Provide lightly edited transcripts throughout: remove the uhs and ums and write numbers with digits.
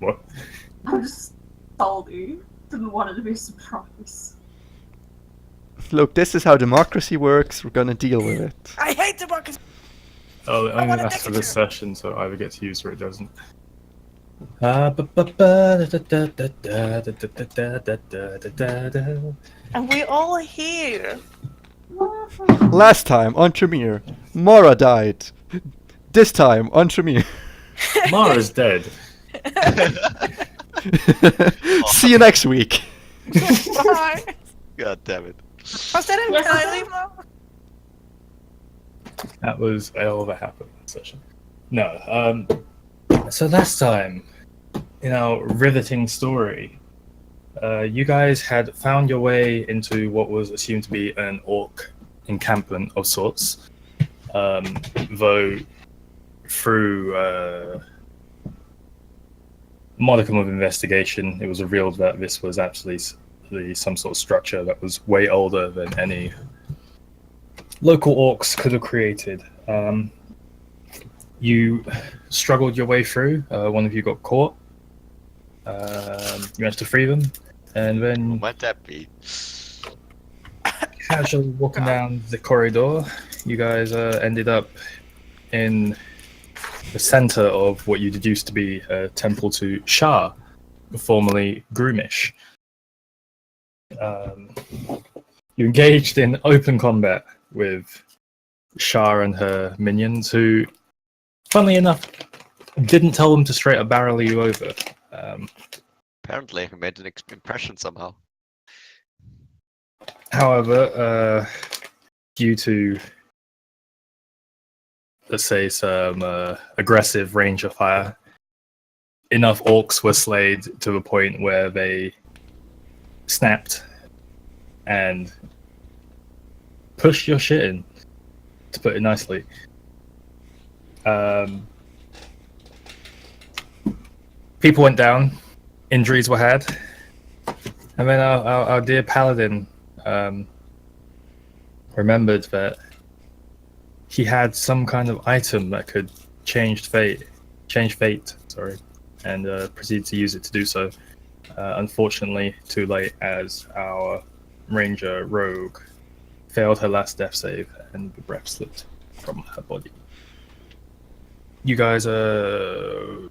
What? I'm just salty. Didn't want it to be a surprise. Look, this is how democracy works. We're gonna deal with it. I hate democracy. Oh, it only want a lasts for this dictator. session, so it either gets used or it doesn't. And we're all here. Last time on Trymir, Mora died. This time on Trymir. Mara's dead. See you next week. Bye. God damn it. Was that it? Can I leave now? That was all that happened in that session. No, so last time, in our riveting story, you guys had found your way into what was assumed to be an orc encampment of sorts, though through modicum of investigation, it was revealed that this was actually some sort of structure that was way older than any local orcs could have created. You struggled your way through. One of you got caught. You managed to free them, and then Might that be? casually walking down the corridor, you guys ended up in the center of what you deduced to be a temple to Shah, formerly Groomish. You engaged in open combat with Shah and her minions, who, funnily enough, didn't tell them to straight up barrel you over. Apparently, we made an impression somehow. However, due to, let's say, some aggressive range of fire, enough orcs were slayed to the point where they snapped and pushed your shit in, to put it nicely. People went down, injuries were had, and then our dear paladin remembered that he had some kind of item that could change fate, and proceeded to use it to do so. Unfortunately, too late, as our ranger rogue failed her last death save and the breath slipped from her body. You guys I'm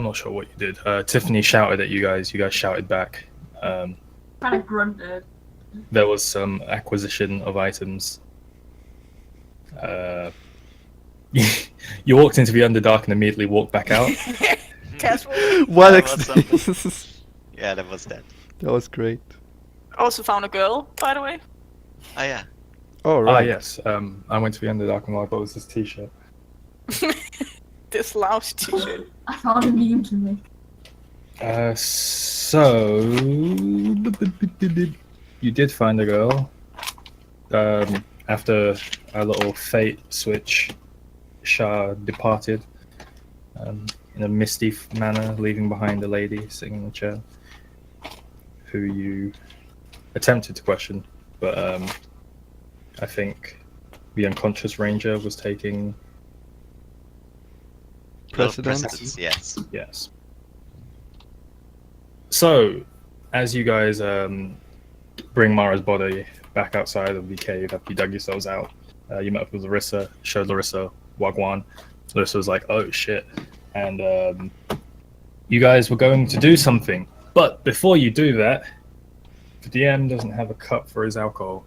not sure what you did. Tiffany shouted at you guys. You guys shouted back. Kind of grunted. There was some acquisition of items. You walked into the Underdark and immediately walked back out. Casual. What? That was something. Yeah, that was that. That was great. Also found a girl, by the way. Oh yeah. Oh Ah, right. yes. I went to the Underdark and I thought it was this t-shirt. This lousy t-shirt. I found a meme to make. So you did find a girl. After a little fate switch, Shah departed in a misty manner, leaving behind a lady sitting in a chair, who you attempted to question, but I think the unconscious ranger was taking. Precedence? Yes. Yes. So, as you guys bring Mara's body back outside of the cave after you dug yourselves out, you met up with Larissa, showed Larissa Wagwan. Larissa was like, oh shit. And you guys were going to do something. But before you do that, the DM doesn't have a cup for his alcohol.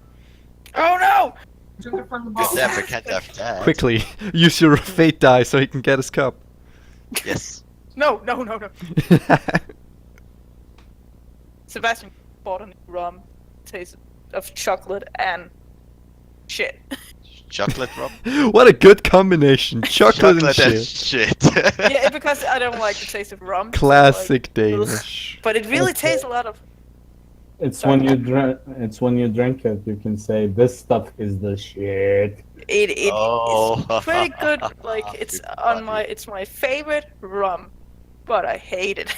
Oh no! Took it from the Good bottle. never can't have that. Quickly, use your fate die so he can get his cup. Yes. No. Sebastian bought a new rum, taste of chocolate and shit. Chocolate rum. What a good combination. Chocolate, and shit. shit. Yeah, because I don't like the taste of rum. so, Classic like, Danish. But it really tastes a lot of. It's when you drink. It's when you drink it. You can say this stuff is the shit. Oh. It's pretty good. Like it's Good on buddy. my. It's my favorite rum, but I hate it.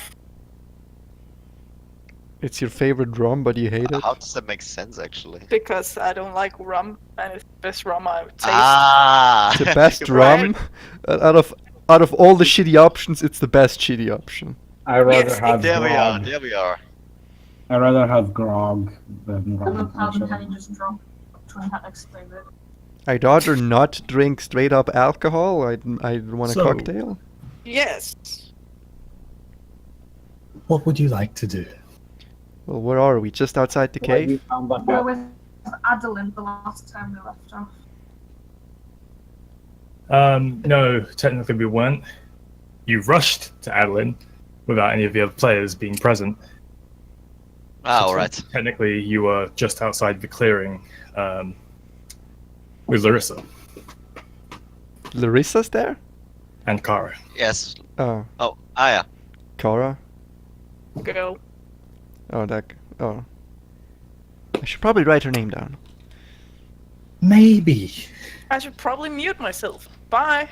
It's your favorite rum, but you hate it? How does that make sense, actually? Because I don't like rum, and it's the best rum I taste. Ah. The best Right. rum out of out of all the shitty options, it's the best shitty option. I rather Yes, have There we are. grog. There we are. I rather have grog than I love how the rum. penny just dropped when I had to explain it. I'd rather not drink straight up alcohol. I'd want a So- cocktail. Yes. What would you like to do? Well, where are we? Just outside the Why do you cave? sound like Where a- was Adeline the last time we left off? No, technically we weren't. You rushed to Adeline without any of the other players being present. Ah, So alright. Technically, you were just outside the clearing with Larissa Larissa's there? and Kara. Yes. Oh, Oh, yeah. Cora? Go. Oh, oh. I should probably write her name down. Maybe. I should probably mute myself. Bye.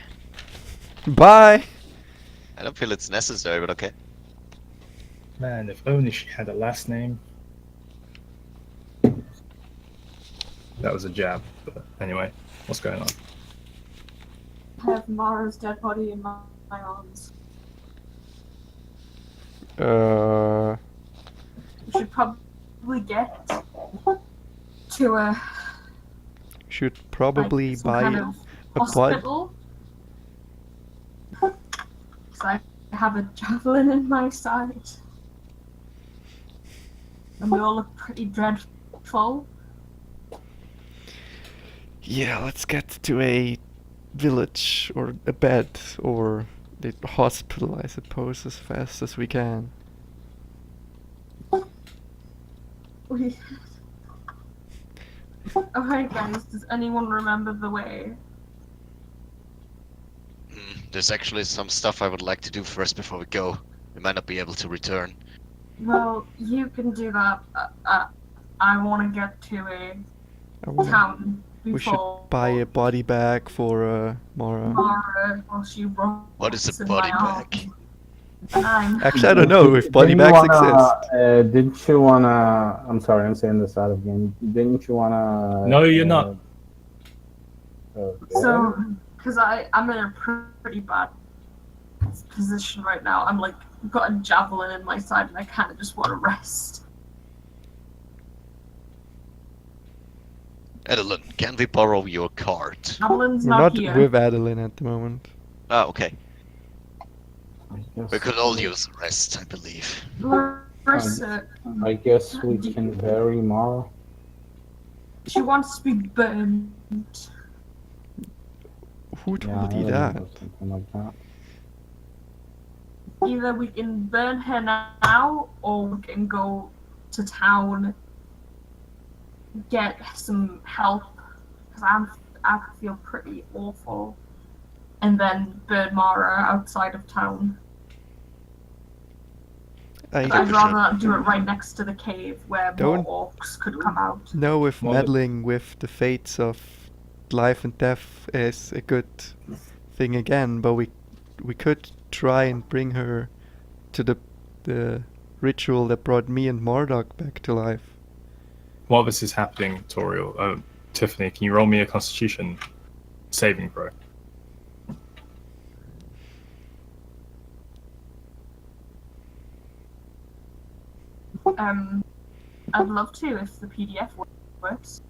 Bye! I don't feel it's necessary, but okay. Man, if only she had a last name. That was a jab, but anyway, what's going on? I have Mara's dead body in my arms. We should probably get to a Should probably some buy kind of a pod. hospital. So I have a javelin in my side. And we all look pretty dreadful. Yeah, let's get to a village or a bed or the hospital, I suppose, as fast as we can. We... Alright guys, does anyone remember the way? There's actually some stuff I would like to do first before we go. We might not be able to return. Well, you can do that. I want to get to a I wanna- town we should before buy a body bag for Mara. Mara while she rolls What is a in body my bag? arms. And I'm Actually, I don't know if body Didn't you bags wanna, exist. Didn't you wanna? I'm sorry, I'm saying this out of game. Didn't you wanna? No, you're not. Okay. So, because I'm in a pretty bad position right now. I'm like, got a javelin in my side and I kind of just want to rest. Adeline, can we borrow your card? Javelin's We're not not here. with Adeline at the moment. Ah, okay. I guess- We could all use a rest, I believe. Larissa, I guess we can vary Mara. she wants to be burned. Who Yeah, told you I that? don't know, something like that. Either we can burn her now, or we can go to town, get some help, because I feel pretty awful, and then burn Mara outside of town. I think I'd we rather not do it right next to the cave where Don't- more orcs could come out. know if Well, meddling with the fates of life and death is a good thing again, but we could try and bring her to the ritual that brought me and Marduk back to life. While this is happening, Toriel, Tiffany, can you roll me a Constitution saving throw? I'd love to if the PDF works.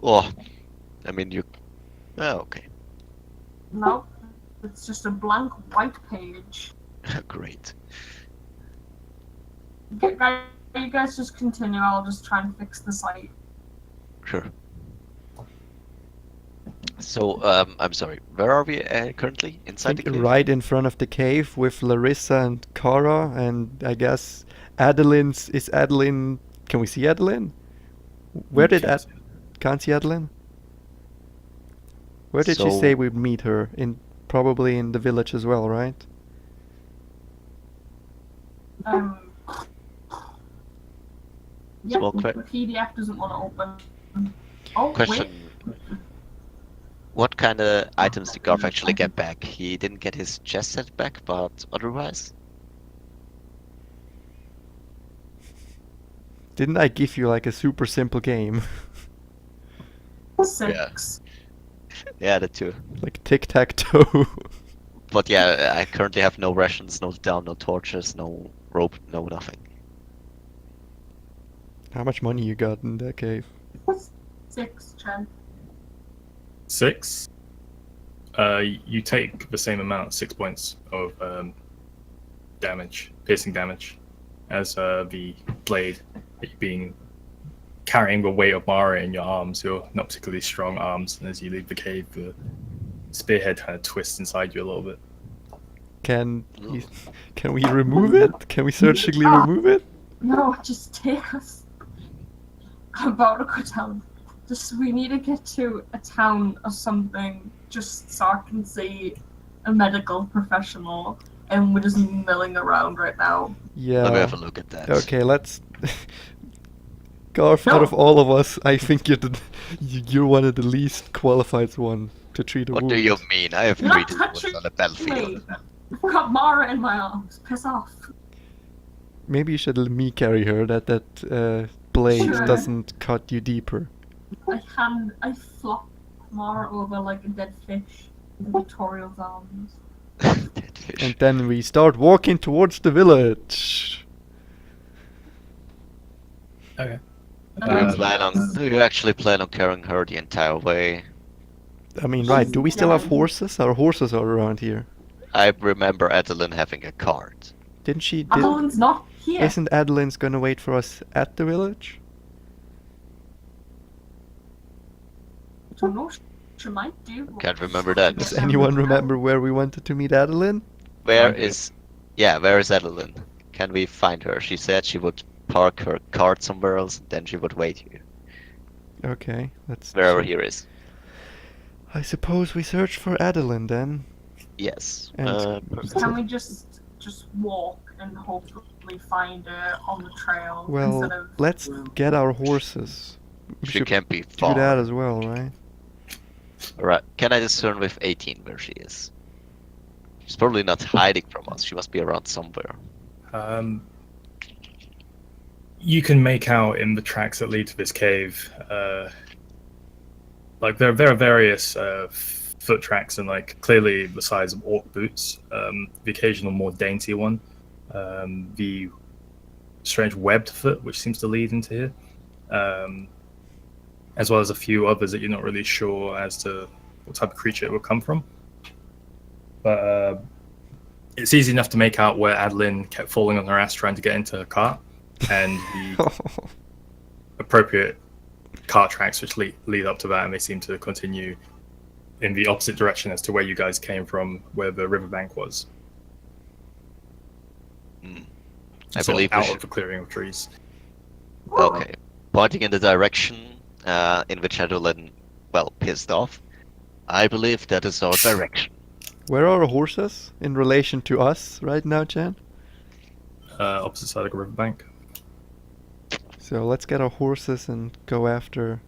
Oh, I mean, you. Oh, okay. No, it's just a blank white page. Great. You guys just continue. I'll just try and fix the site. Sure. So, I'm sorry. Where are we currently? Inside the Think cave? right in front of the cave with Larissa and Cara, and I guess Adeline's is Adeline. Can we see Adeline? Where did Can't Can't see Adeline? Where did she So- say we'd meet her? Probably in the village as well, right? Yeah, Small the que- PDF doesn't want to open. Oh, Question. wait. What kind of items did Garth actually get back? He didn't get his chest set back, but otherwise? Didn't I give you like a super simple game? 6. Yeah, the two. Like tic-tac-toe. But yeah, I currently have no rations, no down, no torches, no rope, no nothing. How much money you got in that cave? 6, Chen. 6. You take the same amount, 6 points of damage, piercing damage, as the blade that you're being carrying the weight of Mara in your arms, your not particularly strong arms, and as you leave the cave, the spearhead kind of twists inside you a little bit. Can we remove it? Can we surgically remove it? No, just take us. I'm about to go down. We need to get to a town or something, just so I can see a medical professional, and we're just milling around right now. Yeah. Let me have a look at that. Okay, let's. Garth, No. out of all of us, I think you're one of the least qualified one to treat a What wound. do you mean? I have You're not treated wounds touching on the battlefield. me. I've got Mara in my arms. Piss off. Maybe you should let me carry her. That blade Sure. doesn't cut you deeper. I flop Mara over like a dead fish in Victoria's arms. Dead fish. And then we start walking towards the village. Okay. Do you actually plan on carrying her the entire way? I mean, right? Do we still have Yeah. horses? Our horses are around here. I remember Adeline having a cart. Didn't she? Adeline's not here. Isn't Adeline's gonna wait for us at the village? I don't know. She might do. Can't remember that. Does anyone remember where we wanted to meet Adeline? Where I do. is... Yeah, where is Adeline? Can we find her? She said she would park her cart somewhere else, and then she would wait here. Okay, let's. Wherever here is. I suppose we search for Adeline then. Yes. And- Perfect. Can we just walk and hopefully find her on the trail Well, instead of? let's get our horses. We She should can't be do far. that as well, right? Alright, can I discern with 18 where she is? She's probably not hiding from us. She must be around somewhere. You can make out in the tracks that lead to this cave, like there are various foot tracks and like clearly the size of orc boots. The occasional more dainty one, the strange webbed foot which seems to lead into here, as well as a few others that you're not really sure as to what type of creature it would come from. But it's easy enough to make out where Adeline kept falling on her ass trying to get into her cart, and the appropriate cart tracks which lead up to that, and they seem to continue in the opposite direction as to where you guys came from, where the riverbank was. I Sort of believe we out should... of the clearing of trees. Okay. Pointing in the direction in which Adeline, well, pissed off. I believe that is our direction. Where are our horses in relation to us right now, Jan? Opposite side of the riverbank. So let's get our horses and go after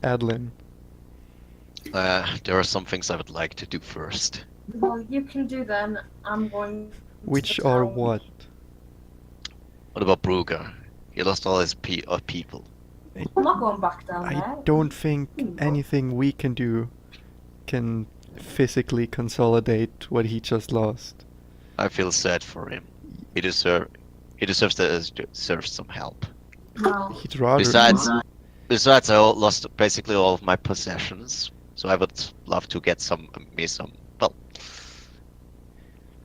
Adeline. There are some things I would like to do first. Well, you can do then. I'm going. to Which the are town. what? What about Brugger? He lost all his people. I'm not going back down I there. don't think anything we can do can physically consolidate what he just lost. I feel sad for him. He deserves some help. Well, He'd rather. Besides, I lost basically all of my possessions, so I would love to get some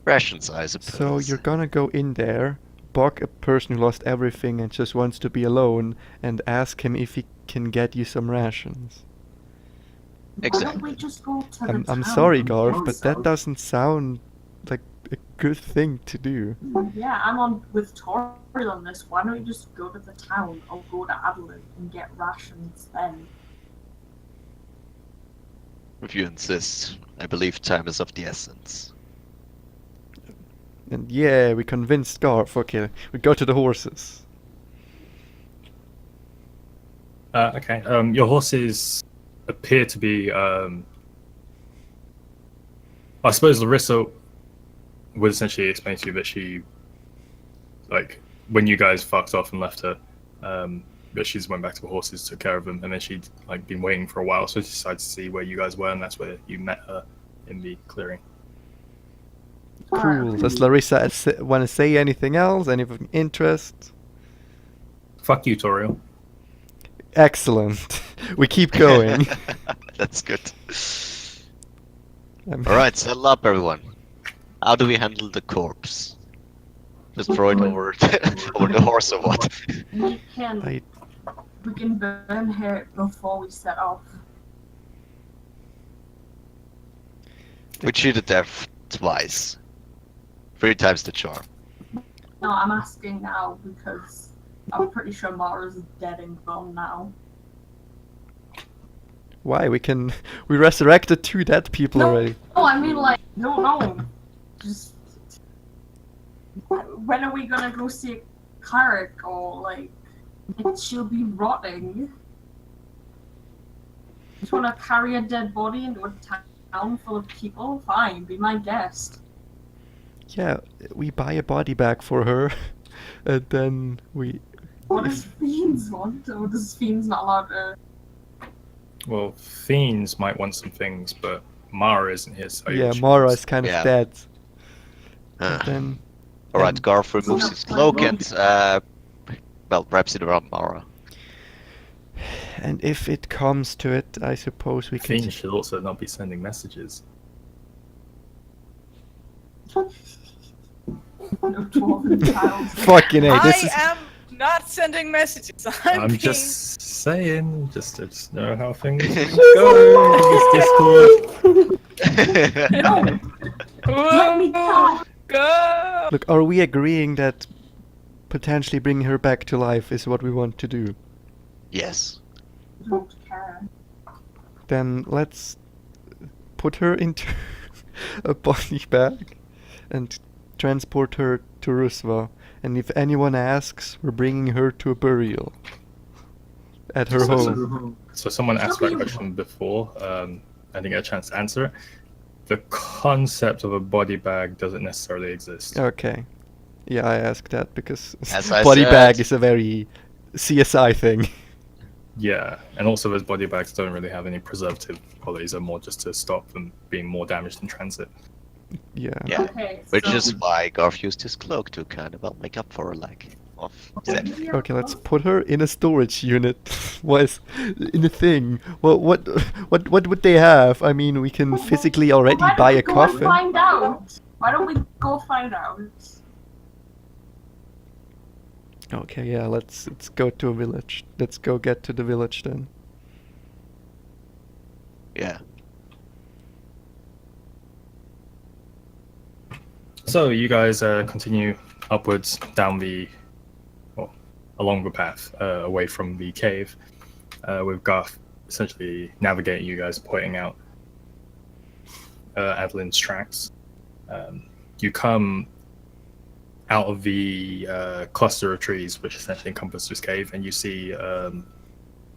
rations, I suppose. So you're gonna go in there, bug a person who lost everything and just wants to be alone, and ask him if he can get you some rations. why don't Exactly. we just go to the I'm town sorry, and Garth, get but that some? doesn't sound like a good thing to do. Yeah, I'm on with Tori on this. Why don't we just go to the town or go to Adeline and get rations then? If you insist, I believe time is of the essence. And yeah, we convinced Garth. Okay, we go to the horses. Okay. Your horses appear to be. I suppose Larissa would essentially explain to you that she, like, when you guys fucked off and left her, but she just went back to the horses, took care of them, and then she'd like been waiting for a while, so she decided to see where you guys were, and that's where you met her in the clearing. Cool. Does Larissa want to say anything else? Any of interest? Fuck you, Toriel. Excellent. We keep going. That's good. Um, All right, settle up, everyone. How do we handle the corpse? Just throw it over over the horse or what? We can I- burn her before we set off. We cheat to death twice. 3 times the charm. No, I'm asking now because I'm pretty sure Mara's dead and gone now. Why? We resurrected 2 dead people No. already. Oh, I mean like, no. Just when are we gonna go see a cleric or like she'll be rotting? Just wanna carry a dead body into a town full of people? Fine, be my guest. Yeah, we buy a body bag for her, and then we. What does Fiends want? Or does Fiends not allowed to? Well, fiends might want some things, but Mara isn't here, so Yeah, she Mara wants- is kind of Yeah. dead. Uh, And then. all right, Garth removes his cloak and wraps it around Mara. And if it comes to it, I suppose we can. Fiends should also not be sending messages. No dwarven child. Fucking A, this is. I am not sending messages. I'm being- just saying, just to know how things go in this Discord. No, let me go. Go. Look, are we agreeing that potentially bringing her back to life is what we want to do? Yes. Don't care. Then let's put her into a body bag and transport her to Rusva. And if anyone asks, we're bringing her to a burial at her home. So someone asked that question before. I didn't get a chance to answer it. The concept of a body bag doesn't necessarily exist. Okay. Yeah, I asked that because As I body bag said- is a very CSI thing. Yeah, and also those body bags don't really have any preservative qualities. They're more just to stop them being more damaged in transit. Yeah. Yeah. Okay, Which so is why Garth used his cloak to kind of make up for a lack of depth. Okay, let's put her in a storage unit. What is in a thing? What would they have? I mean, we can physically already Why don't buy we a go coffin. And find out. Why don't we go find out? Okay, yeah, let's go to a village. Let's go get to the village then. Yeah. So you guys continue upwards down along the path away from the cave, with Garth essentially navigating you guys, pointing out Adeline's tracks. You come out of the cluster of trees, which essentially encompass this cave, and you see,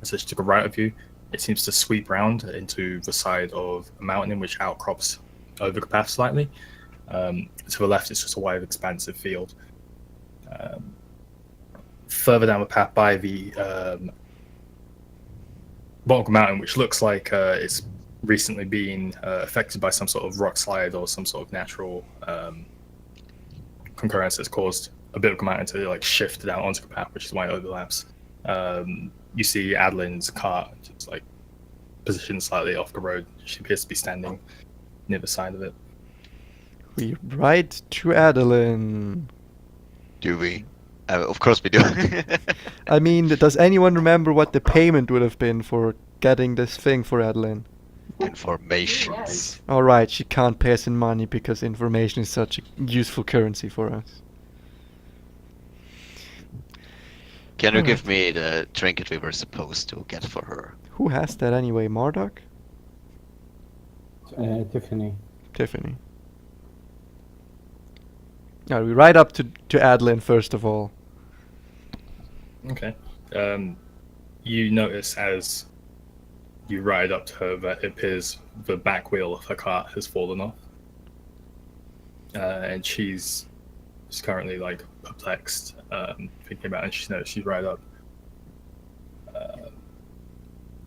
essentially to the right of you, it seems to sweep round into the side of a mountain which outcrops over the path slightly. To the left, it's just a wide, expansive field. Further down the path by the bottom of the mountain, which looks like it's recently been affected by some sort of rock slide or some sort of natural concurrence that's caused a bit of the mountain to like shift down onto the path, which is why it overlaps. You see Adeline's cart just like positioned slightly off the road. She appears to be standing near the side of it. We ride to Adeline. Do we? Of course we do. I mean, does anyone remember what the payment would have been for getting this thing for Adeline? Informations. Alright, she can't pay us in money because information is such a useful currency for us. Can you give me the trinket we were supposed to get for her? Who has that anyway? Marduk? Tiffany. Tiffany. Alright, we ride up to Adeline first of all. Okay. You notice as you ride up to her that it appears the back wheel of her cart has fallen off. And she's currently like perplexed, thinking about it, and she notices you ride up.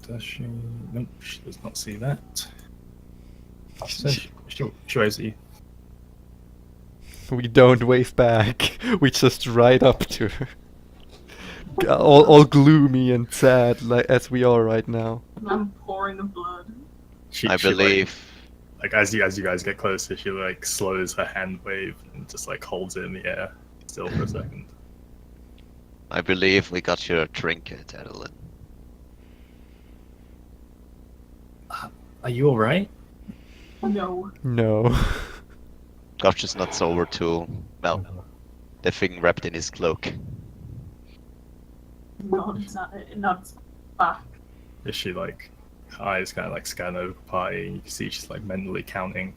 Does she? Nope, she does not see that. She says she waves at you. We don't wave back. We just ride up to her. All gloomy and sad, like as we are right now. I'm pouring the blood. I She, believe. like as you guys get closer, she like slows her hand wave and just like holds it in the air still for a second. I believe we got your trinket, Adeline. Are you all right? No. No. Gosh is not sober too. Well, the thing wrapped in his cloak. Nods back. Is she like her eyes kind of like scan over the party and you can see she's like mentally counting.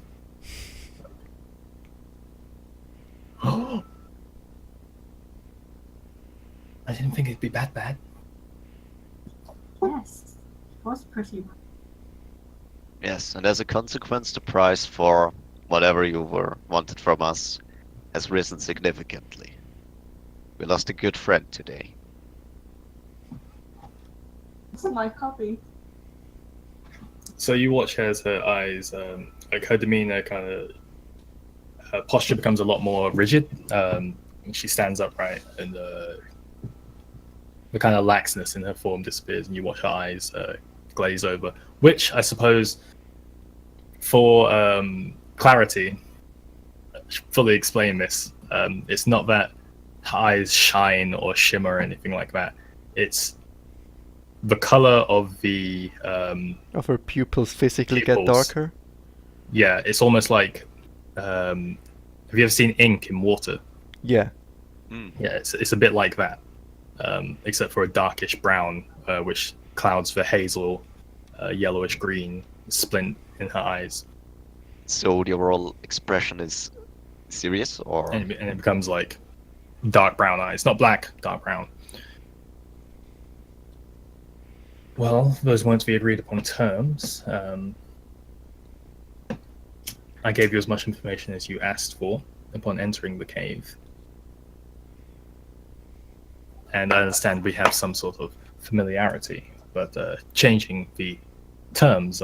Oh, I didn't think it'd be that bad. Yes. It was pretty. Yes, and as a consequence, the price for whatever you were wanted from us has risen significantly. We lost a good friend today. It's my copy. So you watch her as her eyes, like her demeanor her posture becomes a lot more rigid. She stands upright and the kind of laxness in her form disappears and you watch her eyes glaze over, which I suppose for clarity, fully explain this. It's not that her eyes shine or shimmer or anything like that. It's the color of the Of her pupils physically get Pupils. darker. yeah, it's almost like have you ever seen ink in water? Yeah. Yeah, it's a bit like that, except for a darkish brown, which clouds the hazel, yellowish green splint in her eyes, So the overall expression is serious, or and it becomes like dark brown eyes, not black, dark brown. Well, those weren't to be agreed upon terms. I gave you as much information as you asked for upon entering the cave. And I understand we have some sort of familiarity, but changing the terms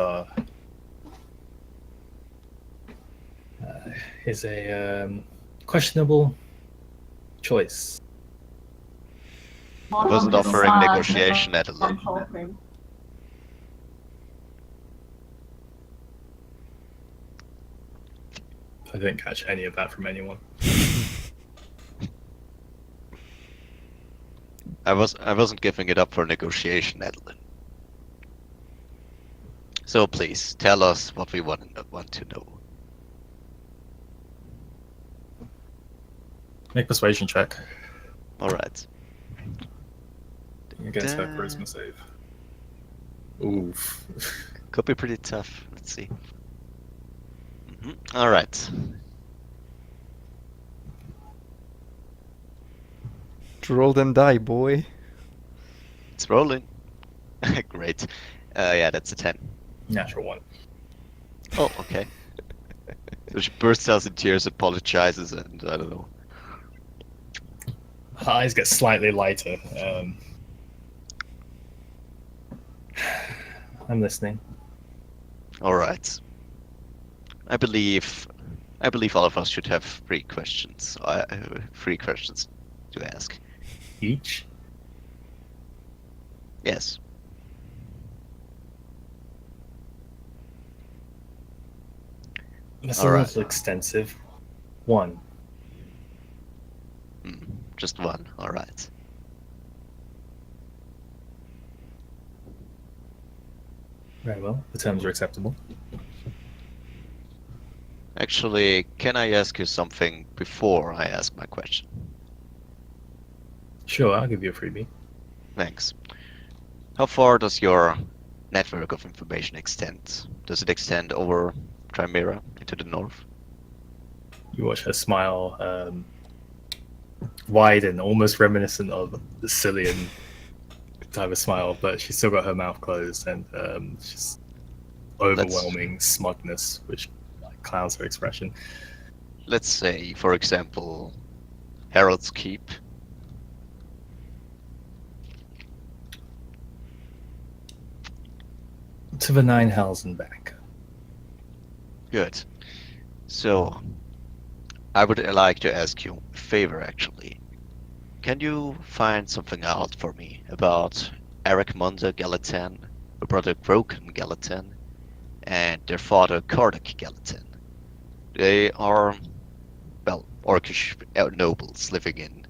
is a questionable choice. I wasn't offering negotiation, Adeline. I didn't catch any of that from anyone. I wasn't giving it up for negotiation, Adeline. So please tell us what we want to know. Make persuasion check All right. against her charisma save. Oof. Could be pretty tough. Let's see. All right. Roll them die, boy. It's rolling. Great. Yeah, that's a 10. Natural one. Oh, okay. So she bursts out in tears, apologizes, and I don't know. Her eyes get slightly lighter. I'm listening. All right. I believe all of us should have 3 questions. 3 questions to ask. Each? Yes. That's All a right. little extensive. One. Just one. All right. Very well. The terms are acceptable. Actually, can I ask you something before I ask my question? Sure, I'll give you a freebie. Thanks. How far does your network of information extend? Does it extend over Trymir into the north? You watch her smile wide and almost reminiscent of the Cillian type of smile, but she's still got her mouth closed and she's overwhelming smugness, which clouds her expression. Let's say, for example, Harold's Keep. to the Nine Hells and back. Good. So, I would like to ask you a favor, actually. Can you find something out for me about Eric Munda Gallatin, her brother Broken Gallatin, and their father Karduk Gallatin? They are, well, Orcish nobles living in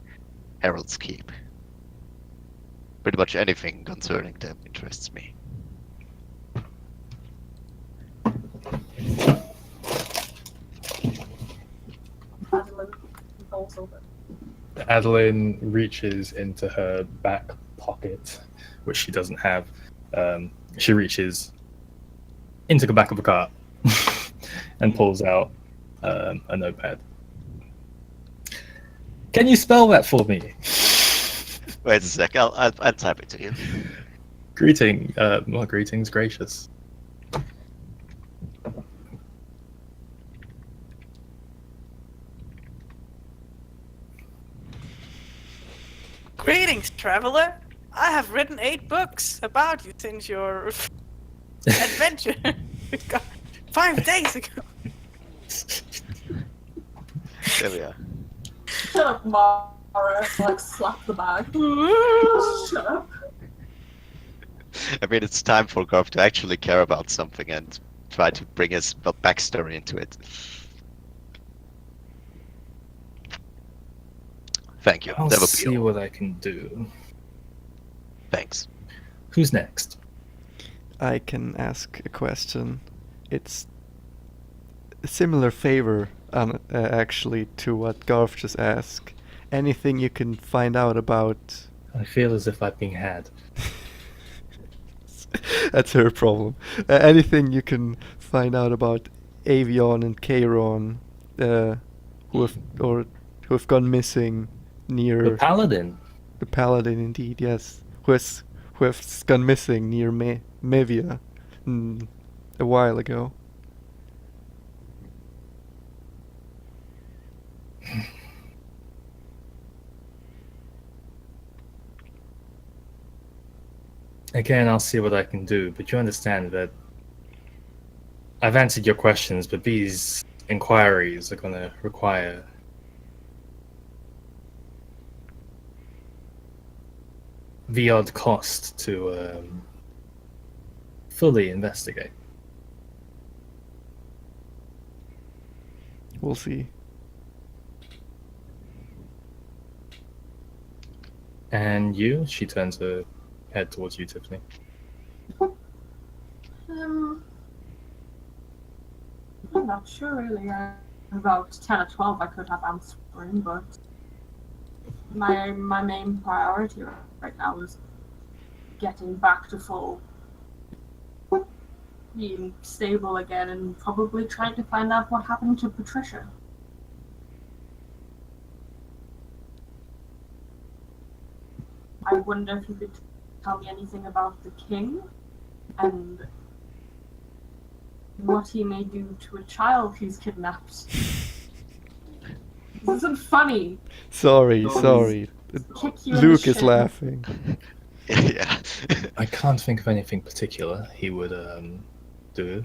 Herald's Keep. Pretty much anything concerning them interests me. Madeline falls over. Adeline reaches into her back pocket, which she doesn't have. She reaches into the back of the cart and pulls out a notepad. Can you spell that for me? Wait a sec, I'll type it to you. Greetings, gracious. Greetings, traveler. I have written 8 books about you since your adventure. 5 days ago. There we are. Shut up, Mara. Like, slap the bag. Shut up. I mean, it's time for Garth to actually care about something and try to bring his backstory into it. Thank you. I'll Never see be what I can do. Thanks. Who's next? I can ask a question. It's a similar favor, actually, to what Garth just asked. Anything you can find out about... I feel as if I've been had. That's her problem. Anything you can find out about Avion and Cheiron, who have gone missing near The Paladin. the Paladin, indeed, yes, who has gone missing near Mevia a while ago. Again, I'll see what I can do, but you understand that I've answered your questions, but these inquiries are going to require the odd cost to fully investigate. We'll see. And you? She turns her head towards you, Tiffany. I'm not sure really. About 10 or 12 I could have answering, but my main priority right now is getting back to full being stable again and probably trying to find out what happened to Patricia. I wonder if you could tell me anything about the king and what he may do to a child he's kidnapped. This isn't funny. Sorry. Kick you in the Luke is shin. laughing. Yeah. I can't think of anything particular he would do.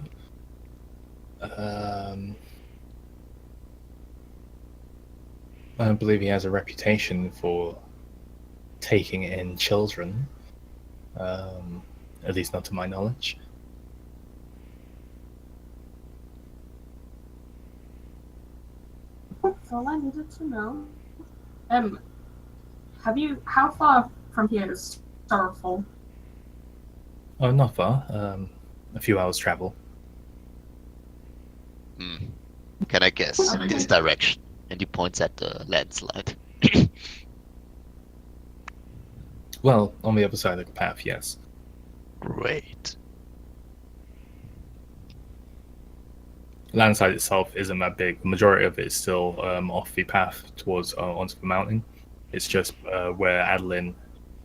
I don't believe he has a reputation for taking in children, at least not to my knowledge. That's all I needed to know. How far from here is Sorrowful? Oh, not far. A few hours travel. Can I guess? This direction. And he points at the landslide. Well, on the other side of the path, yes. Great. Landside itself isn't that big. The majority of it is still off the path towards onto the mountain. It's just where Adeline,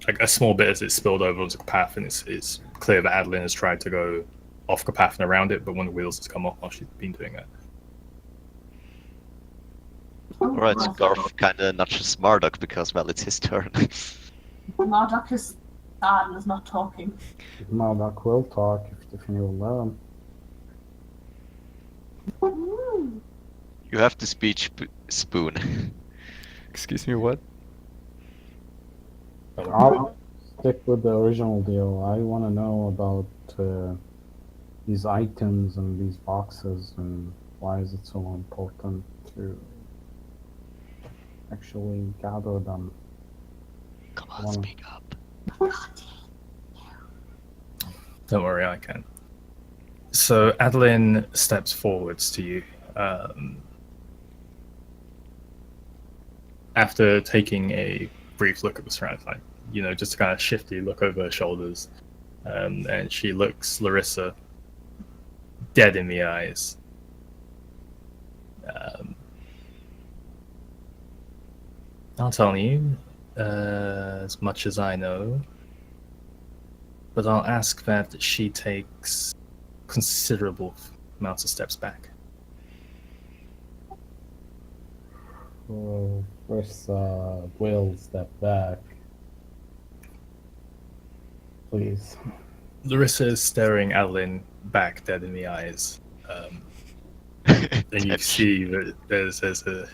like a small bit as it spilled over onto the path, and it's clear that Adeline has tried to go off the path and around it, but one of the wheels has come off while she's been doing that. Alright, so Garth kinda nudges Marduk because, well, it's his turn. Marduk is sad and is not talking. Marduk will talk if if you will let him. Woo! You have the speech spoon. Excuse me, what? I'll stick with the original deal. I want to know about these items and these boxes and why is it so important to actually gather them. Come on, Well, speak up. Don't worry, I can. So Adeline steps forwards to you. After taking a brief look at the surroundings, like, just to kind of shifty look over her shoulders, and she looks Larissa dead in the eyes. I'll tell you as much as I know, but I'll ask that she takes considerable amounts of steps back. well, first, Will step back. Please. Larissa is staring Adeline back dead in the eyes. And you Touch. see that there's a...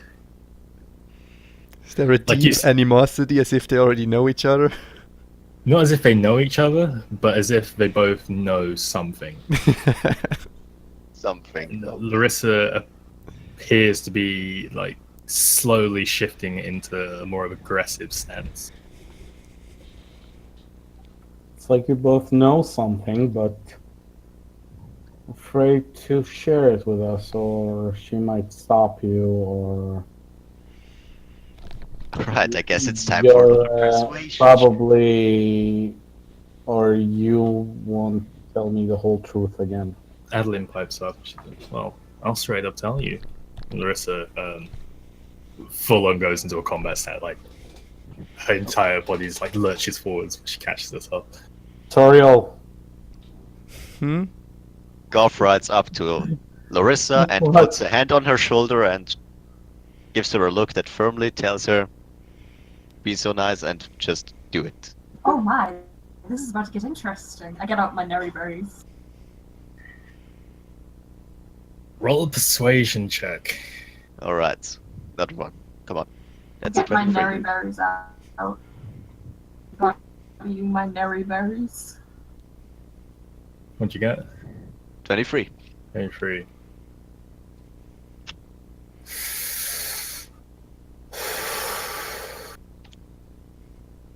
Is there a Like you deep s- animosity as if they already know each other? Not as if they know each other, but as if they both know something. Something. Larissa appears to be, like, slowly shifting into a more of aggressive stance. It's like you both know something, but afraid to share it with us, or she might stop you, or Right, I guess it's time for you're another persuasion. probably, or you won't tell me the whole truth again. Adeline pipes up. She goes, well, I'll straight up tell you. And Larissa full on goes into a combat stat. Like, her entire body's like lurches forwards when she catches herself. Toriel, Hmm? Goff rides up to Larissa and What? puts a hand on her shoulder and gives her a look that firmly tells her, be so nice and just do it. Oh my, this is about to get interesting. I get out my Neri berries. Roll a persuasion check. Alright, another one. Come on. That's Get my 23. Neri berries out. Got you my Neri berries. What'd you get? 23. 23.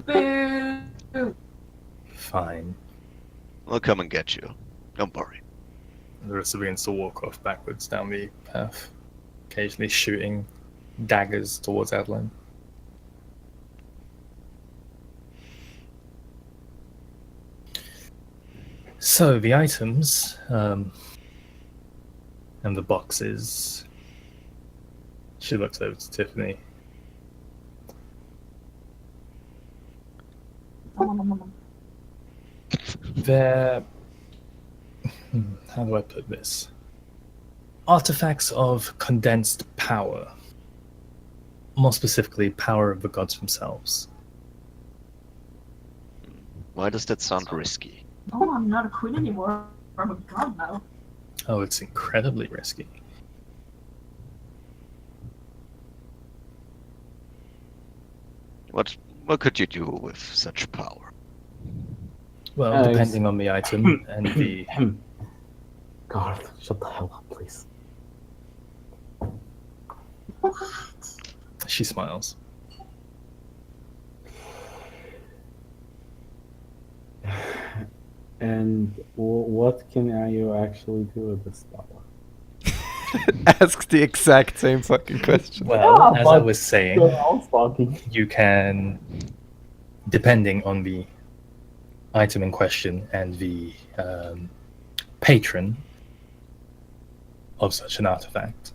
Boo! Fine. We'll come and get you. Don't worry. Larissa begins to walk off backwards down the path, occasionally shooting daggers towards Adeline. So the items and the boxes. She looks over to Tiffany. They're how do I put this? Artifacts of condensed power. More specifically, power of the gods themselves. Why does that sound risky? Oh, I'm not a queen anymore. I'm a god now. Oh, it's incredibly risky. What could you do with such power? Well, Nice. depending on the item and the... God, shut the hell up, please. What? She smiles. And what can you actually do with this power? Ask the exact same fucking question. Well, Yeah, as I but- was saying, I was talking. you can, depending on the item in question and the patron of such an artifact,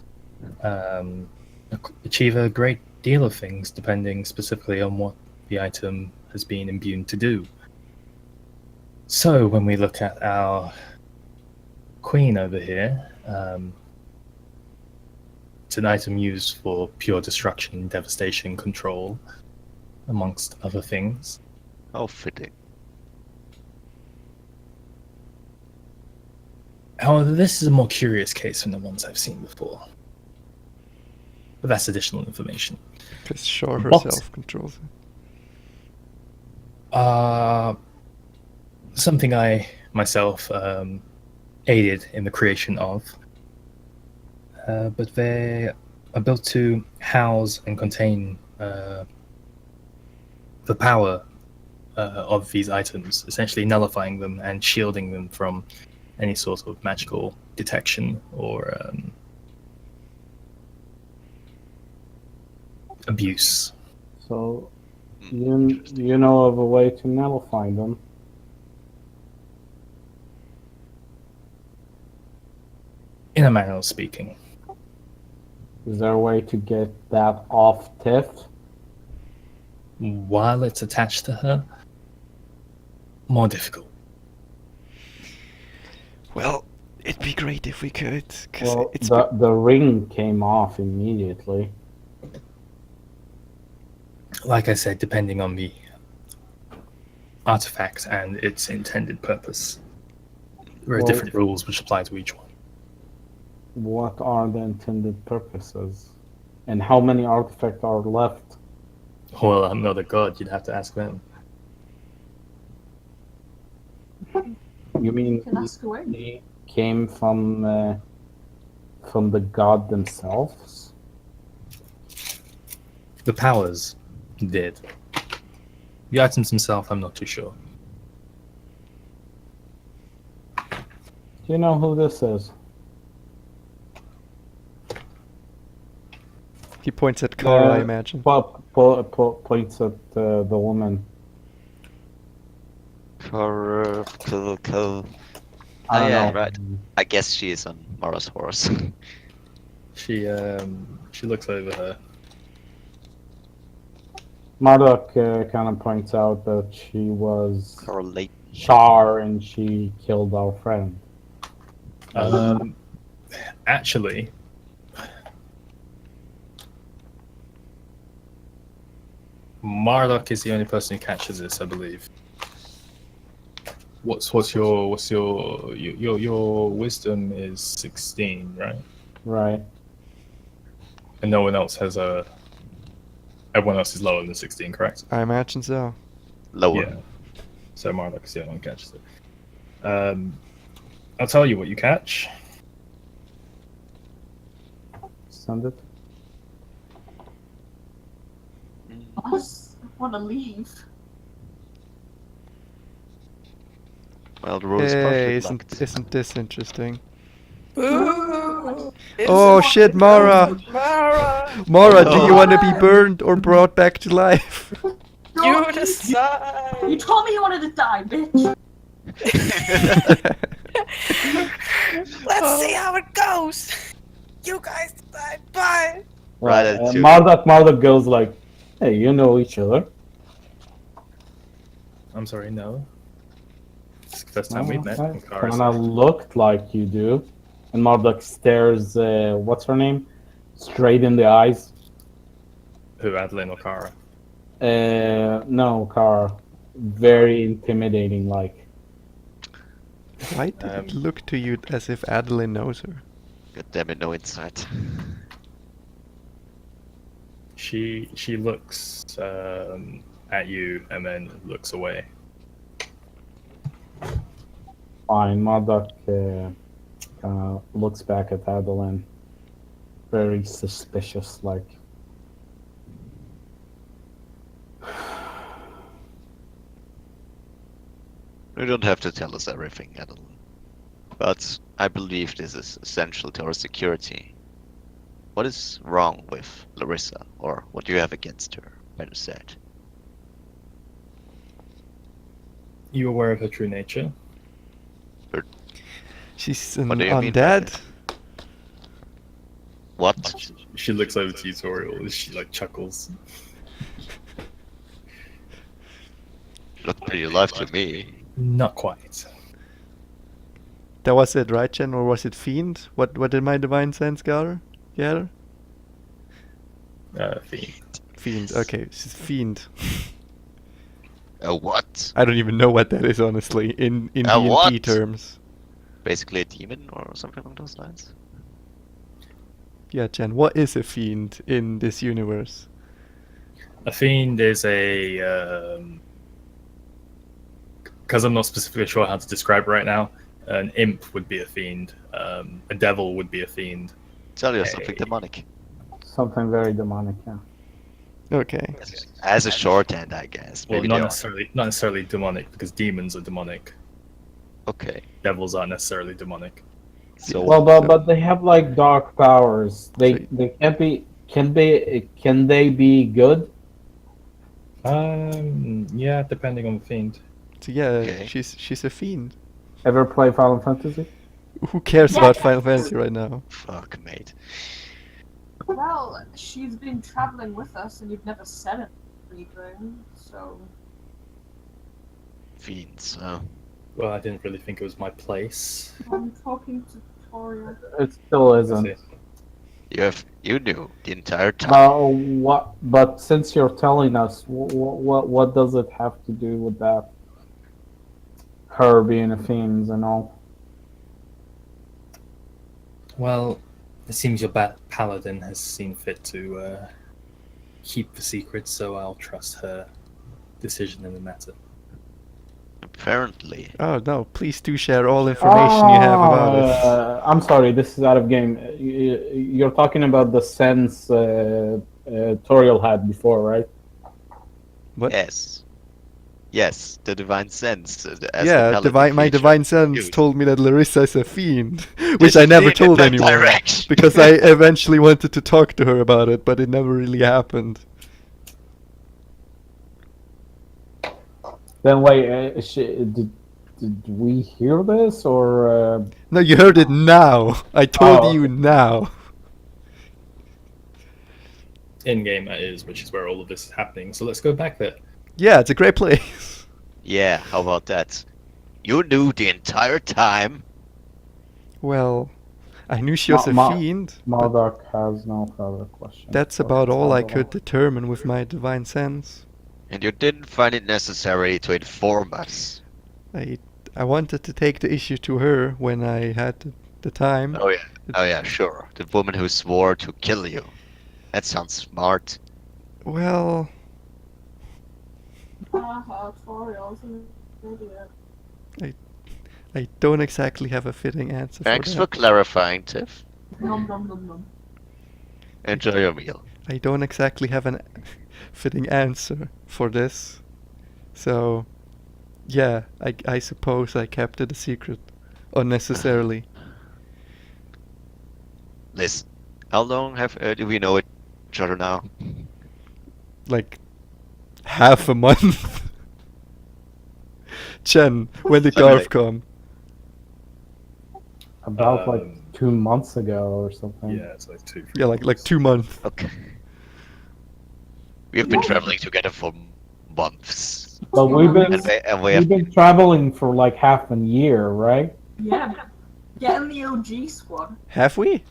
achieve a great deal of things depending specifically on what the item has been imbued to do. So when we look at our queen over here, it's an item used for pure destruction, devastation, control, amongst other things. How fitting. However, this is a more curious case than the ones I've seen before. But that's additional information. Because Shore What? herself controls it. Something I myself aided in the creation of. But they are built to house and contain the power of these items, essentially nullifying them and shielding them from any sort of magical detection or abuse. So, you know of a way to nullify them? In a manner of speaking. Is there a way to get that off Tiff? While it's attached to her, more difficult. Well, it'd be great if we could. Cause Well, it's the ring came off immediately. Like I said, depending on the artifact and its intended purpose. There are Well- different rules which apply to each one. What are the intended purposes? And how many artifacts are left? Well, I'm not a god, you'd have to ask them. You mean You can ask away. they came from the god themselves? The powers did. The items themselves, I'm not too sure. Do you know who this is? he points at Kara, I Uh, imagine. Points at the woman. Kill. I don't yeah, know. right. I guess she is on Mara's horse. She looks over her. Marduk kind of points out that she was Correlate. Char and she killed our friend. Actually, Marduk is the only person who catches this, I believe. What's your wisdom is 16, right? Right. And no one else has a. Everyone else is lower than 16, correct? I imagine so. Lower. Yeah. So Marduk is the only one who catches it. I'll tell you what you catch. Send it. I just want to leave. Well, the road is Hey, partially isn't blocked. isn't this interesting? Ooh, Oh shit, Mara! Mara! Mara, do you No. want to be burned or brought back to life? You You decide! told me you wanted to die, bitch. Let's see how it goes! You guys decide, bye! Right at you. Marduk goes like, hey, you know each other. I'm sorry, no. It's the first time we've met. Kind in Kara, of looked like you do. And Marduk stares, what's her name? Straight in the eyes. Who, Adeline or Kara? No, Kara. Very intimidating, like. Why did it look to you as if Adeline knows her? God damn it, no insight. She looks at you and then looks away. Fine, Marduk looks back at Adeline. Very suspicious, like. You don't have to tell us everything, Adeline. But I believe this is essential to our security. What is wrong with Larissa, or what do you have against her, better said? You aware of her true nature? She's an What do you mean by undead? What? She looks over to you, Toriel, and she like chuckles. Looked pretty alive to me. Not quite. That was it, right, Jen? Or was it Fiend? What did my divine sense gather? Fiend. Fiend, okay, she's Fiend. A what? I don't even know what that is, honestly, in A D&D what? terms. Basically a demon or something along those lines. Yeah, Jen, what is a fiend in this universe? A fiend is a because I'm not specifically sure how to describe it right now. An imp would be a fiend. A devil would be a fiend. Tell you something Hey. demonic. Something very demonic, yeah. Okay. As a shorthand, I guess. Well, Maybe not they are. necessarily demonic because demons are demonic. Okay. Devils aren't necessarily demonic. So Well, but they have like dark powers. So- They can't be. Can they be good? Yeah, depending on the fiend. So yeah, Okay. she's a fiend. Ever play Final Fantasy? Who cares Yeah. about Final Fantasy right now? fuck, mate. Well, she's been traveling with us, and you've never said anything. So Fiends. Well, I didn't really think it was my place. I'm talking to Toria. It still I isn't. see. You knew the entire time. What? But since you're telling us, what does it have to do with that? Her being a fiend and all. Well, it seems your paladin has seen fit to keep the secret, so I'll trust her decision in the matter. Apparently. Oh no, please do share all information you have about it. I'm sorry, this is out of game. You're talking about the sense Toriel had before, right? What? Yes. Yes, the divine sense. As the Yeah, paladin my feature. divine sense Used. told me that Larissa is a fiend, which Did I it never lead in told that anyone direction? because I eventually wanted to talk to her about it, but it never really happened. Then wait, did we hear this or? No, you heard it now. I told Oh, you okay. now. In game, that is, which is where all of this is happening. So let's go back there. Yeah, it's a great place. Yeah, how about that? You knew the entire time. Well, I knew she was a fiend, but Marduk has no further questions. that's so about all I sounds could about- determine with my divine sense. And you didn't find it necessary to inform us. I wanted to take the issue to her when I had the time. Oh yeah. Oh yeah, sure. The woman who swore to kill you. That sounds smart. Well, Haha, Toriel's an idiot. I don't exactly have a fitting answer Thanks for for that. clarifying, Tiff. Nom nom nom nom. Enjoy your meal. I don't exactly have an fitting answer for this. So, yeah, I suppose I kept it a secret unnecessarily. Listen, how long do we know each other now? Like, half a month. Chen, when did Something Garf like- come? About like Um, 2 months ago or something. Yeah, it's like 2. Yeah, like 2 months. Okay. We've been traveling together for months. But we've been And we we've have been traveling for like half a year, right? Yeah, get in the OG squad. Have we?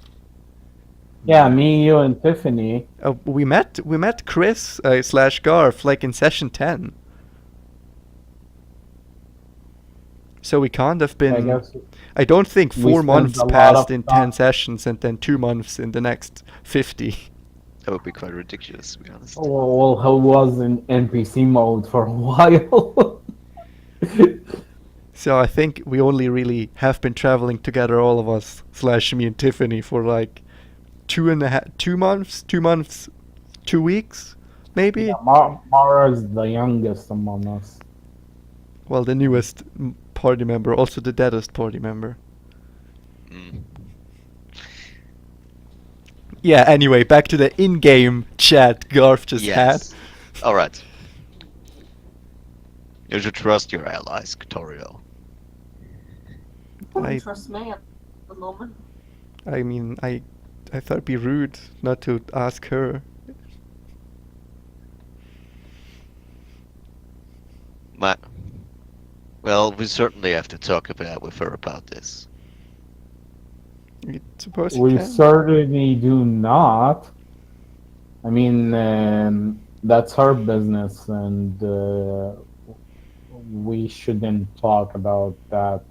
Yeah, me, you, and Tiffany. We met Chris slash Garf like in session 10. So we can't have I been. guess I don't think we 4 spent months a lot passed of in time. 10 sessions and then 2 months in the next 50. that would be quite ridiculous, to be honest. well, who was in NPC mode for a while. So I think we only really have been traveling together, all of us, slash me and Tiffany, for like 2 months, 2 weeks, maybe? Yeah, Mara is the youngest among us. Well, the newest party member, also the deadest party member. Mm. Yeah, anyway, back to the in-game chat Garf just Yes. Alright. You should trust your allies, Toriel. Don't I- trust me at the moment. had. I mean, I thought it'd be rude not to ask her. Well, we certainly have to talk with her about this. I suppose you We can. certainly do not. I mean, that's her business, and we shouldn't talk about that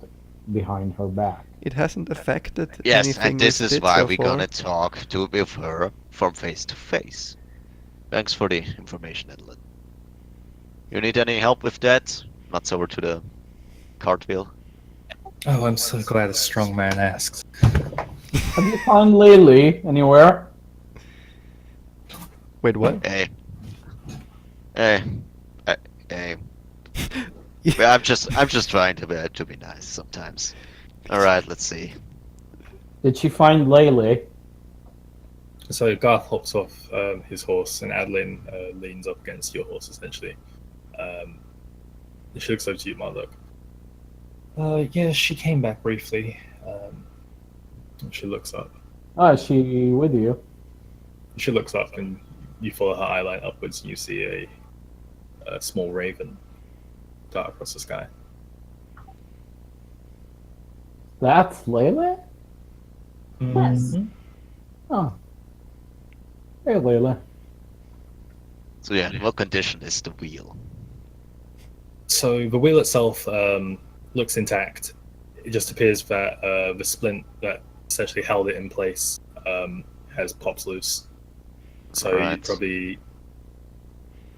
behind her back. It hasn't affected Yes, anything and this we've is did why so we're far. gonna talk with her from face to face. Thanks for the information, Adeline. You need any help with that? Nuts over to the cartwheel. Oh, I'm so glad a strong man asked. Have you found Lily anywhere? Wait, what? Hey, hey, hey. Well, I'm just trying to be nice sometimes. All right, let's see. Did she find Lily? So Garth hops off his horse, and Adeline leans up against your horse, essentially. She looks over to you, Marduk. Yeah, she came back briefly. And she looks up. Ah, is she with you? She looks up, and you follow her eye line upwards, and you see a small raven dart across the sky. That's Lily? Yes. Mhm. Oh. Hey, Lily. So yeah, in what condition is the wheel? So the wheel itself looks intact. It just appears that the splint that essentially held it in place has popped loose. So you Right. probably,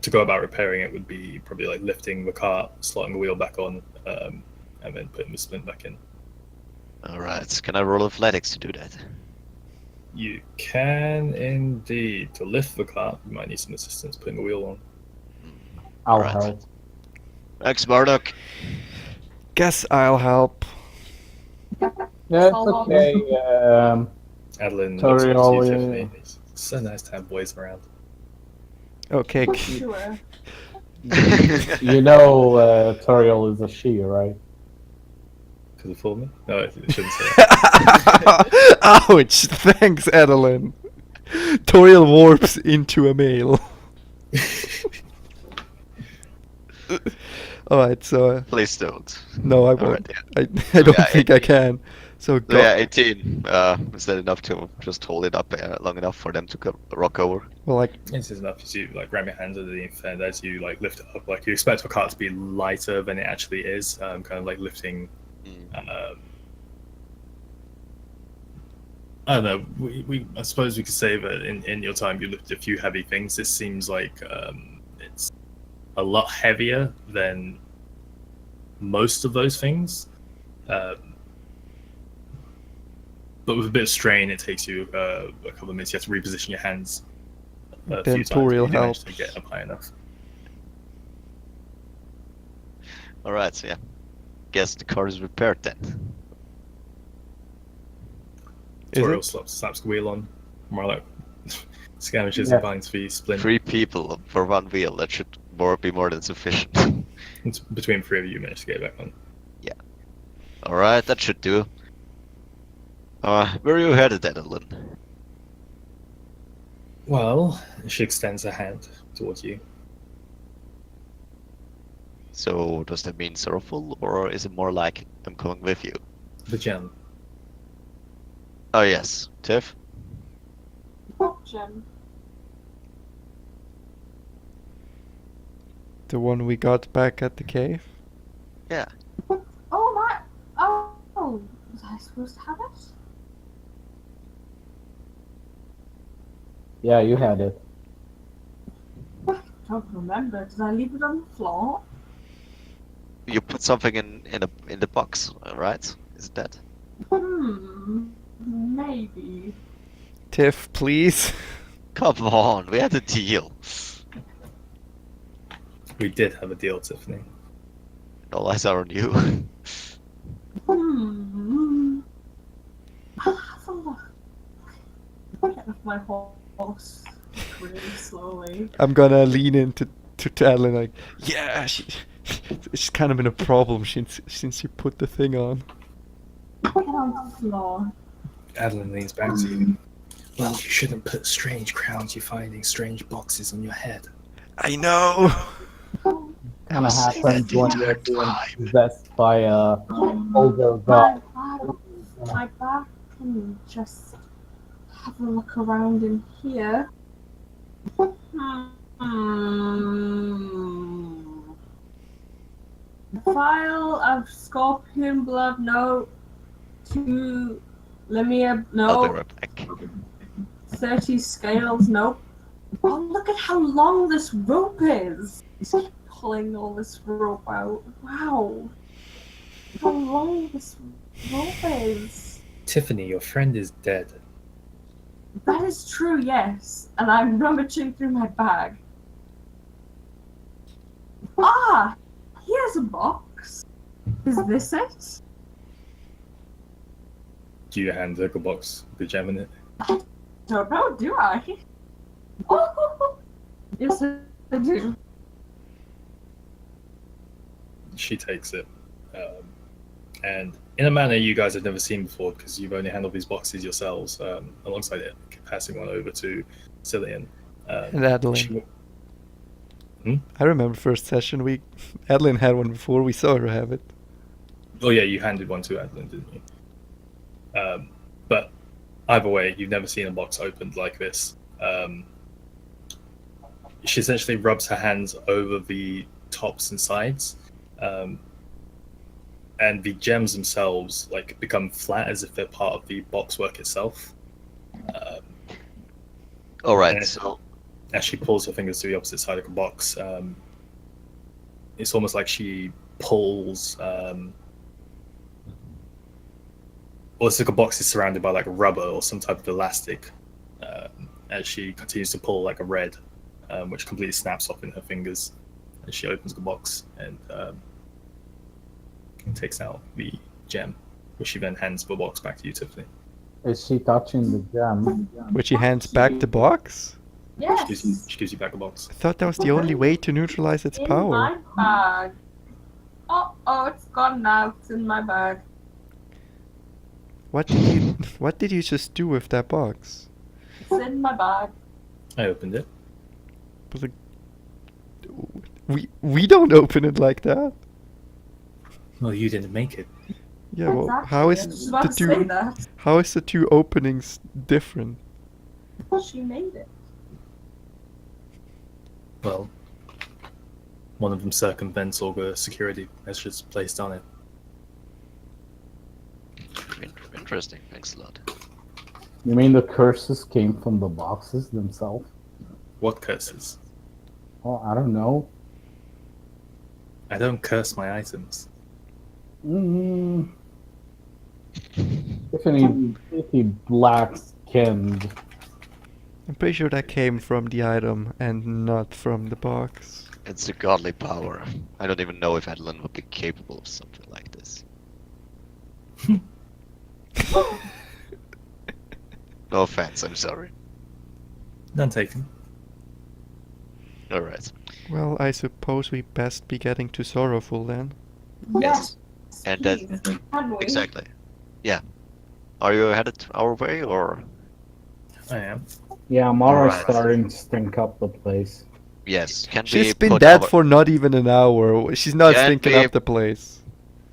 to go about repairing it, would be probably like lifting the cart, slotting the wheel back on, and then putting the splint back in. All right. Can I roll athletics to do that? You can indeed. To lift the cart, you might need some assistance putting the wheel on. I'll Right. help. Thanks, Marduk. Guess I'll help. Yeah, it's I'll help. okay. Adeline Sorry, looks over to you, Ollie. Tiffany. It's so nice to have boys around. Okay. Sure. You know Toriel is a she, right? Could it fool me? No, I shouldn't say that. Ouch! Thanks, Adeline. Toriel warps into a male. Alright, so Please don't. no, I All won't. right, I don't Yeah, think I can. So So yeah, 18. Is that enough to just hold it up long enough for them to rock over? well, like This is enough as you like ram your hands underneath, and as you like lift it up, like you expect the cart to be lighter than it actually is, kind of like lifting. I don't know. I suppose we could say that in your time you lifted a few heavy things. This seems like it's a lot heavier than most of those things. But with a bit of strain, it takes you a couple of minutes. You have to reposition your hands a Then few times. But Toriel you do manage to helps. get up high enough. All right, so yeah. Guess the car is repaired then. Is Toriel it? slaps the wheel on. More like skirmishes Yeah. and binds the splint. 3 people for 1 wheel. That should be more than sufficient. It's between 3 of you, manage to get it back on. All right, that should do. Where are you headed, Adeline? Well, she extends her hand towards you. So does that mean Sorrowful, or is it more like I'm coming with you? The gem. Oh yes, Tiff. What gem? The one we got back at the cave? Yeah. Oh my! Oh, was I supposed to have it? Yeah, you had it. I don't remember. Did I leave it on the floor? You put something in the box, right? Is that? Maybe. Tiff, please. Come on, we had a deal. We did have a deal, Tiffany. All eyes are on you. I'll have a look. Get off my horse really slowly. I'm gonna lean into to Adeline like, yeah, she's kind of been a problem since you put the thing on. Get on the floor. Adeline leans back to you. Well, you shouldn't put strange crowns you find in strange boxes on your head. I know. Kind of Say happens that the when you're entire being time. possessed by a older god. My back and just have a look around in here. Vial of scorpion blood, no. 2 Limia, I'll be no. right back. 30 scales, nope. Oh, look at how long this rope is. He's pulling all this rope out. Wow. How long this rope is. Tiffany, your friend is dead. That is true, yes. And I'm rummaging through my bag. Ah! Here's a box. Is this it? Do you hand her a box with the gem in it? Don't know, do I? Oh! Yes, I do. She takes it. And in a manner you guys have never seen before, because you've only handled these boxes yourselves, alongside it, passing one over to Cillian. And Adeline. She, I remember first session Adeline had one before, we saw her have it. oh yeah, you handed one to Adeline, didn't you? But either way, you've never seen a box opened like this. She essentially rubs her hands over the tops and sides, and the gems themselves like become flat as if they're part of the boxwork itself. Alright, And so as she pulls her fingers to the opposite side of the box, it's almost like she pulls. Or it's like a box is surrounded by like rubber or some type of elastic, as she continues to pull like a red, which completely snaps off in her fingers as she opens the box and takes out the gem, which she then hands the box back to you, Tiffany. Is she touching the gem? Which he hands back the box? Yes. She gives you back the box. I thought that was the only way to neutralize its In power. my bag. Oh, it's gone now. It's in my bag. What did you just do with that box? It's in my bag. I opened it. But we don't open it like that. Well, you didn't make it. Yeah, well, Exactly. how I is was the about to say two that. how is the two openings different? She made it. Well, one of them circumvents all the security measures placed on it. interesting. Thanks a lot. You mean the curses came from the boxes themselves? What curses? Oh, I don't know. I don't curse my items. Mm. If any black-skinned. I'm pretty sure that came from the item and not from the box. It's a godly power. I don't even know if Adeline would be capable of something like this. No offense, I'm sorry. None taken. Alright. Well, I suppose we best be getting to Sorrowful then. Yes. And that- please. Can we? Exactly. Yeah. Are you headed our way or? I am. Yeah, Mara's Alright. starting to stink up the place. Yes. Can we She's been put dead our... for not even an hour. She's not Can stinking we- up the place.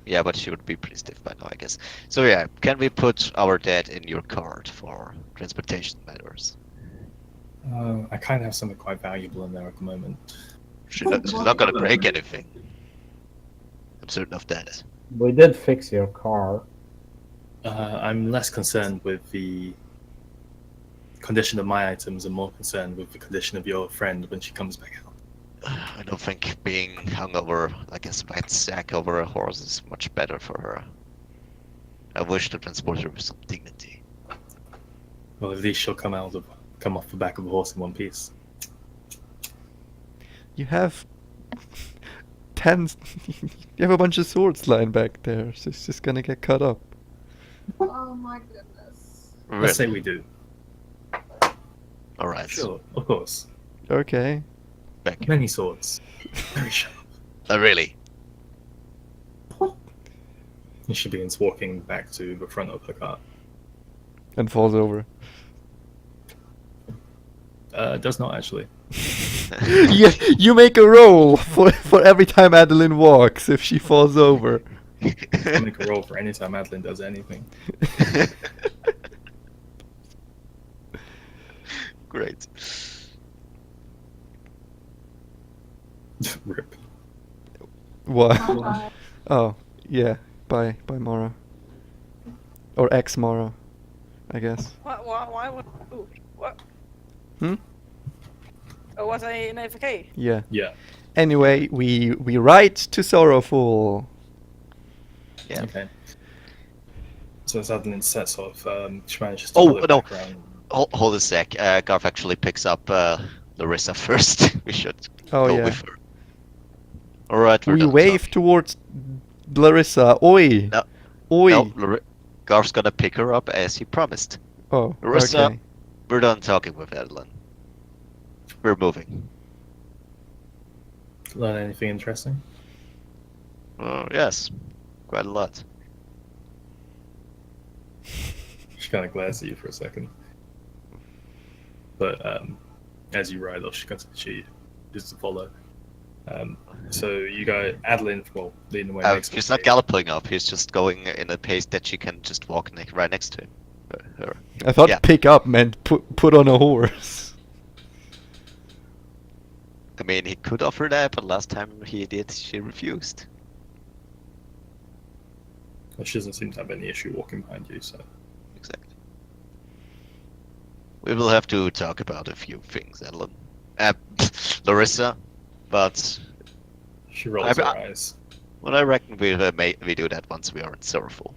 Yeah, but she would be pretty stiff by now, I guess. So yeah, can we put our dead in your cart for transportation matters? I kind of have something quite valuable in there at the moment. She's not gonna break anything. I'm certain of that. We did fix your car. I'm less concerned with the condition of my items and more concerned with the condition of your friend when she comes back out. I don't think being hung over like a wet sack over a horse is much better for her. I wish to transport her with some dignity. Well, at least she'll come off the back of a horse in one piece. You have 10. You have a bunch of swords lying back there, so it's just gonna get cut up. Oh my goodness. Let's say we do. Alright. Sure, of course. Okay. Back. Many swords. Very sharp. Really? And she begins walking back to the front of her car. And falls over. Does not actually. You make a roll for every time Adeline walks if she falls over. I make a roll for any time Madeline does anything. What? Bye. Oh, yeah. Bye, Mara. Or ex Mara, I guess. Why would... Ooh, what? Hmm? Oh, was I in AFK? Yeah. Yeah. Anyway, we write to Sorrowful. Yeah. Okay. So Sutherland sets off. She manages to Oh, pull it no. back around. Hold a sec. Garth actually picks up Larissa first. We should Oh, go yeah. with her. Alright, we're We done wave talking. towards Larissa. Oi! No, Oi! no, Garth's gonna pick her up as he promised. Oh, Larissa, okay. we're done talking with Edelyn. We're moving. Learn anything interesting? Yes, quite a lot. She kind of glares at you for a second. But as you ride off, she is to follow. So you go, Adeline, well, leading the way next He's to not Kate. galloping up, he's just going in a pace that she can just walk right next to him. Her. I thought Yeah. pick up meant put on a horse. I mean, he could offer that, but last time he did, she refused. Well, she doesn't seem to have any issue walking behind you, so Exactly. We will have to talk about a few things, Edelyn. Larissa, but she rolls I- her eyes. well, I reckon we do that once we are in Sorrowful.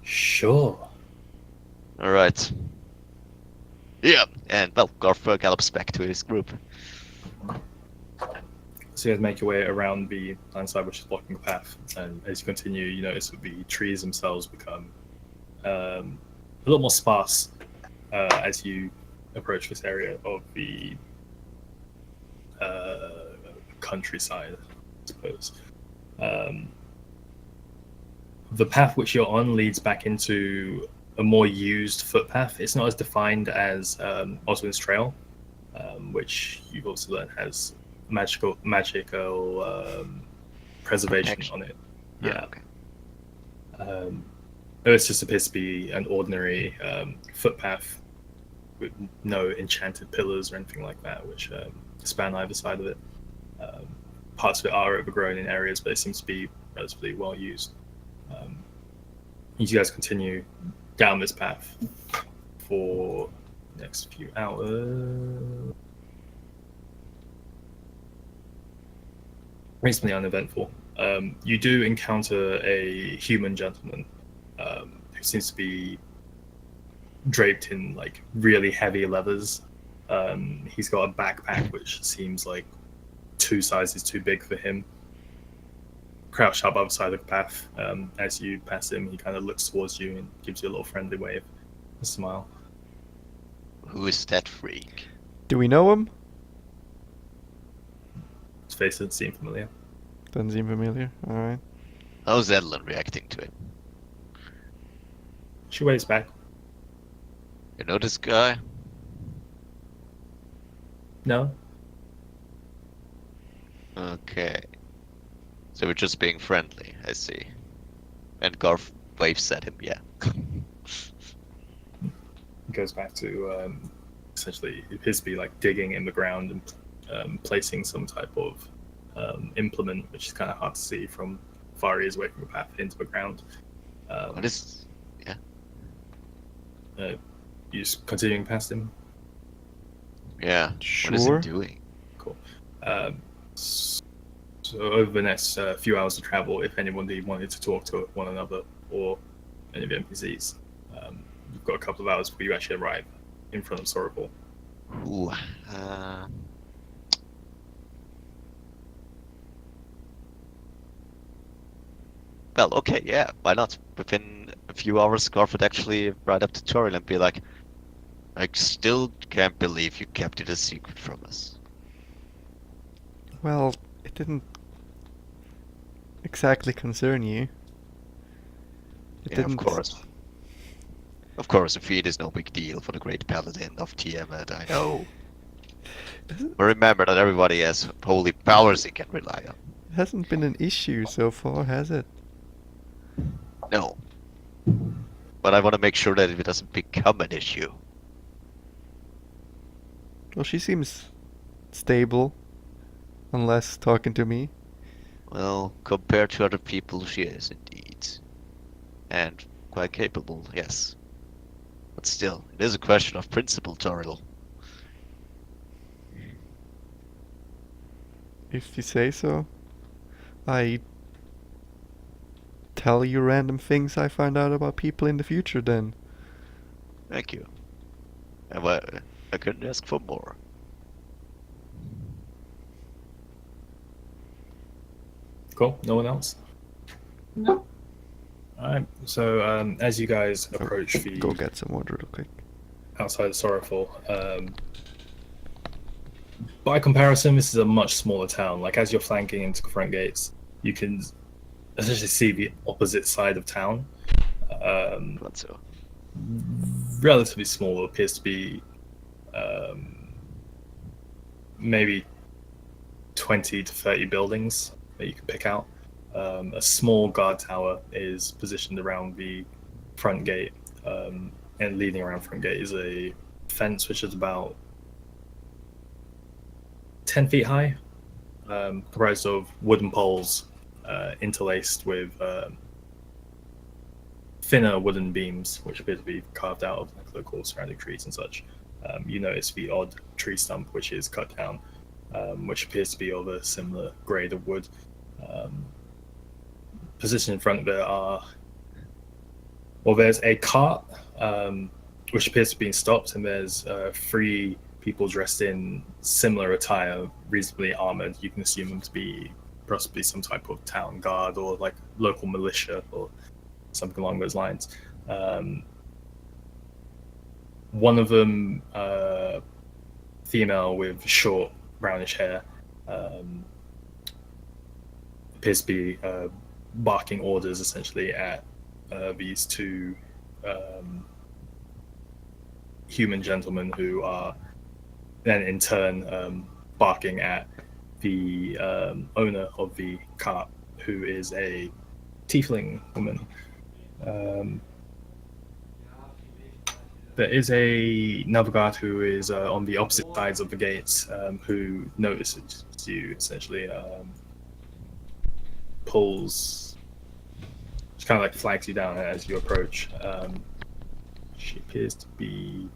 Sure. Alright. Yeah, and well, Garth gallops back to his group. So you guys make your way around the landside, which is blocking the path, and as you continue, you notice that the trees themselves become a little more sparse as you approach this area of the countryside, I suppose. The path which you're on leads back into a more used footpath. It's not as defined as Oswin's Trail, which you've also learned has magical preservation Protection. on it. Ah, Yeah. okay. It just appears to be an ordinary footpath with no enchanted pillars or anything like that, which span either side of it. Parts of it are overgrown in areas, but it seems to be relatively well used. You guys continue down this path for the next few hours. Reasonably uneventful. You do encounter a human gentleman who seems to be draped in like really heavy leathers. He's got a backpack which seems like 2 sizes too big for him. Crouched up outside the path. As you pass him, he kind of looks towards you and gives you a little friendly wave, a smile. Who is that freak? Do we know him? His face doesn't seem familiar. Doesn't seem familiar. Alright. How's Edelyn reacting to it? She waves back. You know this guy? No? Okay. So we're just being friendly, I see. And Garth waves at him, yeah. Goes back to essentially it appears to be like digging in the ground and placing some type of implement, which is kind of hard to see from far he is away from the path into the ground. What is... You just continuing past him. Yeah. Sure. What is he doing? Cool. So over the next few hours of travel, if anybody wanted to talk to one another or any of the NPCs, you've got a couple of hours before you actually arrive in front of Sorrowful. Ooh, well, okay, yeah, why not? Within a few hours, Garth would actually ride up to Toril and be like, I still can't believe you kept it a secret from us. Well, it didn't exactly concern you. It Yeah, didn't. of course. Of course, a feat is no big deal for the great paladin of Tiamat, I know. But remember that everybody has holy powers he can rely on. It hasn't been an issue so far, has it? No. But I want to make sure that it doesn't become an issue. Well, she seems stable, unless talking to me. Well, compared to other people, she is indeed. And quite capable, yes. But still, it is a question of principle, Toril. If you say so. I tell you random things I find out about people in the future then. Thank you. And I couldn't ask for more. Cool. No one else. No. All right. So as you guys approach Go the get some water real quick. outside of Sorrowful, by comparison, this is a much smaller town. Like as you're flanking into the front gates, you can essentially see the opposite side of town. Not so. Relatively small. Appears to be maybe 20 to 30 buildings that you can pick out. A small guard tower is positioned around the front gate, and leading around front gate is a fence which is about 10 feet high, comprised of wooden poles interlaced with thinner wooden beams, which appear to be carved out of like local surrounding trees and such. You notice the odd tree stump which is cut down, which appears to be of a similar grade of wood. Positioned in front there there's a cart which appears to be stopped, and there's 3 people dressed in similar attire, reasonably armored. You can assume them to be possibly some type of town guard or like local militia or something along those lines. One of them, female with short brownish hair, appears to be barking orders essentially at these 2 human gentlemen, who are then in turn barking at the owner of the cart, who is a tiefling woman. There is another guard who is on the opposite sides of the gates, who notices you, essentially pulls, just kind of like flags you down as you approach. She appears to be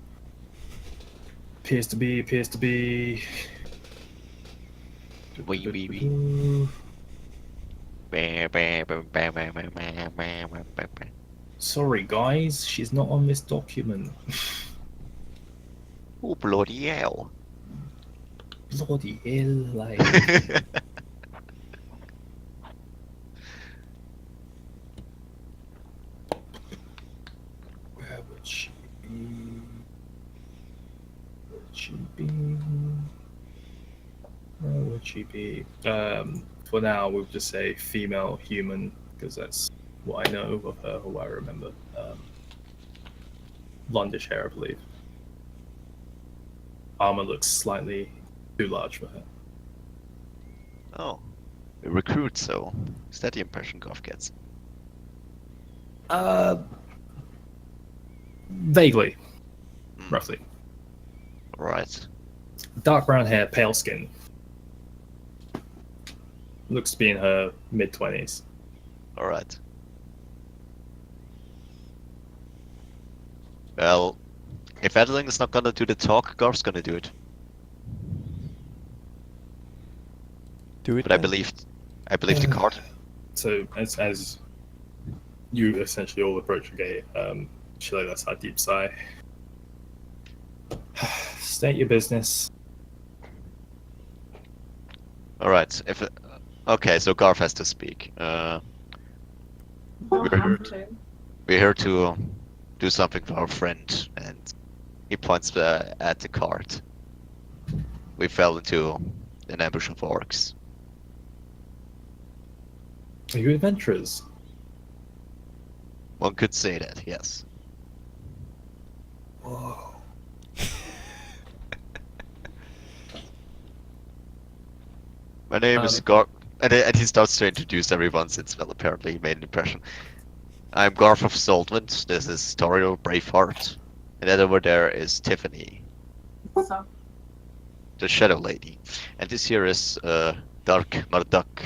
Sorry guys, she's not on this document. Oh, bloody hell. Bloody hell, like. Where would she be? Where would she be? For now, we'll just say female human, because that's what I know of her, or what I remember. Blondish hair, I believe. Armor looks slightly too large for her. Oh. A recruit, so. Is that the impression Goff gets? Vaguely, roughly. Right. Dark brown hair, pale skin. Looks to be in her mid-20s. Alright. Well, if Adeline is not gonna do the talk, Garf's gonna do it. Do it But I then. believe the card. So as you essentially all approach the gate, she lets out a deep sigh. State your business. Alright, okay, so Garf has to speak. Don't We're have to. We're here to do something for our friend, and he points at the cart. We fell into an ambush of orcs. Are you adventurers? One could say that, yes. Whoa. My name is Garf, and he starts to introduce everyone since, well, apparently he made an impression. I'm Garf of Saltmont, this is Toriel Braveheart, and that over there is Tiffany, So, the Shadow Lady. And this here is Dark Marduk,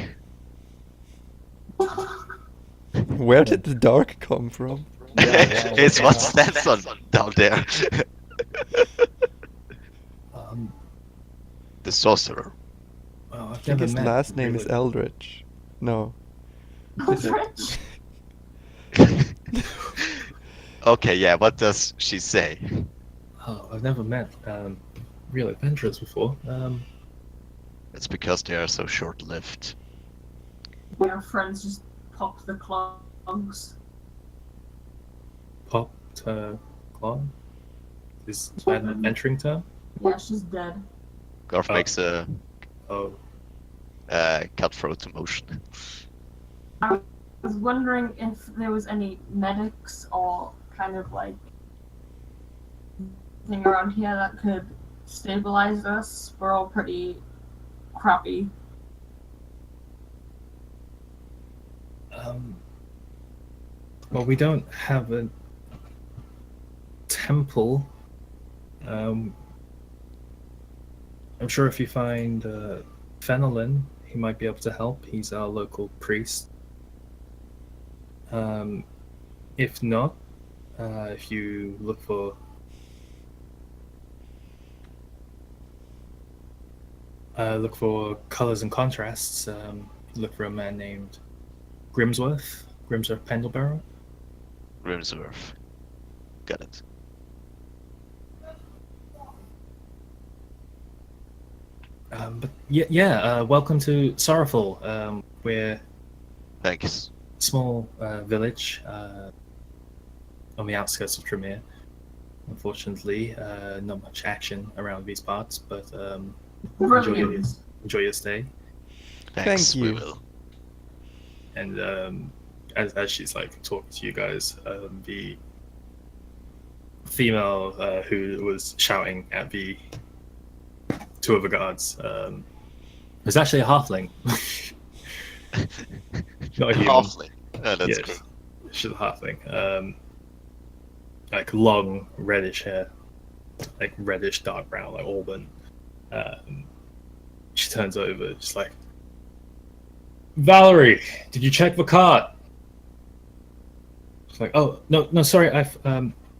Where did the dark come from? Yeah, It's well, what's that son down there? Um, The sorcerer. well, I I've think never his met. last name is really. Eldritch. No. Rich. Okay, yeah, what does she say? Oh, I've never met real adventurers before. It's because they are so short-lived. Your friends just pop the clogs. Popped Claw? Is that an adventuring term? Yeah, she's dead. Garth Oh. makes a Oh, cutthroat motion. I was wondering if there was any medics or kind of like thing around here that could stabilize us. We're all pretty crappy. well, we don't have a temple. I'm sure if you find Fenelon, he might be able to help. He's our local priest. If not, if you look for colors and contrasts, look for a man named Grimsworth Pendlebarrow. Grimsworth. Got it. But yeah, welcome to Sorrowful. We're Thanks. a small village on the outskirts of Trymir. Unfortunately, not much action around these parts, but Brilliant. enjoy your stay. Thanks, Thank we you. will. And as she's like talking to you guys, the female who was shouting at the two of the guards was actually a halfling. Not a human. Halfling. Oh, that's Yes, cool. she's a halfling. Like long reddish hair, like reddish dark brown, like auburn. She turns over, just like, Valerie, did you check the cart? She's like, oh no, sorry,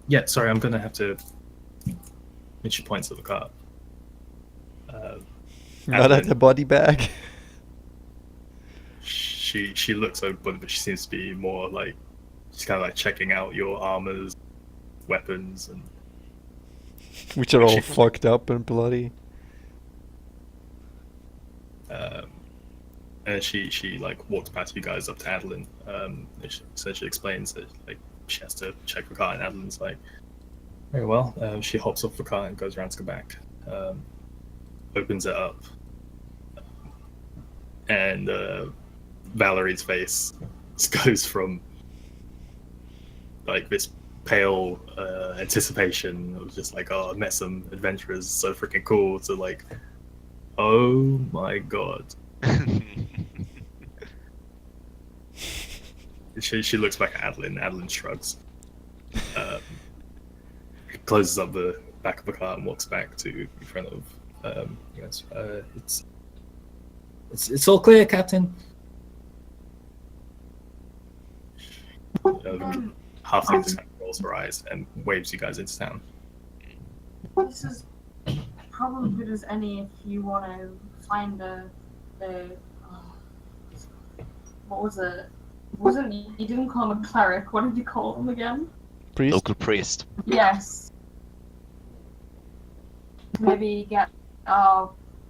yeah, sorry, I'm gonna have to. And she points at the cart. Not at the body bag. She looks open, but she seems to be more like she's kind of like checking out your armors, weapons, and Which are all She- fucked up and bloody. and she like walks past you guys up to Adeline. And she essentially explains that like she has to check the car, and Adeline's like, very well. She hops off the car and goes around to the back, opens it up, and Valerie's face goes from like this pale anticipation of just like, oh, I met some adventurers, so freaking cool, to like, oh my god. She looks back at Adeline. Adeline shrugs. Closes up the back of the car and walks back to in front of you guys. It's all clear, Captain. Halfling just kind of rolls her eyes and waves you guys into town. This is probably good as any if you want to find the what was it? Wasn't you didn't call him a cleric? What did you call him again? Priest? Local priest. Yes. Maybe get a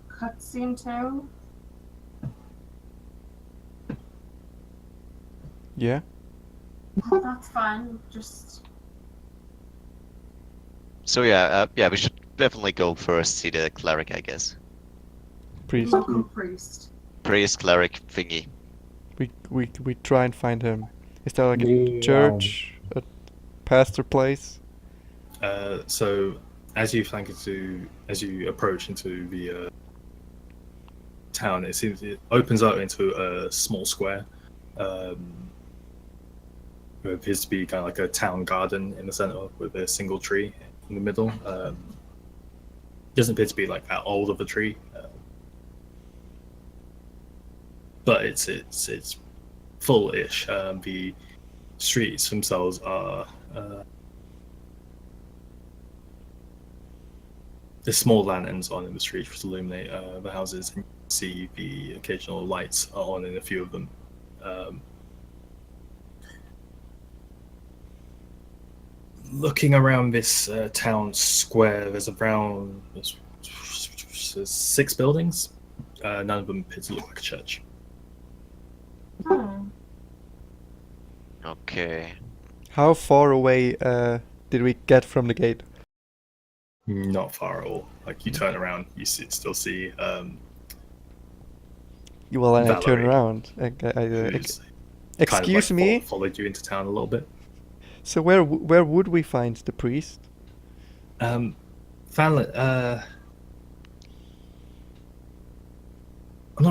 cutscene too. Yeah. That's fine. Just So yeah, we should definitely go first, see the cleric, I guess. Priest. local priest. Priest, cleric, thingy. We try and find him. Is there like a The, church, a pastor place? So as you approach into the town, it opens up into a small square. It appears to be kind of like a town garden in the center with a single tree in the middle. Doesn't appear to be like that old of a tree, but it's full-ish. The streets themselves are there's small lanterns on in the streets which illuminate the houses, and you can see the occasional lights are on in a few of them. Looking around this town square, there's 6 buildings. None of them appear to look like a church. Okay. How far away did we get from the gate? Not far at all. Like, you turn around, you still see Well, and I turn Valerie, around. who's Excuse me? followed you into town a little bit. So where would we find the priest? I'm not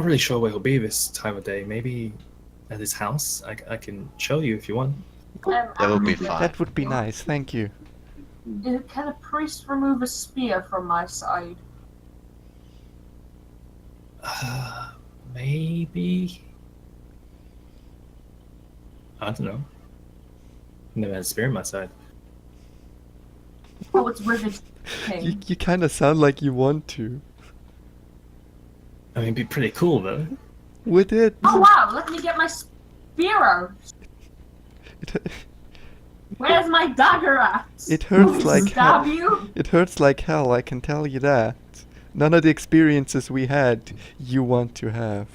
really sure where he'll be this time of day. Maybe at his house. I can show you if you want. That would be fine. That would be nice, thank you. Can a priest remove a spear from my side? Maybe. I don't know. Never had a spear on my side. Oh, it's riveting. You kind of sound like you want to. I mean, it'd be pretty cool though. Would it? Oh wow, let me get my spear out. Where's my dagger at? It hurts like Stab hell. you? It hurts like hell, I can tell you that. None of the experiences we had, you want to have.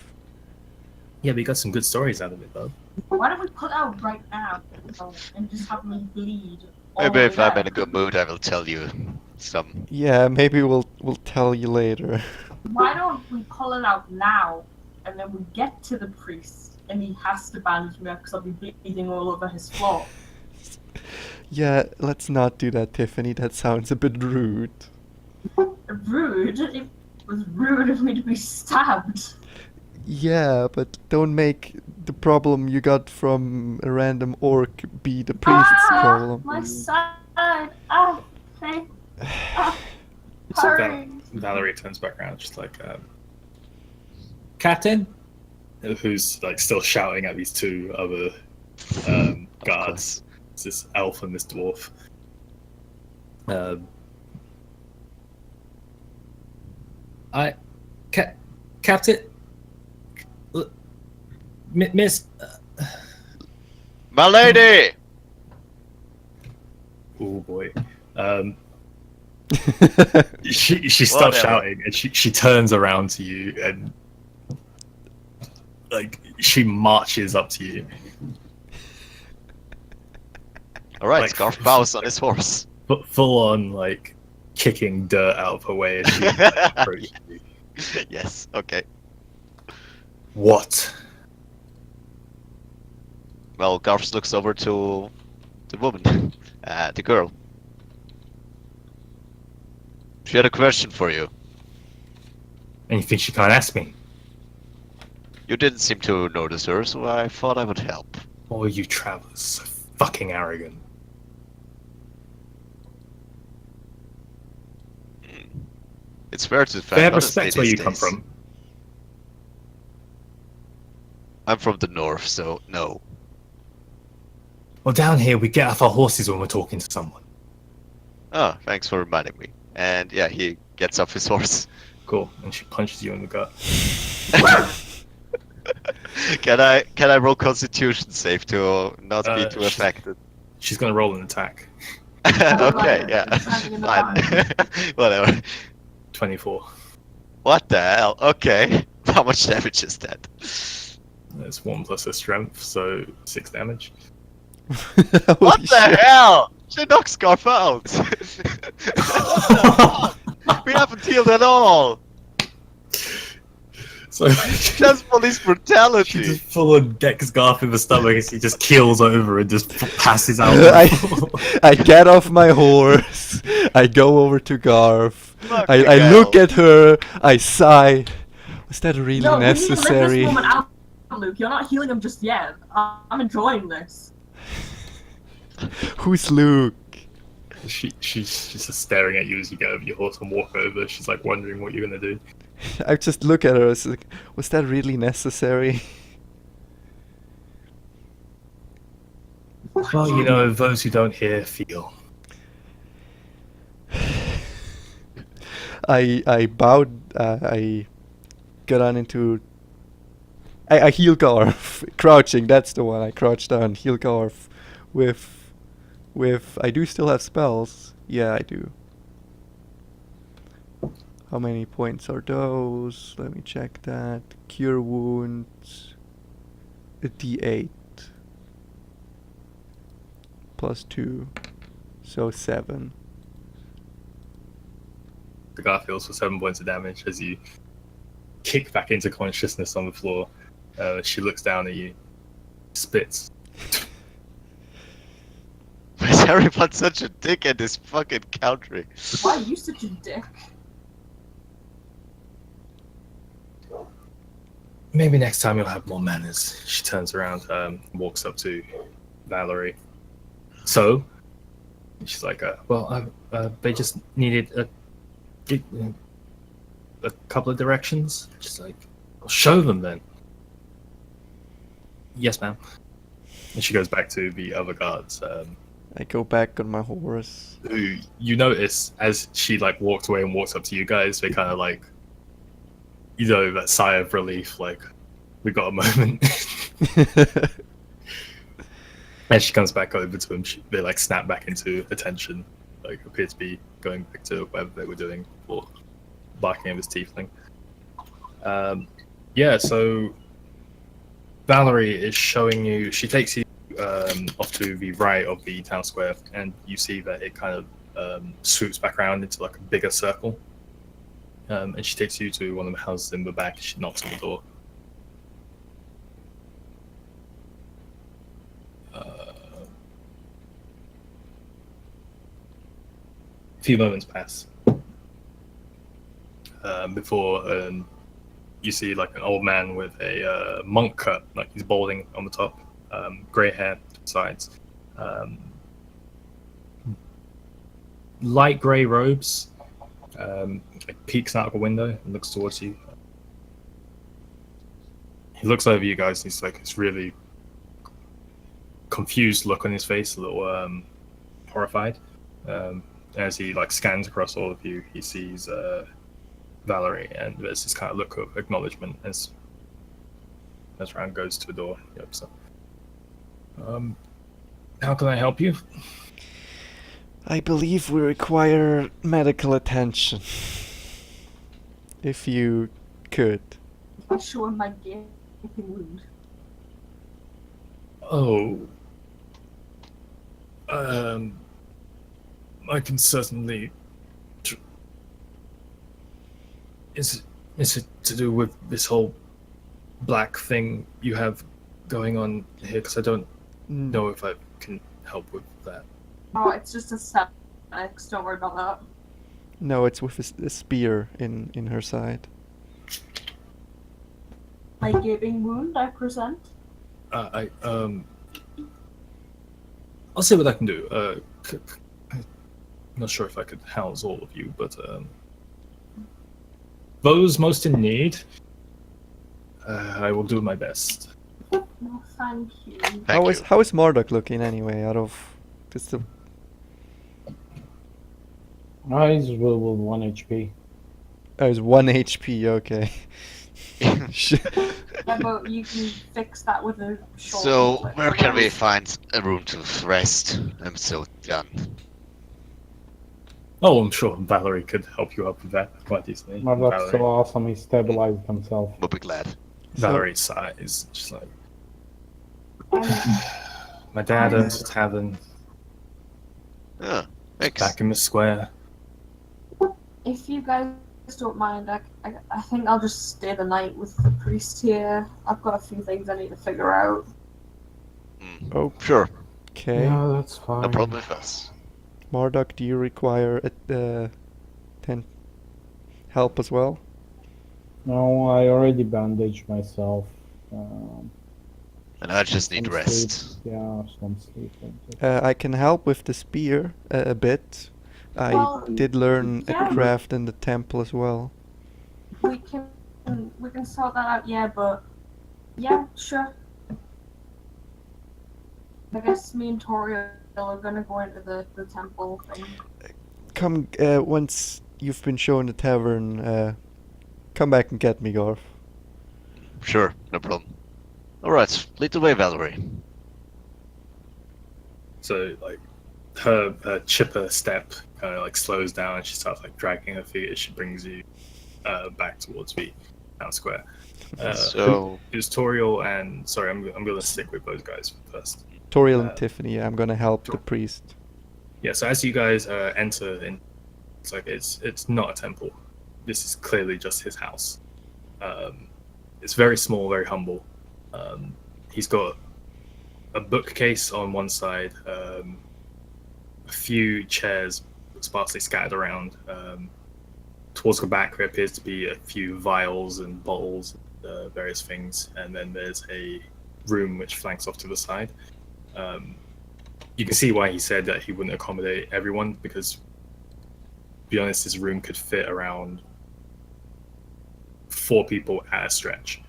Yeah, we got some good stories out of it though. Why don't we put out right now and just have me bleed? all Maybe the if way I'm there? in a good mood, I will tell you some. Yeah, maybe we'll tell you later. Why don't we pull it out now, and then we get to the priest, and he has to bandage me up because I'll be bleeding all over his floor. Yeah, let's not do that, Tiffany. That sounds a bit rude. Rude? It was rude of me to be stabbed. Yeah, but don't make the problem you got from a random orc be the priest's problem. My side! Ah, hey. Ah, hurry. Valerie turns back around, just like, Captain, who's like still shouting at these 2 other guards. It's this elf and this dwarf. Captain, Miss. My lady! Oh boy. She stops Whatever. shouting and she turns around to you and like she marches up to you. Alright, Like- Scarf bows on his horse. Full on like kicking dirt out of her way as she approaches you. Yes, okay. What? Well, Garfs looks over to the woman, the girl. She had a question for you. And you think she can't ask me? You didn't seem to notice her, so I thought I would help. Oh, you travelers, so fucking arrogant. It's fair to They find have honestly respect where these you come days. from. I'm from the north, so no. Well, down here we get off our horses when we're talking to someone. Oh, thanks for reminding me. And yeah, he gets off his horse. Cool. And she punches you in the gut. Can I roll Constitution save to not be too affected? She's gonna roll an attack. Okay, yeah, Standing in the fine. Whatever. 24. What the hell? Okay. How much damage is that? That's 1 plus her strength, so 6 damage. What the hell? She knocks Scarf out! We haven't healed at all! So Just police she brutality! just full on decks Garth in the stomach as he just keels over and just passes out. I get off my horse. I go over to Garth. Fucking I look hell. at her. I sigh. Was that really No, we need to let necessary? this woman out, Luke. You're not healing him just yet. I'm enjoying this. Who's Luke? She's just staring at you as you get over your horse and walk over. She's like wondering what you're gonna do. I just look at her. It's like, was that really necessary? Well, you know, those who don't hear feel. I bowed. I got on into. I heel carve, crouching. That's the one. I crouched down, heel carve, with. I do still have spells. Yeah, I do. How many points are those? Let me check that. Cure wounds. A D8 plus 2, so 7. The guy feels for 7 points of damage as you kick back into consciousness on the floor. She looks down at you, spits. Why is everyone such a dick in this fucking country? Why are you such a dick? Maybe next time you'll have more manners. She turns around, walks up to Valerie. So, she's like, well, they just needed a couple of directions. Just like, I'll show them then. Yes, ma'am. And she goes back to the other guards. I go back on my horse. Who you notice as she like walked away and walks up to you guys, they kind of like, you know, that sigh of relief, like we got a moment. As she comes back over to him, they like snap back into attention, like appear to be going back to whatever they were doing before barking at his tiefling. Yeah, so Valerie is showing you. She takes you off to the right of the town square, and you see that it kind of swoops back around into like a bigger circle. And she takes you to one of the houses in the back. She knocks on the door. A few moments pass before you see like an old man with a monk cut, like he's balding on the top, grey hair sides, light grey robes, like peeks out of a window and looks towards you. He looks over you guys and he's like, it's really confused look on his face, a little horrified. As he like scans across all of you, he sees Valerie, and there's this kind of look of acknowledgement as Rand goes to the door. Yep. So, how can I help you? I believe we require medical attention. If you could. I show him my gaping wound. Oh, I can certainly. Is it to do with this whole black thing you have going on here? Because I don't know if I can help with that. Oh, it's just a sex. Don't worry about that. No, it's with a spear in her side. My gaping wound, I present. I'll see what I can do. I'm not sure if I could house all of you, but those most in need, I will do my best. No, thank you. How is Marduk looking anyway? Out of just the He's with 1 HP. oh, it's 1 HP. Okay. Yeah, but you can fix that with a short. So, clip. where can we find a room to rest? I'm so done. Oh, I'm sure Valerie could help you up with that quite easily. That's so awesome, he stabilized himself. We'll be glad. Valerie sighs, just like, Um, my dad owns a tavern Oh, thanks. back in the square. if you guys don't mind, I think I'll just stay the night with the priest here. I've got a few things I need to figure out. Oh, Sure, okay. Yeah, that's fine. no problem with us. Marduk, do you require help as well? No, I already bandaged myself. And I just need some rest. sleep. Yeah, some sleep. I can help with the spear a bit. I Well, did learn yeah. a craft in the temple as well. We can sort that out. Yeah, but yeah, sure. I guess me and Toriel are gonna go into the temple thing. Come, once you've been shown the tavern, come back and get me, Garth. Sure, no problem. Alright, lead the way, Valerie. So like her chipper step kind of like slows down and she starts like dragging her feet as she brings you back towards the town square. So- who's Toriel and sorry, I'm gonna stick with those guys first. Toriel and Tiffany, I'm gonna help the sure. priest. Yeah, so as you guys enter in, it's like it's not a temple. This is clearly just his house. It's very small, very humble. He's got a bookcase on one side, a few chairs sparsely scattered around. Towards the back, there appears to be a few vials and bottles, various things, and then there's a room which flanks off to the side. You can see why he said that he wouldn't accommodate everyone, because, to be honest, his room could fit around 4 people at a stretch,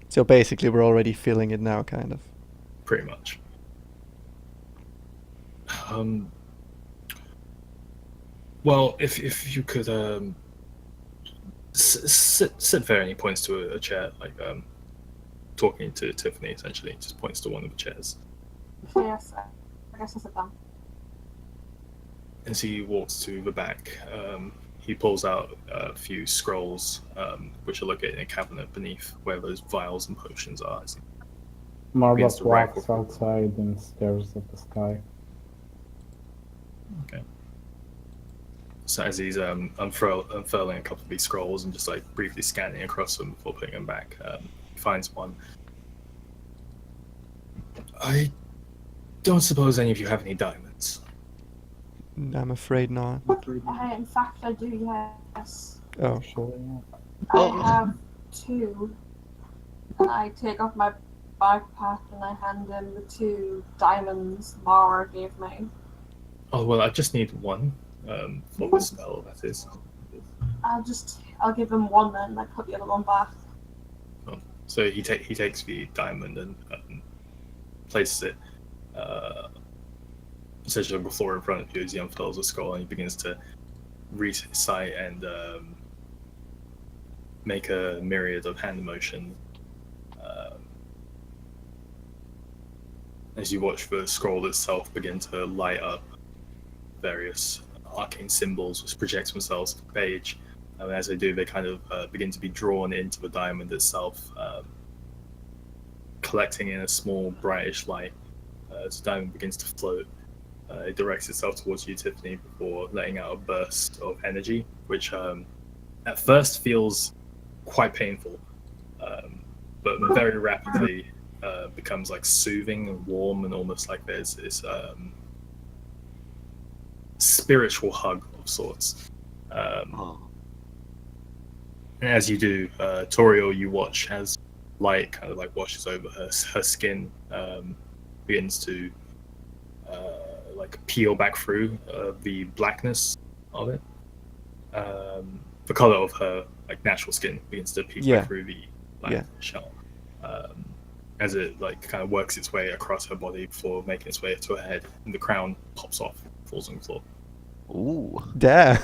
So basically, we're already filling it now, kind of. pretty much. Well, if you could sit there, and he points to a chair, like talking to Tiffany, essentially, just points to one of the chairs. Yes, I guess I sit down. As he walks to the back, he pulls out a few scrolls, which are located in a cabinet beneath where those vials and potions are. As he begins Marbach to write. walks outside and stares at the sky. Okay. So as he's unfurling a couple of these scrolls and just like briefly scanning across them before putting them back, he finds one. I don't suppose any of you have any diamonds. I'm afraid not. In fact, I do, yes. Oh. Actually, yeah. Oh. I have 2. And I take off my backpack and I hand him the 2 diamonds Mara gave me. Oh well, I just need one for the spell. That is. I'll give him 1 then, and I put the other one back. So he takes the diamond and places it essentially on the floor in front of you as he unfurls the scroll and he begins to recite and make a myriad of hand motions. As you watch the scroll itself begin to light up various arcane symbols which project themselves to the page. And as they do, they kind of begin to be drawn into the diamond itself, collecting in a small brightish light. As the diamond begins to float, it directs itself towards you, Tiffany, before letting out a burst of energy, which at first feels quite painful, but very rapidly becomes like soothing and warm and almost like there's this spiritual hug of sorts. Oh. And as you do, Toriel, you watch as light kind of like washes over her skin, begins to like peel back through the blackness of it. The color of her like natural skin begins to peek back through the black shell. As it like kind of works its way across her body before making its way to her head, and the crown pops off, falls on the floor. Ooh. Damn.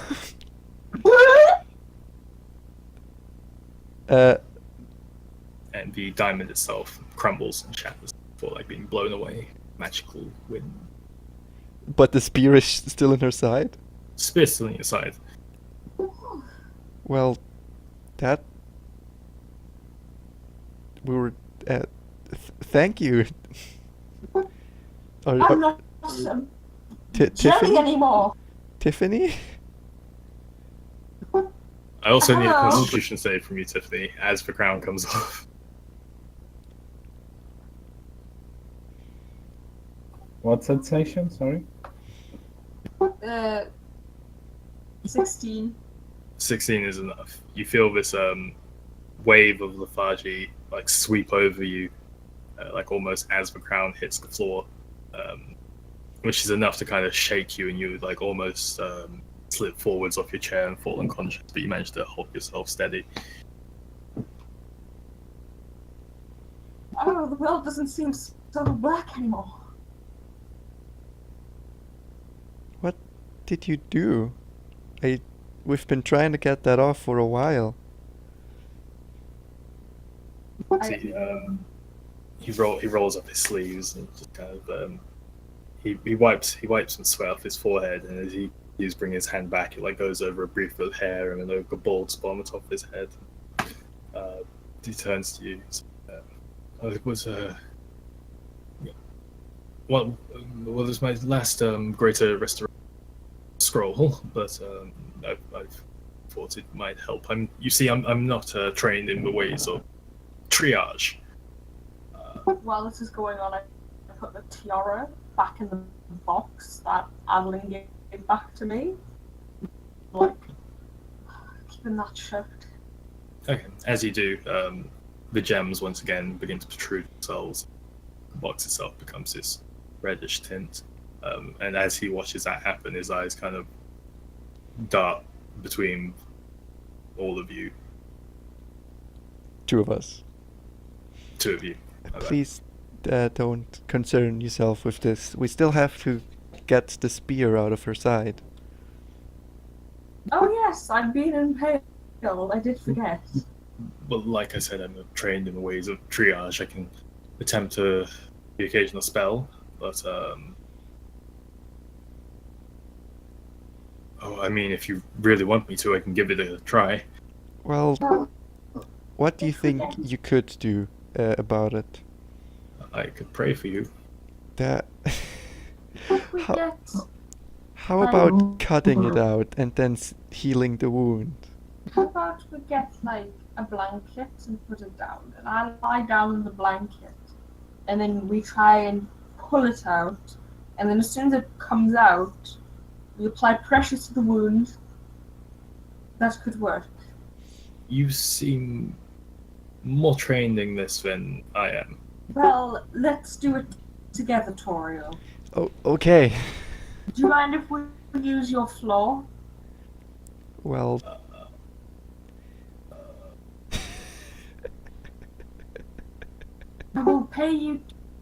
And the diamond itself crumbles and shatters before like being blown away. Magical wind. But the spear is still in her side? Spear's still in your side. Well, that... We were... thank you. I'm not jelly Tiffany? anymore. Tiffany? I also need a Hello. Constitution save from you, Tiffany, as the crown comes off. What sensation? Sorry. 16. 16 is enough. You feel this wave of lethargy like sweep over you, like almost as the crown hits the floor, which is enough to kind of shake you, and you like almost slip forwards off your chair and fall unconscious, but you manage to hold yourself steady. Oh, the world doesn't seem so black anymore. did you do? We've been trying to get that off for a while. See, he rolls up his sleeves and just kind of he wipes some sweat off his forehead, and as he's bringing his hand back, it like goes over a brief bit of hair and then over a bald spot on the top of his head. He turns to you. It was well, it was my last greater restoration scroll, but I've thought it might help. I'm not trained in the ways of triage. While this is going on, I put the tiara back in the box that Adeline gave back to me. Like, keeping that shut. Okay, as you do, the gems once again begin to protrude themselves. The box itself becomes this reddish tint, and as he watches that happen, his eyes kind of dart between all of you. Two of us. Two of you. Please don't concern yourself with this. We still have to get the spear out of her side. Oh yes, I've been impaled. I did forget. Well, like I said, I'm not trained in the ways of triage. I can attempt the occasional spell, but I mean, if you really want me to, I can give it a try. Well, what do you think you could do about it? I could pray for you. That. If we How- get How about cutting it out and then healing the wound? How about we get like a blanket and put it down, and I lie down in the blanket, and then we try and pull it out, and then as soon as it comes out, we apply pressure to the wound. That could work. You seem more trained in this than I am. Well, let's do it together, Toriel. Oh, okay. Do you mind if we use your floor? Well, I will pay you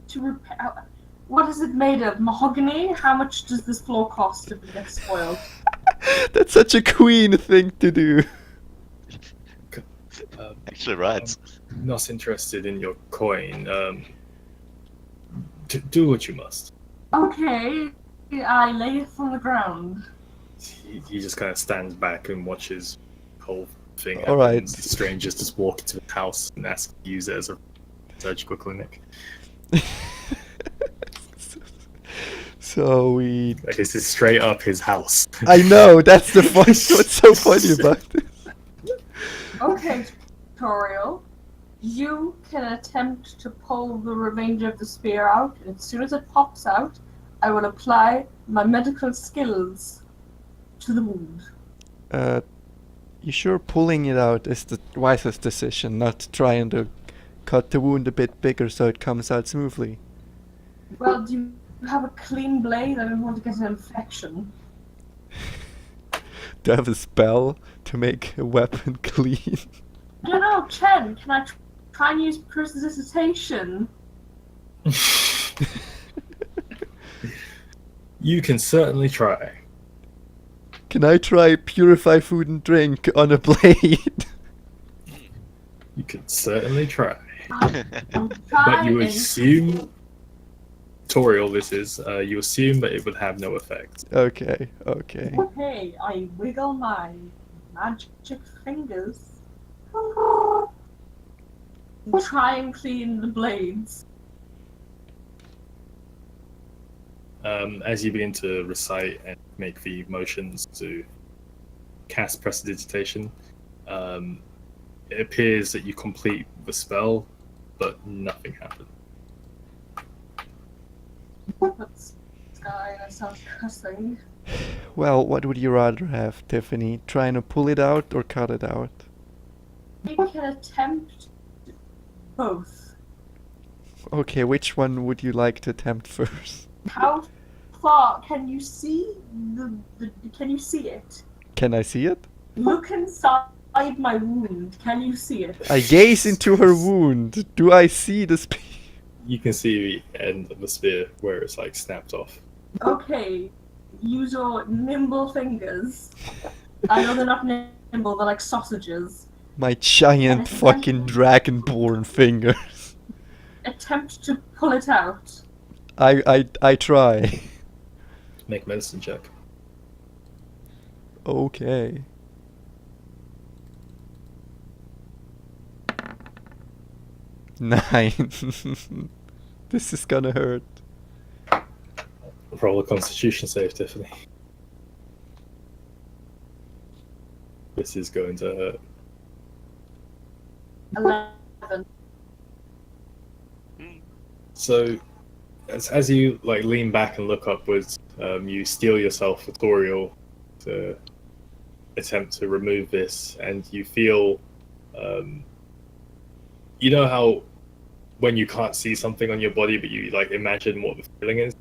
to repair. What is it made of? Mahogany? How much does this floor cost if it gets spoiled? that's such a queen thing to do. Actually, right. I'm not interested in your coin. Do what you must. Okay, I lay it on the ground. He just kind of stands back and watches the whole thing. All right. The strangers just walk into the house and ask to use it as a surgical clinic. So we. Like, this is straight up his house. I know, that's the fun. What's so funny about this? Okay, Toriel, you can attempt to pull the remainder of the spear out, and as soon as it pops out, I will apply my medical skills to the wound. You sure pulling it out is the wisest decision, not trying to cut the wound a bit bigger so it comes out smoothly? Well, do you have a clean blade? I don't want to get an infection. Do I have a spell to make a weapon clean? I don't know, Chen, can I try and use prestidigitation? You can certainly try. Can I try purify food and drink on a blade? You can certainly try. I'll But try you and- assume, Toriel, this is, you assume that it would have no effect. Okay, okay. Okay, I wiggle my magic fingers. Try and clean the blades. As you begin to recite and make the motions to cast prestidigitation, it appears that you complete the spell, but nothing happens. That's Sky, that sounds cussing. Well, what would you rather have, Tiffany? Trying to pull it out or cut it out? We can attempt both. Okay, which one would you like to attempt first? How far can you see can you see it? Can I see it? Look inside my wound. Can you see it? I gaze into her wound. Do I see the You can see the end of the spear where it's like snapped off. Okay. use your nimble fingers. I know they're not nimble, they're like sausages. My giant And fucking dragonborn fingers. Attempt to pull it out. I try. Make a medicine check. Okay. Nine. This is gonna hurt. Roll a Constitution save, Tiffany. This is going to hurt. 11. So, as you like lean back and look upwards, you steel yourself with Toriel to attempt to remove this, and you feel, you know how when you can't see something on your body, but you like imagine what the feeling is.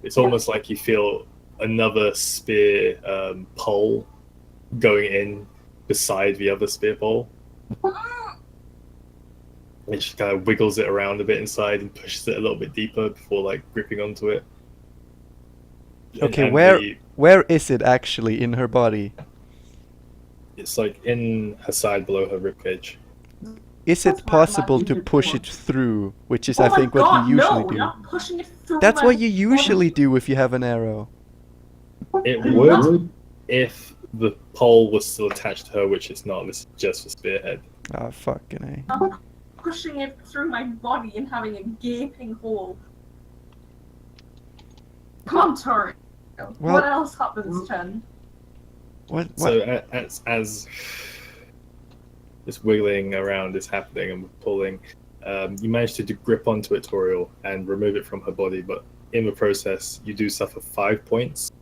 It's almost like you feel another spear pole going in beside the other spear pole. It just kind of wiggles it around a bit inside and pushes it a little bit deeper before like gripping onto it. Okay, And where is it actually in her body? it's like in her side below her ribcage. Is That's it what I'm possible not to used push to. it through? Which is, Oh I my think, God, what you usually no, do. You're not pushing it through That's my what you body. usually do if you have an arrow. It would if the pole was still attached to her, which it's not. This is just the spearhead. Ah, fucking A. I'm pushing it through my body and having a gaping hole. Come on, Tori. Well- What else happens, Chen? What? So as this wiggling around is happening and pulling, you manage to grip onto it, Toriel, and remove it from her body. But in the process, you do suffer 5 points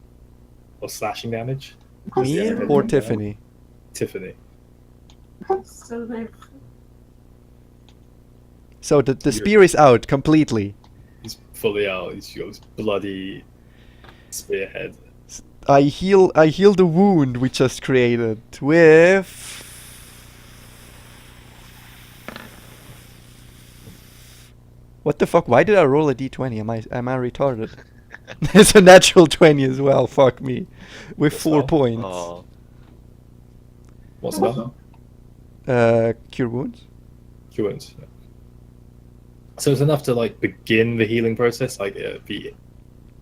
of slashing damage. Me Yeah. or Tiffany? Tiffany. So they So the spear is out completely. He's fully out. He's got this bloody spearhead. I heal the wound we just created with what the fuck? Why did I roll a d20? Am I retarded? It's a natural 20 as well. Fuck me. With That's 4 all? points. Oh, What's that? Cure wounds. Cure wounds. Yeah. So it's enough to like begin the healing process. Like the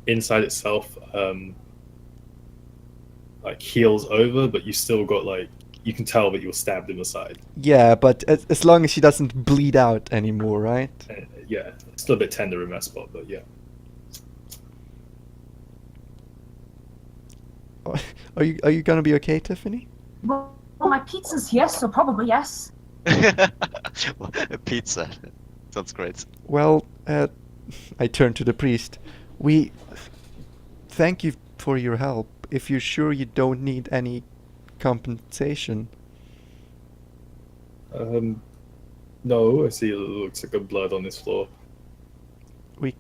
inside itself, like heals over, but you still got like you can tell that you were stabbed in the side. Yeah, but as long as she doesn't bleed out anymore, right? Yeah, still a bit tender in that spot, but yeah. Are you gonna be okay, Tiffany? well, my pizza's here, so probably yes. pizza. Sounds great. Well, I turn to the priest. We thank you for your help. If you're sure you don't need any compensation. No, I see. It looks like a blood on this floor. We-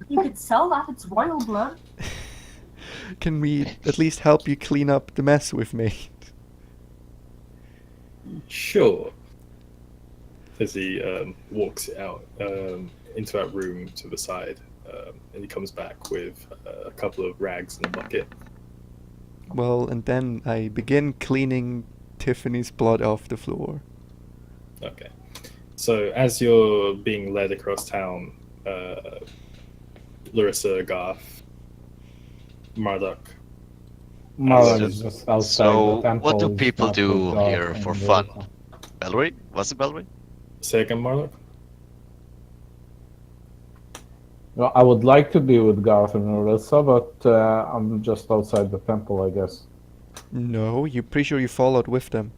You could sell that. It's royal blood. Can we at least help you clean up the mess we've made? Sure. As he walks out into that room to the side, and he comes back with a couple of rags and a bucket. Well, and then I begin cleaning Tiffany's blood off the floor. Okay. So as you're being led across town, Larissa, Garth, Marduk. Mara So- is just outside So, the temple. what do is people not do with Garth here and for fun? Larissa. Bellery? Was it Bellery? Say again, Marduk? Well, I would like to be with Garth and Larissa, but I'm just outside the temple, I guess. No, you're pretty sure you followed with them.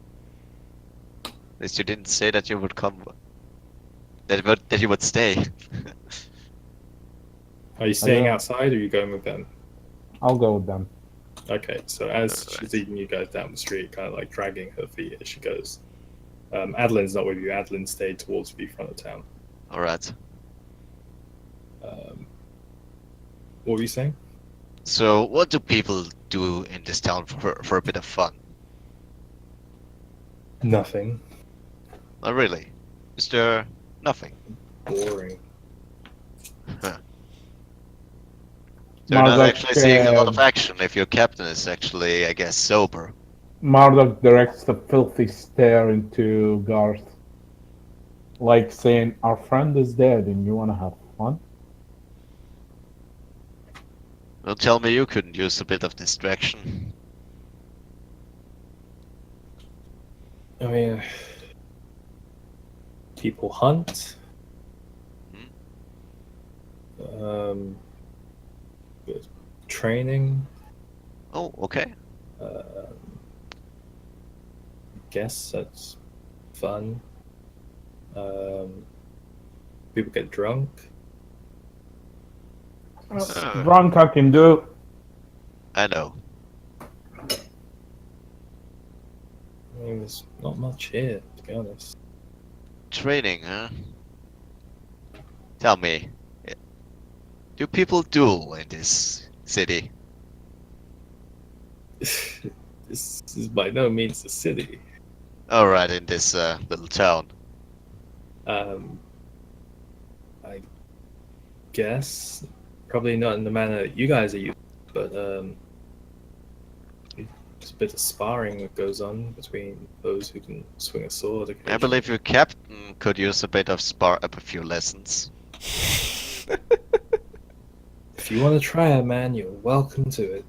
At least you didn't say that you would come. That you would stay. Are you staying don't- outside or are you going with them? I'll go with them. Okay, so as Alright. she's leading you guys down the street, kind of like dragging her feet as she goes, Adeline's not with you. Adeline stayed towards the front of town. Alright. What were you saying? So, what do people do in this town for a bit of fun? Nothing. Not really. Is there nothing? Boring. Huh. So you're not Marduk, actually seeing a lot of action if your captain is actually, I guess, sober. Marduk directs a filthy stare into Garth, like saying, "Our friend is dead, and you want to have fun." Don't tell me you couldn't use a bit of distraction. I mean, people hunt. Bit of training. Oh, okay. Guess that's fun. People get drunk. Drunk I can do. I know. I mean, there's not much here, to be honest. Training, huh? Tell me, do people duel in this city? This is by no means a city. Alright, in this little town. I guess probably not in the manner you guys are used, but there's a bit of sparring that goes on between those who can swing a sword. I Occasionally. believe your captain could use a bit of a few lessons. If you want to try it, man, you're welcome to it.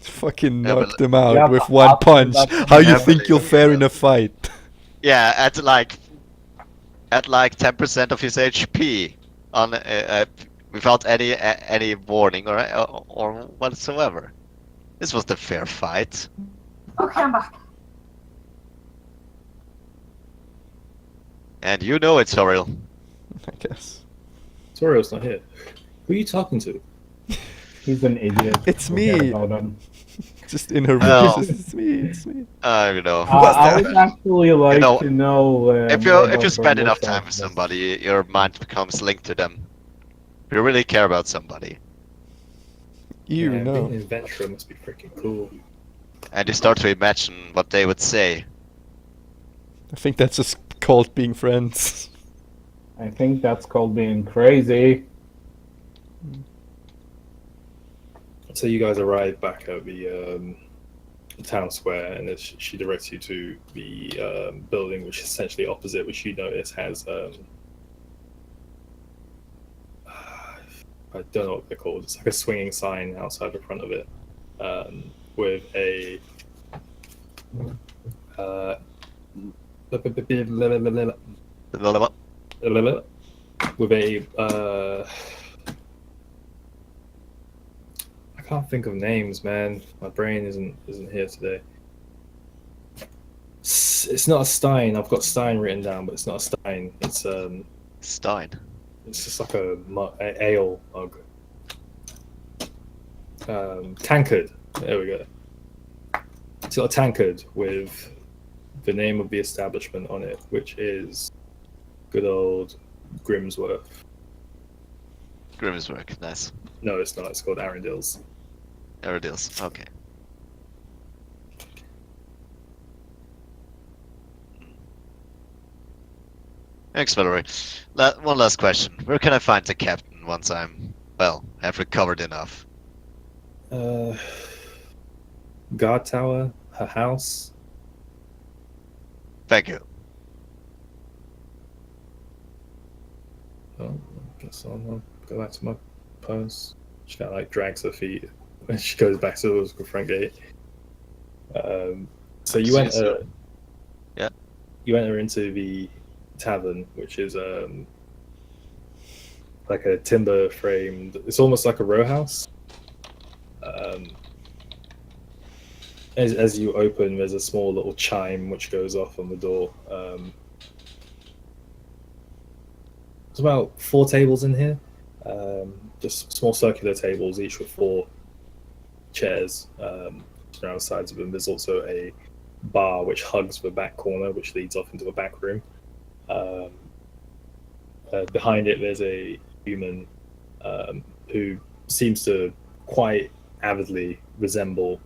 Fucking Yeah, knock but- them out Yeah, with but one after punch. that- How you Yeah, think but- you'll fare in a fight? Yeah, at like 10% of his HP on without any warning or whatsoever. This was the fair fight. Okay, I'm back. And you know it, Sorrel. I guess. Sorrow's not here. Who are you talking to? He's an idiot. It's Forget me. about him. Just in her Oh. voice. It's me. It's me. You know. I would actually like know, to know. If more you about spend enough Barbossa, time with but- somebody, your mind becomes linked to them. If you really care about somebody, You Yeah, know. being an adventurer must be freaking cool. and you start to imagine what they would say. I think that's just called being friends. I think that's called being crazy. So you guys arrive back at the town square, and she directs you to the building, which is essentially opposite, which you notice has I don't know what they're called. It's like a swinging sign outside the front of it, with a with a I can't think of names, man. My brain isn't here today. It's not a stein. I've got stein written down, but it's not a stein. Stein. It's just like a ale mug. Tankard. There we go. It's got a tankard with the name of the establishment on it, which is good old Grimsworth. Grimswork, nice. No, it's not. It's called Arundel's. There it is. Okay. Thanks, Valerie. One last question. Where can I find the captain once have recovered enough? Guard tower, her house. Thank you. Oh, I guess I'll go back to my post. She kind of like drags her feet and she goes back to the front gate. So you enter. Yeah. You enter into the tavern, which is like a timber framed. It's almost like a row house. As you open, there's a small little chime which goes off on the door. There's about 4 tables in here, just small circular tables, each with 4 chairs around the sides of them. There's also a bar which hugs the back corner, which leads off into a back room. Behind it, there's a human who seems to quite avidly resemble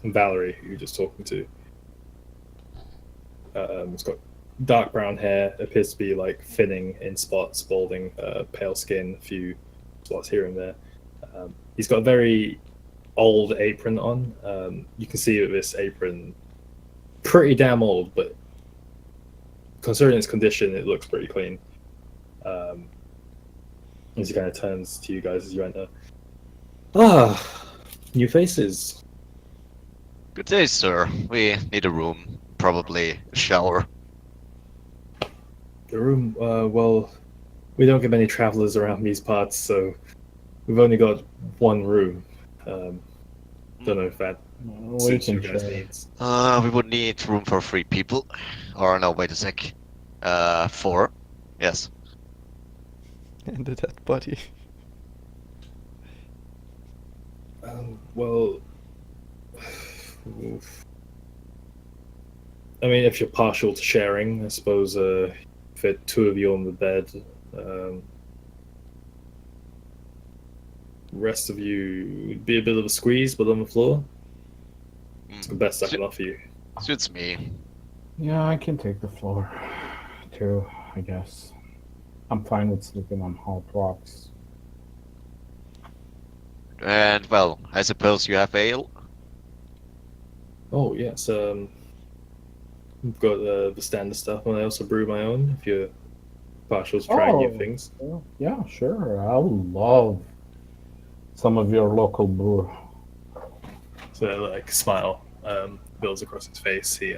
Valerie, who you're just talking to. It's got dark brown hair, appears to be like thinning in spots, balding, pale skin, a few spots here and there. He's got a very old apron on. You can see that this apron pretty damn old, but considering its condition, it looks pretty clean. As he kind of turns to you guys as you enter. Ah, new faces. Good day, sir. We need a room, probably a shower. The room, well, we don't get many travelers around these parts, so we've only got one room. Don't know if that We suits can your guys' share. needs. We would need room for 3 people. Or no, wait a sec. 4. Yes. And a dead body. Well, oof. I mean, if you're partial to sharing, I suppose fit 2 of you on the bed. Rest of you would be a bit of a squeeze, but on the floor, it's the best I can offer you. Suits me. Yeah, I can take the floor too, I guess. I'm fine with sleeping on hard rocks. And well, I suppose you have ale? Oh yes, I've got the standard stuff, and I also brew my own. If you're partial to trying new Oh. things, Yeah, sure. I would love some of your local brew. so like smile builds across his face. He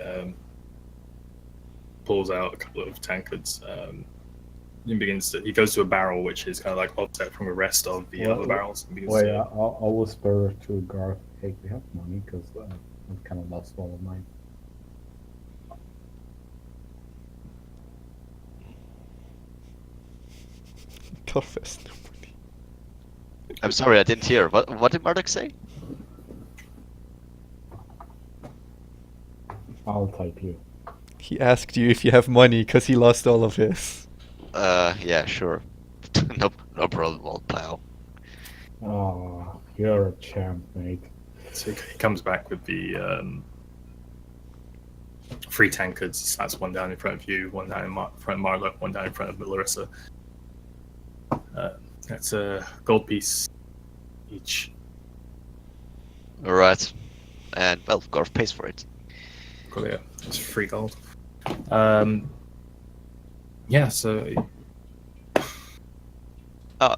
pulls out a couple of tankards. He goes to a barrel which is kind of like offset from the rest of the other barrels. And begins Wait, to, I'll whisper to Garth, hey, we have money, because I've kind of lost all of mine. Confess nobody. I'm sorry, I didn't hear. What did Murdoch say? I'll type you. He asked you if you have money because he lost all of his. Yeah, sure. No problem, old pal. Oh, you're a champ, mate. so he comes back with the 3 tankards. That's one down in front of you, one down in front of Marlo, one down in front of Larissa. That's a gold piece each. Alright. And well, Garth pays for it. Cool, yeah, it's 3 gold. Yeah, so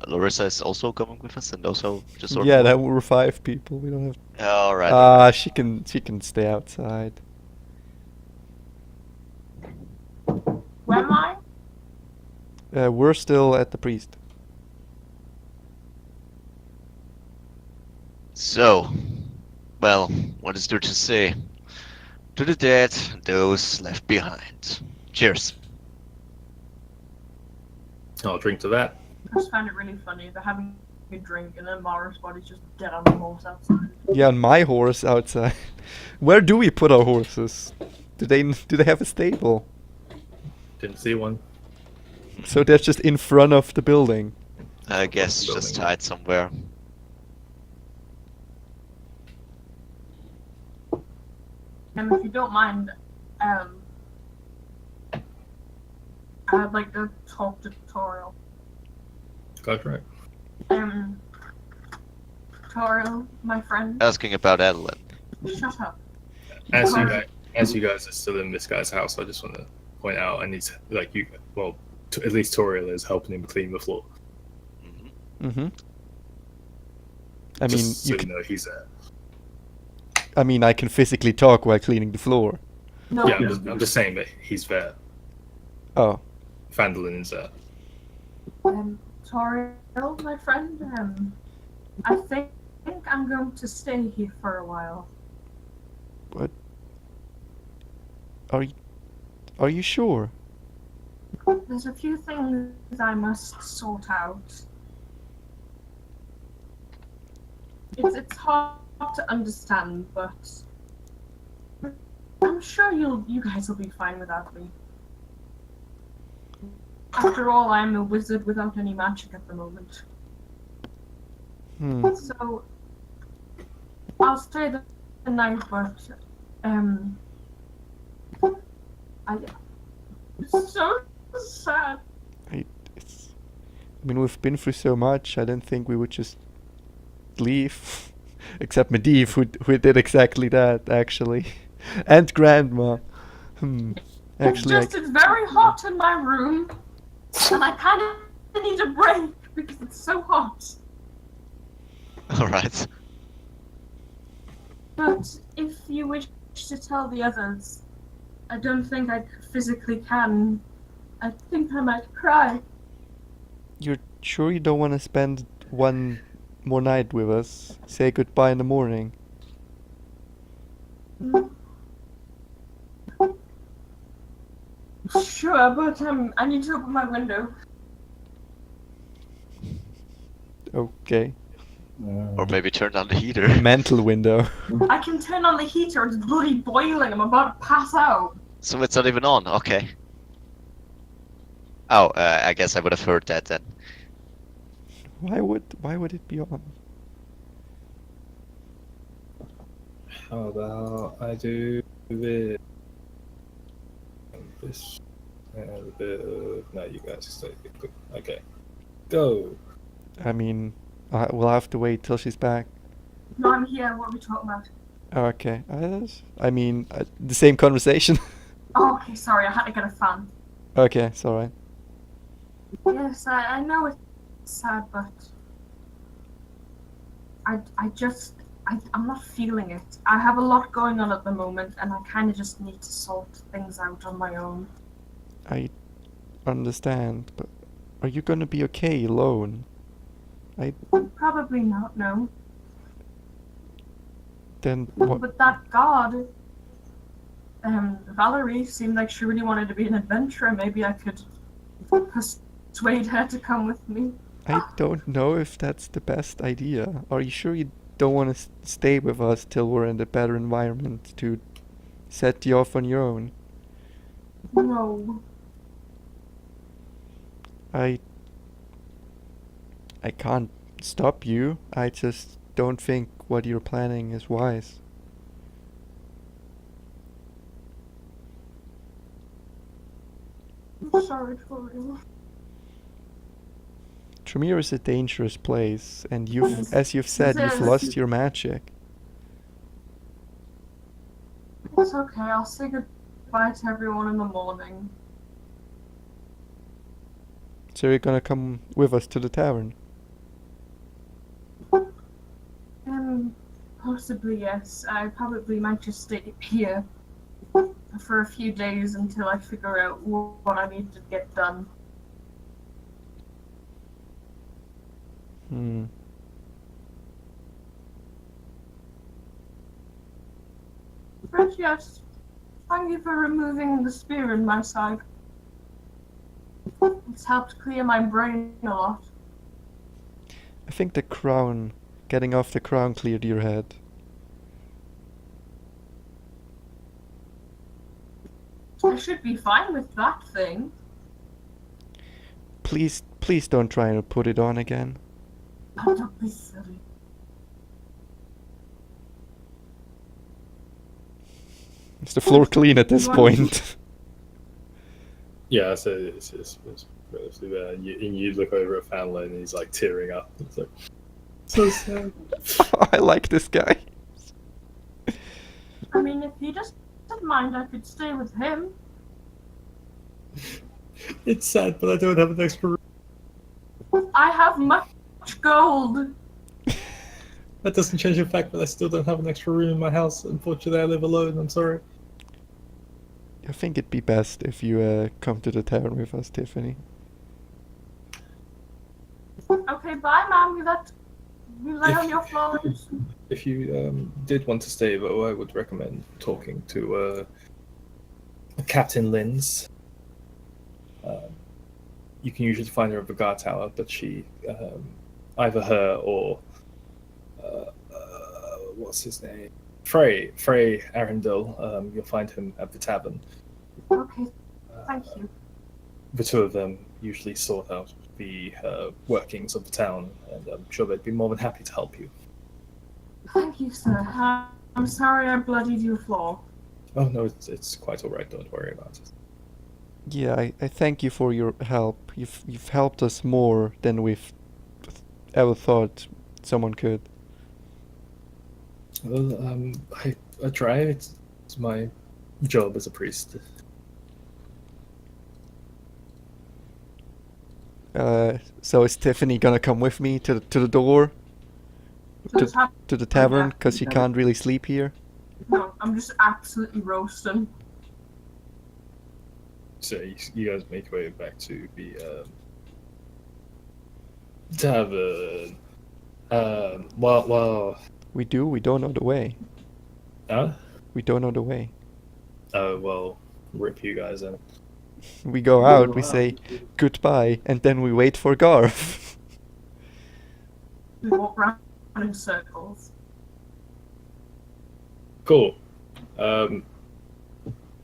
Larissa is also coming with us and also just Yeah, that were 5 people. We don't have. Alright. She can stay outside. Where am I? We're still at the priest. So, well, what is there to say? To the dead, and those left behind. Cheers. I'll drink to that. I just find it really funny. They're having a drink and then Mara's body's just dead on the horse outside. Yeah, and my horse outside. Where do we put our horses? Do they have a stable? Didn't see one. So they're just in front of the building. I guess just tied somewhere. And if you don't mind, I'd like to talk to Toriel. Got right. Toriel, my friend. Asking about Adeline. Shut up. As you guys are still in this guy's house, I just want to point out, and he's like you. Well, at least Toriel is helping him clean the floor. Mm-hmm. I mean, Just so you you can, know he's there. I mean, I can physically talk while cleaning the floor. No. Yeah, I'm just saying that he's there. Oh, Fandolin is there. Toriel, my friend. I think I'm going to stay here for a while. but are you sure? There's a few things I must sort out. It's hard to understand, but I'm sure you guys will be fine without me. After all, I'm a wizard without any magic at the moment. So I'll stay the night, but It's so sad. It's. I mean, we've been through so much. I didn't think we would just leave. Except Medivh, who did exactly that actually, and Grandma. Actually, It's very hot in my room, and I kind of need a break because it's so hot. Alright. But if you wish to tell the others, I don't think I physically can. I think I might cry. You're sure you don't want to spend one more night with us? Say goodbye in the morning. Sure, but I need to open my window. Okay. Or maybe turn on the heater. Mental window. I can turn on the heater. It's bloody boiling. I'm about to pass out. So it's not even on, okay. Oh, I guess I would have heard that then. Why would it be on? How about I do this? This and a bit of. No, you guys stay. Good. Okay. Go. I mean, we'll have to wait till she's back. No, I'm here. What are we talking about? Okay. I mean, the same conversation. Oh, okay, sorry. I had to get a fan. Okay, it's alright. Yes, I know it's sad, but I'm not feeling it. I have a lot going on at the moment, and I kind of just need to sort things out on my own. I understand, but are you gonna be okay alone? Probably not, no. Then what? But that god, Valerie seemed like she really wanted to be an adventurer. Maybe I could persuade her to come with me. I don't know if that's the best idea. Are you sure you don't want to stay with us till we're in a better environment to set you off on your own? No. I can't stop you. I just don't think what you're planning is wise. I'm sorry for you. Trymir is a dangerous place, and Yes, as you've said, it you've is. lost your magic. It's okay. I'll say goodbye to everyone in the morning. So you're gonna come with us to the tavern? Possibly yes. I probably might just stay here for a few days until I figure out what I need to get done. But yes, thank you for removing the spear in my side. It's helped clear my brain a lot. I think the crown, getting off the crown cleared your head. I should be fine with that thing. Please don't try and put it on again. Oh, don't be silly. Is the floor clean at this You want- point? Yeah, so it's relatively there. And you look over at Fanley and he's like tearing up. It's like, so sad. I like this guy. I mean, if he doesn't mind, I could stay with him. It's sad, but I don't have an extra room. I have much gold. That doesn't change the fact that I still don't have an extra room in my house. Unfortunately, I live alone. I'm sorry. I think it'd be best if you come to the tavern with us, Tiffany. Okay, bye, Mom. You lay on your floor. If you did want to stay, though, I would recommend talking to Captain Linz. You can usually find her at the guard tower, but she, either her or what's his name, Frey Arundel. You'll find him at the tavern. Okay, thank you. The two of them usually sort out the workings of the town, and I'm sure they'd be more than happy to help you. Thank you, sir. I'm sorry I bloodied your floor. Oh no, it's quite all right. Don't worry about it. Yeah, I thank you for your help. You've helped us more than we've ever thought someone could. Well, I try. It's my job as a priest. So is Tiffany gonna come with me to the door? So To, it's hap- to the tavern? yeah. Because she can't really sleep here? No, I'm just absolutely roasting. So you guys make your way back to the tavern. Well, We don't know the way. huh? We don't know the way. Well, rip you guys in. We go out, we say goodbye, and then we wait for Garth. We walk around in circles. Cool.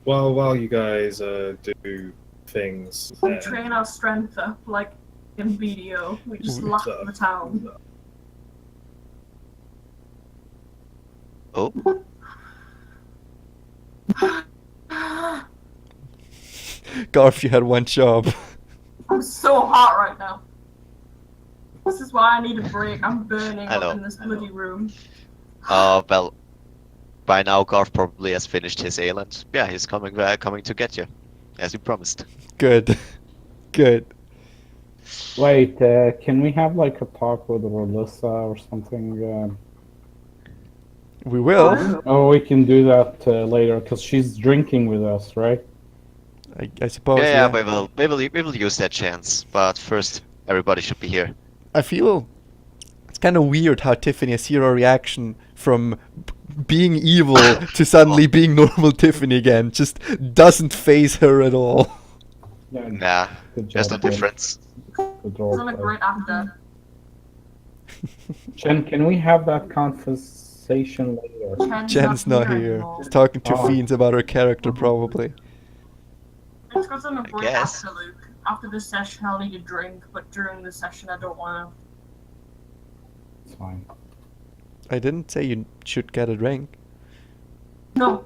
While you guys do things, We train our strength up like in BDO. We just We- laugh the town. Oh, Garth, you had one job. I'm so hot right now. This is why I need a break. I'm burning I know. up in this bloody room. well, by now Garth probably has finished his ale and yeah, he's coming to get you, as he promised. Good. Good. Wait, can we have like a talk with Rolissa or something? We will. Oh, we can do that later because she's drinking with us, right? I suppose. yeah, we will use that chance, but first everybody should be here. I feel it's kind of weird how Tiffany has zero reaction from being evil to suddenly being normal Tiffany again. Just doesn't phase her at all. Yeah, Nah, good there's no job, Ben. difference. Good It's not a role great actor. Chen, can we have that conversation later? Jen's not here. anymore. He's talking to Oh. fiends about her character, probably. It's because I'm a great guess. actor, Luke. After this session, I'll need a drink, but during the session, I don't want It's fine. I didn't say you should get a drink. to. No.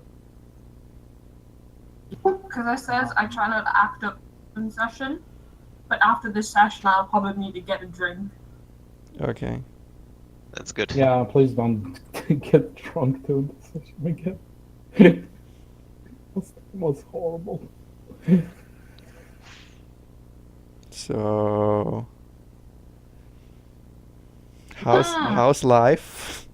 Because I says I try not to act up in session, but after this session, I'll probably need to get a drink. Okay. That's good. Yeah, please don't get drunk during the session again. was horrible. So, how's life?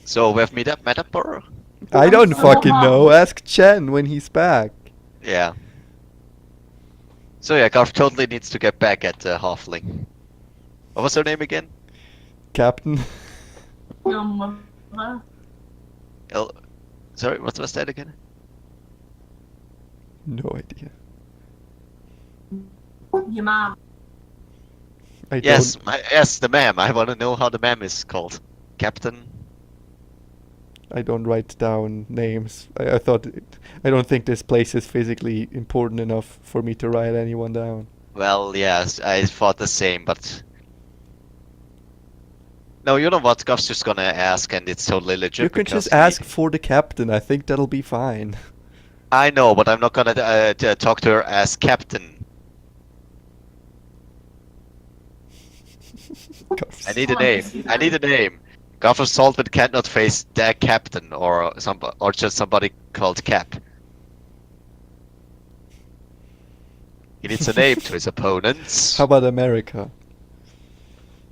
So we have met up or? I don't so fucking know. hungry. Ask Chen when he's back. Yeah. So yeah, Garth totally needs to get back at Halfling. What was her name again? Captain. Your mother. Sorry, what was that again? No idea. Your mom. I Yes, don't. yes, the ma'am. I want to know how the ma'am is called. Captain. I don't write down names. I thought. I don't think this place is physically important enough for me to write anyone down. Well, yes, I thought the same, but no, you know what? Garth's just gonna ask, and it's totally legit. You can because just ask for the captain. I think that'll be fine. I know, but I'm not gonna talk to her as captain. I need a name. I need a name. Garth of Saltwood cannot face their captain or just somebody called Cap. He needs a name to his opponents. How about America?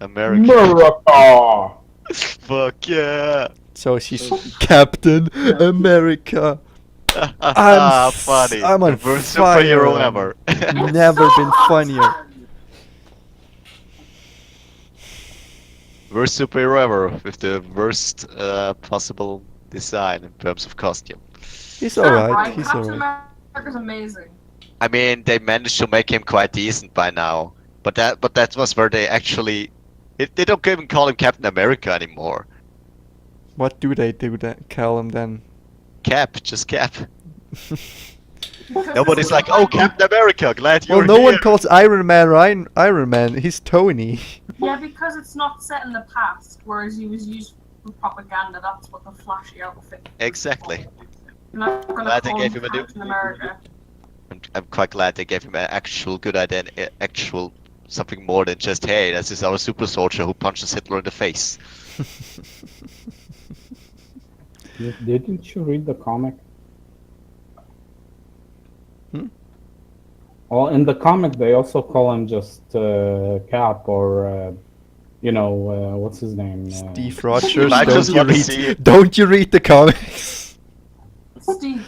America. America! Fuck yeah. So she's Captain America. I'm funny. I'm on The worst fire. superhero ever. Never been funnier. Worst superhero ever with the worst possible design in terms of costume. He's alright. He's Captain alright. America's amazing. I mean, they managed to make him quite decent by now, but that was where they actually they don't even call him Captain America anymore. What do they do that call him then? Cap, just Cap. Because Nobody's it's like, not oh, Captain America, glad you're Well, no here. one calls Iron Man Iron Man. He's Tony. Yeah, because it's not set in the past, whereas he was used for propaganda. That's what the flashy outfit. was Exactly. for. You're not gonna Glad they call gave him him a new- Captain America. I'm quite glad they gave him an actual good idea, and actual something more than just, hey, this is our super soldier who punches Hitler in the face. Didn't you read the comic? Hmm? Well, in the comic, they also call him just Cap or, what's his name? Steve Rogers, I don't just you want to read? see it. Don't you read the comics? Steve.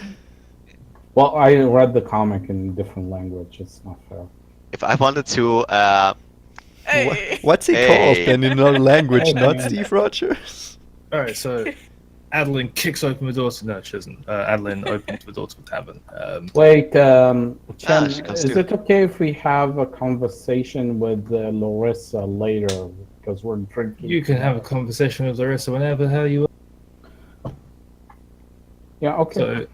Well, I read the comic in different language. It's not fair. If I wanted to, Hey! What's he called Hey. then in another language? Hey, Not man. Steve Rogers. All right, so Adeline kicks open the door to no, she doesn't. Adeline opens the door to the tavern. Wait, Chen, she comes is too. it okay if we have a conversation with Larissa later? Because we're drinking. You can have a conversation with Larissa whenever the hell you want. Yeah, okay. So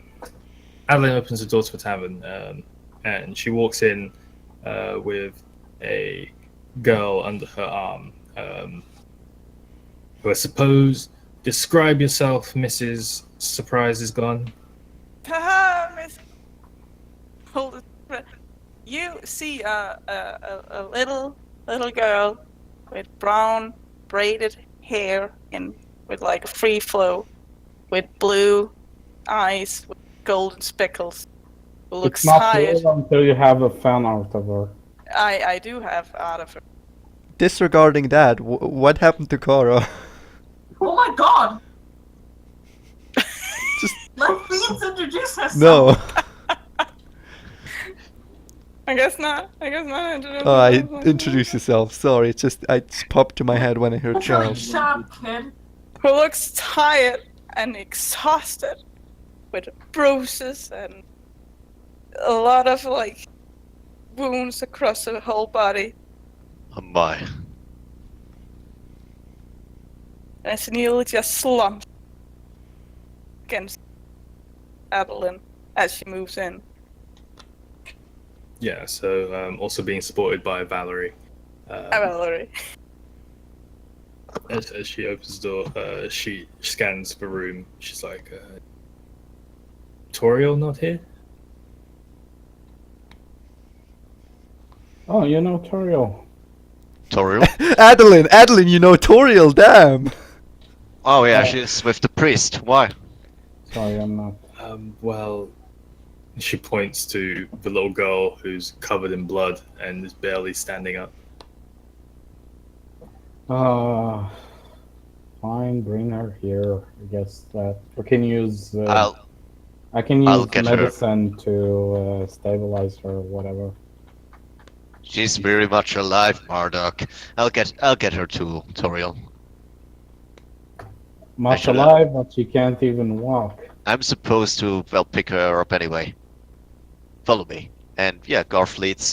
Adeline opens the door to the tavern, and she walks in with a girl under her arm, who I suppose describe yourself, Mrs. Surprise is gone. Haha, Miss. Hold it. You see a little girl with brown braided hair and with like a free flow, with blue eyes, with golden speckles. Who looks It's not tired. real until you have a fan art of her. I do have out of her. Disregarding that, what happened to Kara? Oh my god! Just Let Beans introduce herself. no. I guess not. Introduce yourself. Sorry, it just popped to my head when I heard Charlie, Charles. shut up, kid. Who looks tired and exhausted, with bruises and a lot of like wounds across her whole body. Oh my. And Neil just slumps against Adeline as she moves in. Yeah, so also being supported by Valerie. Valerie. As she opens the door, she scans the room. She's like, Toriel not here? Oh, you know Toriel. Toriel? Adeline, you know Toriel, damn. Oh yeah, she's with the priest. Why? Sorry, I'm not. Well, she points to the little girl who's covered in blood and is barely standing up. Fine, bring her here. I guess that we can use. I can I'll use get her. medicine to stabilize her, or whatever. She's very much alive, Marduk. I'll get her to Toriel. Much should, alive, but she can't even walk. I'm supposed to pick her up anyway. Follow me. And yeah, Garth leads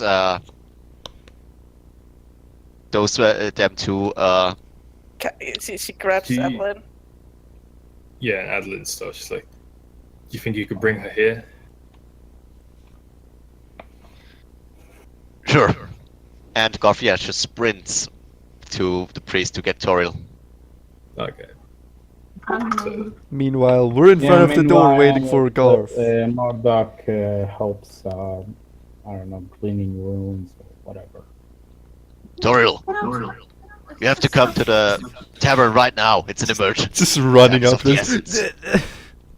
those them two. She grabs She- Adeline. Yeah, and Adeline starts. She's like, "Do you think you could bring her here?" Sure. And Garth just sprints to the priest to get Toriel. Okay. And Meanwhile, we're in front of the door waiting for Garth. Marduk helps, I don't know, cleaning rooms or whatever. Toriel, you have to come to the tavern right now. It's an emergency. Just running Time's up of the this.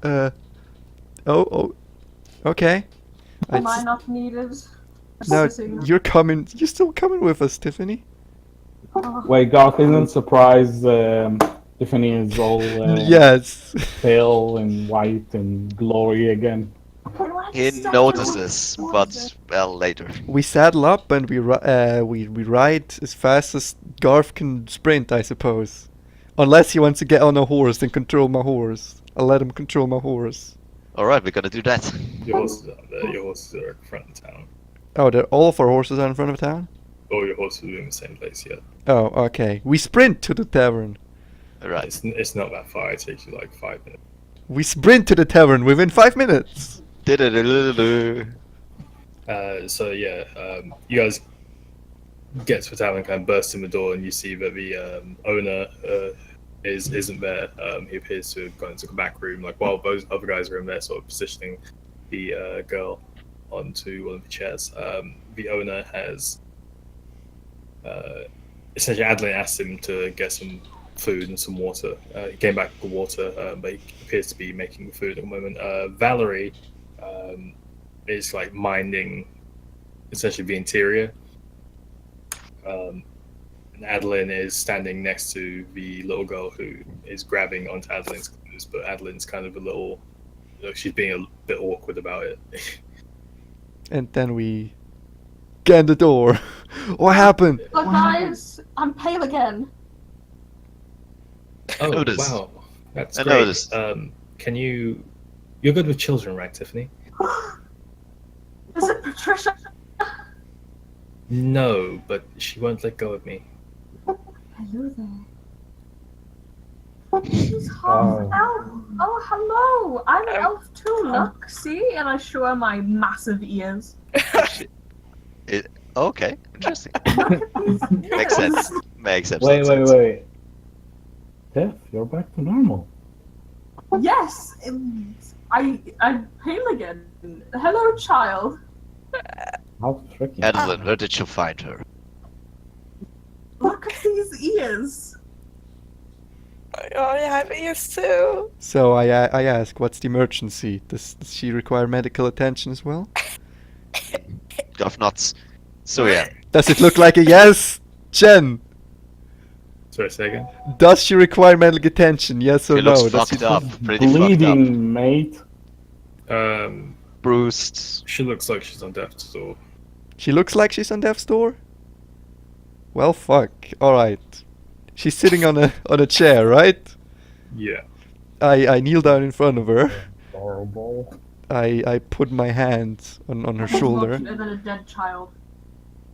essence. Oh, okay. am I not needed? No, Sitting- you're coming. You're still coming with us, Tiffany. Oh, Wait, Garth isn't surprised Tiffany is all Yes. pale and white and glory again. why do I He have to notices, step but well, later. We saddle up and we ride as fast as Garth can sprint, I suppose. Unless he wants to get on a horse and control my horse. I'll let him control my horse. All right, we're gonna do that. Your horses are there. Your horses are at the front of town. Oh, all of our horses are in front of town? All your horses are in the same place yet. Oh, okay. We sprint to the tavern. All right. It's not that far. It takes you like 5 minutes. We sprint to the tavern within 5 minutes. So yeah, you guys get to the tavern, kind of burst in the door, and you see that the owner isn't there. He appears to have gone into the back room, like while those other guys are in there, sort of positioning the girl onto one of the chairs. The owner has essentially Adeline asked him to get some food and some water. He came back with the water, but he appears to be making the food at the moment. Valerie is like minding essentially the interior. And Adeline is standing next to the little girl who is grabbing onto Adeline's clothes, but Adeline's kind of a little, she's being a bit awkward about it. And then we get in the door. What happened? But guys, I'm pale again. Oh, Noticed. wow. That's I great. noticed. Can you're good with children, right, Tiffany? Is it Patricia? No, but she won't let go of me. Hello there. She's half elf. Oh, hello. I'm an elf too, look. See? And I show her my massive ears. Okay, interesting. Look at these ears. Makes sense. Makes sense. Wait. Tiff, you're back to normal. Yes. I'm pale again. Hello, child. How tricky. Adeline, where did you find her? Look at these ears. I have ears too. So I ask, what's the emergency? Does she require medical attention as well? Golf nuts. So yeah, Does it look like a yes? Jen, Sorry, say again? does she require medical attention? Yes or she no? looks Does fucked she- up. Pretty fucked up. Bleeding, mate. Bruised. She looks like she's on death's door. She looks like she's on death's door? Well, fuck. Alright. She's sitting on a chair, right? Yeah. I kneel down in front of her. Horrible. I put my hand on her She's shoulder. more cute than a dead child.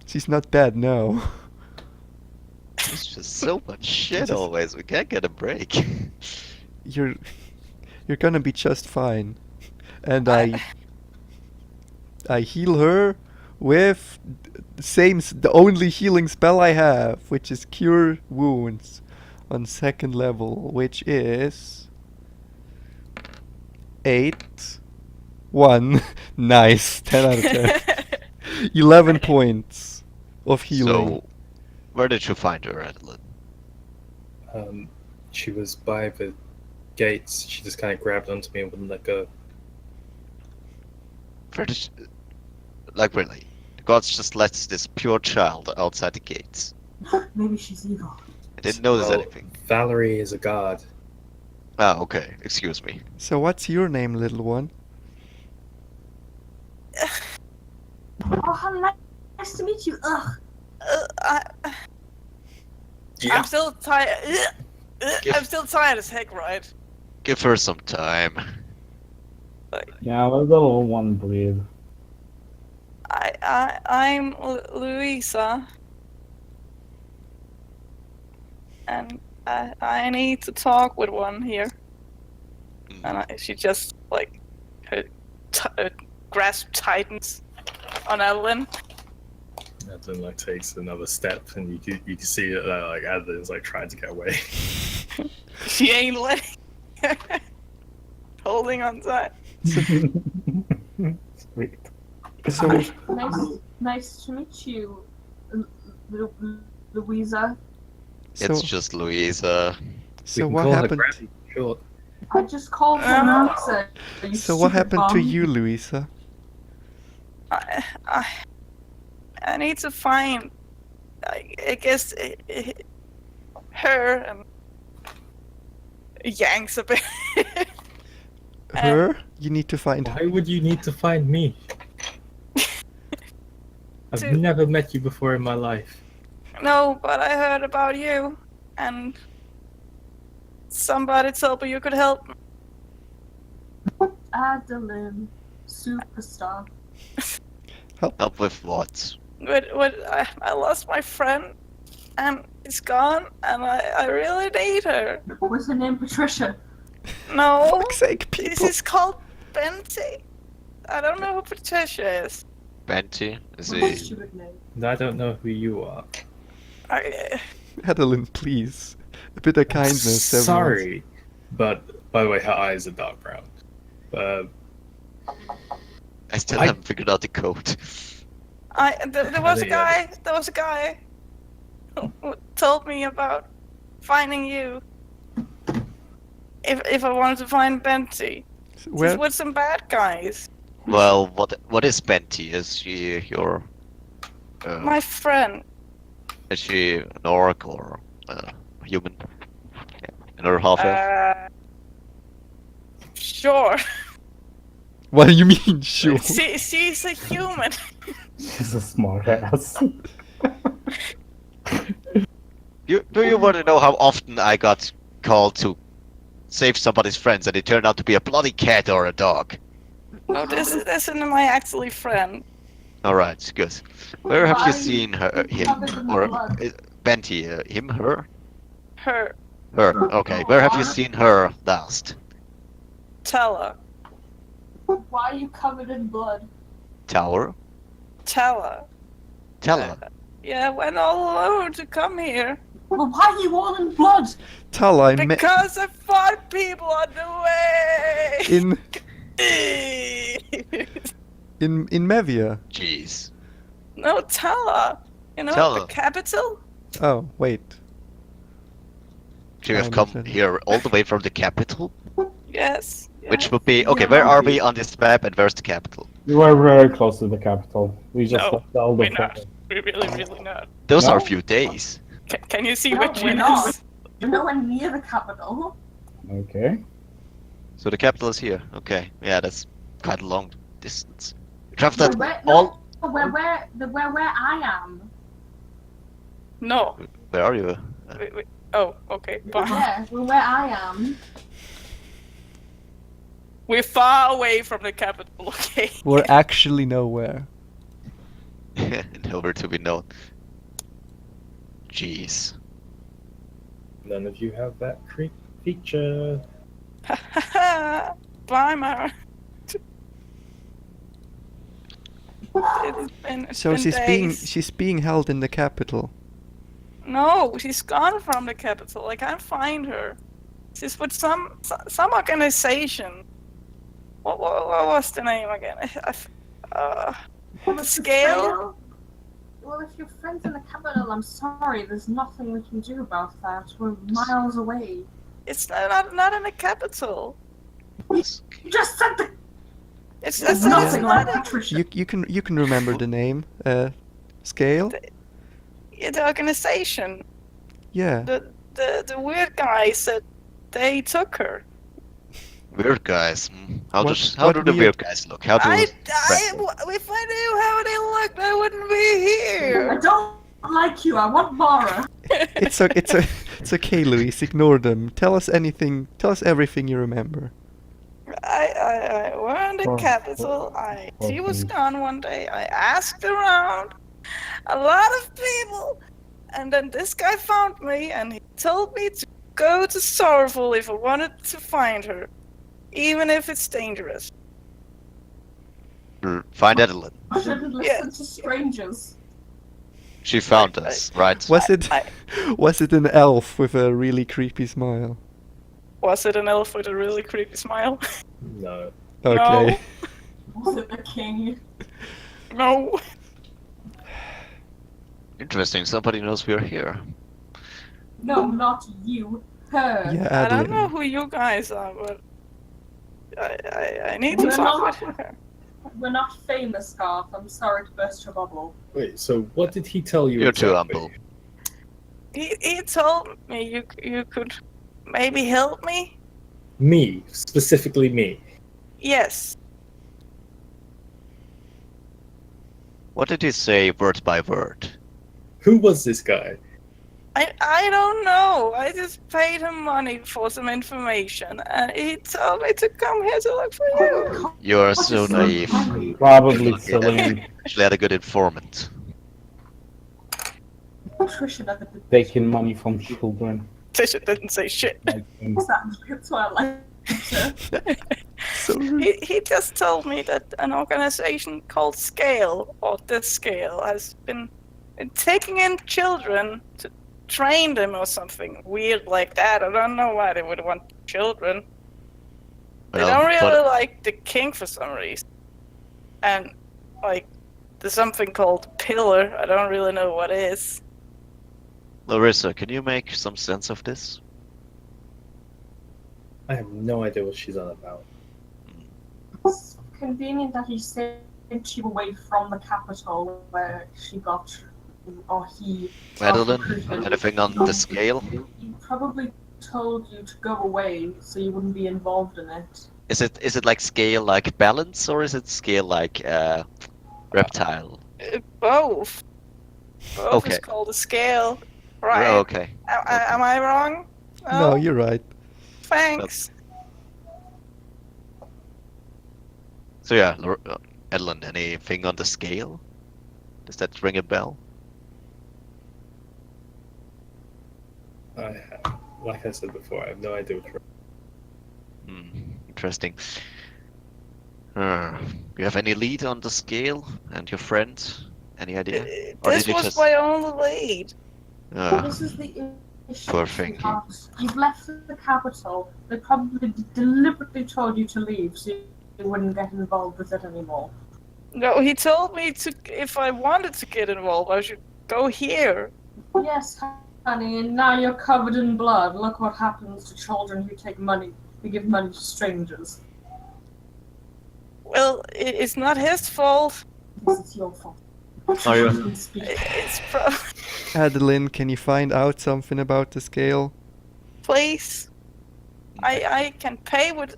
She's not dead, no. It's just so much shit Just- always. We can't get a break. You're gonna be just fine. And I heal her with the only healing spell I have, which is Cure Wounds on 2nd level, which is 8 1 nice 10 out of 10. 11 points of healing. So, where did you find her, Adeline? She was by the gates. She just kind of grabbed onto me and wouldn't let go. Where did she... Like really? The gods just let this pure child outside the gates. Maybe she's evil. I didn't notice Well, anything. Valerie is a god. Ah, okay. Excuse me. So what's your name, little one? Oh, how nice to meet you. Ugh. I'm still tired. Give- I'm still tired as heck, right? Give her some time. Yeah, let the little one breathe. I'm Louisa, and I need to talk with one here. And she just like her grasp tightens on Adeline. Adeline like takes another step, and you can see it like Adeline's like trying to get away. She ain't letting. Holding on tight. Sweet. So Nice to meet you, Louisa. It's just Louisa. so We can what call her happened? Granny, sure. I just called her Louisa. you So what stupid happened to bum. you, Louisa? I need to find, I guess, her and yanks a bit. Her? You need to find her. Why would you need to find me? I've To- never met you before in my life. No, but I heard about you, and somebody told me you could help. Adeline, superstar. Help with what? But I lost my friend, and it's gone, and I really need her. What's her name? Patricia. No, Fuck's sake, this people. is called Benty. I don't know who Patricia is. Benty? Is What a he... stupid name. I don't know who you are. Adeline, please. A bit of kindness, everyone. Sorry, but by the way, her eyes are dark brown. I still I- haven't figured out the code. There was a guy who told me about finding you. If I wanted to find Benty. Where? She's with some bad guys. Well, what is Benty? Is she your My friend. is she an orc or a human? Another half elf? Sure. What do you mean, sure? She's a human. She's a smart ass. Do you want to know how often I got called to save somebody's friends and it turned out to be a bloody cat or a dog? No, this isn't my actually friend. Alright, good. Where have you Why seen her, him? covered in Or blood? Benty, him, her? Her. Her, okay. Where have you seen her last? Tell her. Why are you covered in blood? Tower? Tell her. Tell her. Yeah, I went all alone to come here. Well, why are you all in blood? Tala Because I fought people on the way! in Mevia. Jeez. No, Tala. You know, Tala. the capital? Oh, wait. You have I come understand. here all the way from the capital? Yes. Which would be... Okay, where are we on this map and where's the capital? You are very close to the capital. We just No, left all the we're not. We're really not. Those No. are a few days. Can you see No, which we're one not. is? You're nowhere near the capital. Okay. So the capital is here. Okay, yeah, that's quite a long distance. We traveled No, that where, all... no, where I am. No. Where are you? Wait. Oh, okay. Bye. Yeah, where I am. We're far away from the capital, okay? We're actually nowhere. Nowhere to be known. Jeez. None of you have that creep feature. Bye, Mara. It's So been days. she's being held in the capital. No, she's gone from the capital. I can't find her. She's with some organization. What was the name again? The scale? Well, if your friend's in the capital, I'm sorry. There's nothing we can do about that. We're miles away. It's not in the capital. You just said the. It's There's not. nothing like Patricia. You can remember the name. Scale? The organization. Yeah. The weird guy said they took her. Weird guys. How What- how what do the weird- weird guys look? How do If I knew how they looked, I wouldn't be I here. don't like you. I want Mara. It's okay, Luis. Ignore them. Tell us anything. Tell us everything you remember. I were in the For- capital. for She was please. gone one day. I asked around a lot of people, and then this guy found me, and he told me to go to Sorrowful if I wanted to find her, even if it's dangerous. Find Edelyn. I shouldn't listen to strangers. She found us, right? Was it an elf with a really creepy smile? Was it an elf with a really creepy smile? No. Okay. Was it the king? No. Interesting. Somebody knows we're here. No, not you. Her. Yeah, I don't know Adeline. who you guys are, but I need to We're talk not- with her. We're not famous, Scarf. I'm sorry to burst your bubble. Wait, so what did he tell you? You're too exactly? humble. He told me you could maybe help me. Me, specifically me. Yes. What did he say word by word? Who was this guy? I don't know. I just paid him money for some information, and he told me to come here to look for you. You're What so is naive. funny? Probably Okay. Cillian Actually had a good informant. Patricia never did taking money from children. Tisha didn't say shit. Like him. that. That's why I like her. So rude. He just told me that an organization called Scale, or this Scale, has been taking in children to train them or something weird like that. I don't know why they would want children. They Well, don't really but like the king for some reason. and like there's something called pillar. I don't really know what it is. Larissa, can you make some sense of this? I have no idea what she's on about. It's convenient that he sent you away from the capital where she got, or he. got Madeline, recruited. anything on the scale? He probably told you to go away so you wouldn't be involved in it. Is it like scale like balance, or is it scale like reptile? Both. Both Okay. is called a scale. Oh, Right. okay. Am I wrong? No, you're right. Thanks. So yeah, Madeline, anything on the scale? Does that ring a bell? Like I said before, I have no idea what. Interesting. You have any lead on the scale and your friend? Any idea? Or This did you was just- my only lead. This is the issue. Poor Finky. sweetheart. You've left the capital. They probably deliberately told you to leave so you wouldn't get involved with it anymore. No, he told me to if I wanted to get involved, I should go here. Yes, honey, and now you're covered in blood. Look what happens to children who take money, who give money to strangers. Well, it's not his fault. Yes, it's your fault. Are you- Shouldn't speak. It's Adeline, can you find out something about the scale? please. I can pay with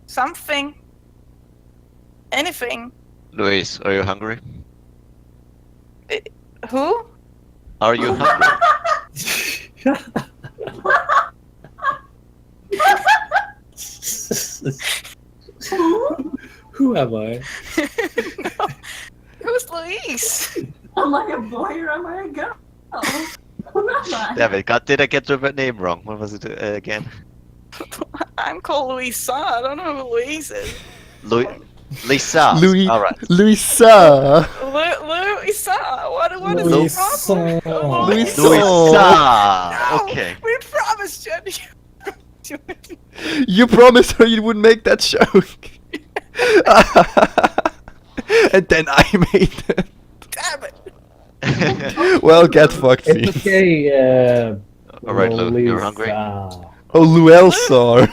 something. Anything. Luis, are you hungry? Who? Are you hungry? Who am I? No. Who's Luis? Am I a boy or am I a girl? Who am I? Damn it, God, did I get the name wrong? What was it again? I'm called Luisa. I don't know who Luis is. Lisa. Louis, Alright. Luisa. Luisa. What is Luisa. the problem? Luisa. Luisa. Okay. We promised Jenny. You promised her you wouldn't make that joke. And then I made it. Damn it. Well, get fucked, It's me. okay. Alright, Lou, you're Luisa. hungry? Oh, Luelsar.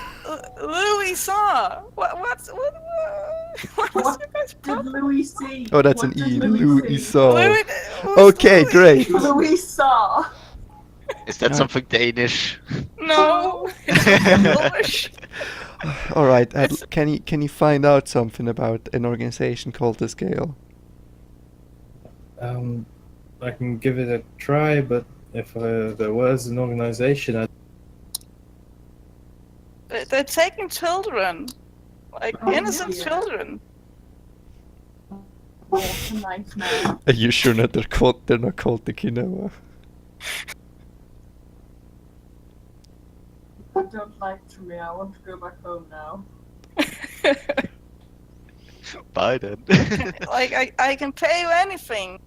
Luisa. What was you guys' Did problem? Louis see? Oh, that's What an did E. Louis see? Luisa. Okay, great. Louis saw. Is that something Danish? No. It's English. All right, can you find out something about an organization called the Scale? I can give it a try, but if there was an organization, They're taking children. Like Oh, innocent yeah. children. What a nightmare. Are you sure that they're not called the Quinoa? I don't like Trymir. I want to go back home now. Bye then. Like I can pay you anything.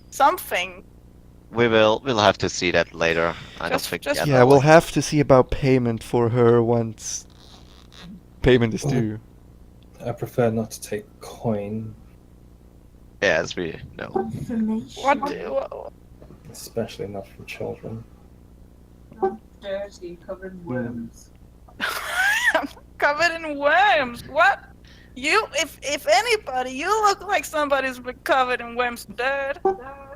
Something. We'll have to see that later. I don't Just- think. just- Yeah, we'll have to see about payment for her once payment is due. I prefer not to take coin, Yeah, as we know. Information. What? especially not from children. Dirty, covered in worms. I'm covered in worms. What? You? If anybody, you look like somebody's been covered in worms and dirt.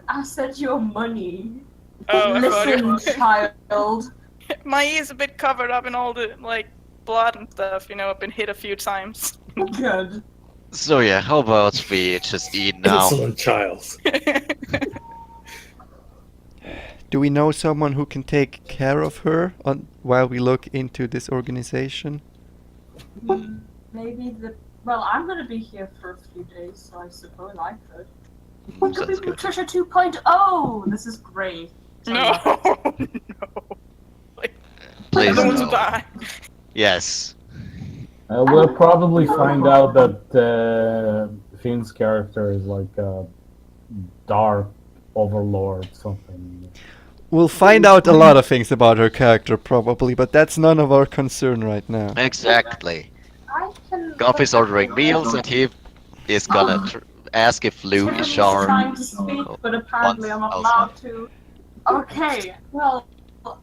I said your money. Oh, I thought it Listen, was- child. My ear's a bit covered up in all the like blood and stuff. You know, I've been hit a few times. Good. So yeah, how about we just eat now? Insolent child. Do we know someone who can take care of her while we look into this organization? Maybe the. Well, I'm going to be here for a few days, so I suppose I could. Could be Sounds good. Patricia 2.0. This is great. No, no. Please I don't want to no. die. Yes. We'll probably find out that Finn's character is like a dark overlord, something. We'll find out a lot of things about her character probably, but that's none of our concern right now. Exactly. I can. Goff is ordering meals and he is gonna ask if Lou is Tiffany's sure. trying to speak, but apparently I'm not allowed to. Okay, well,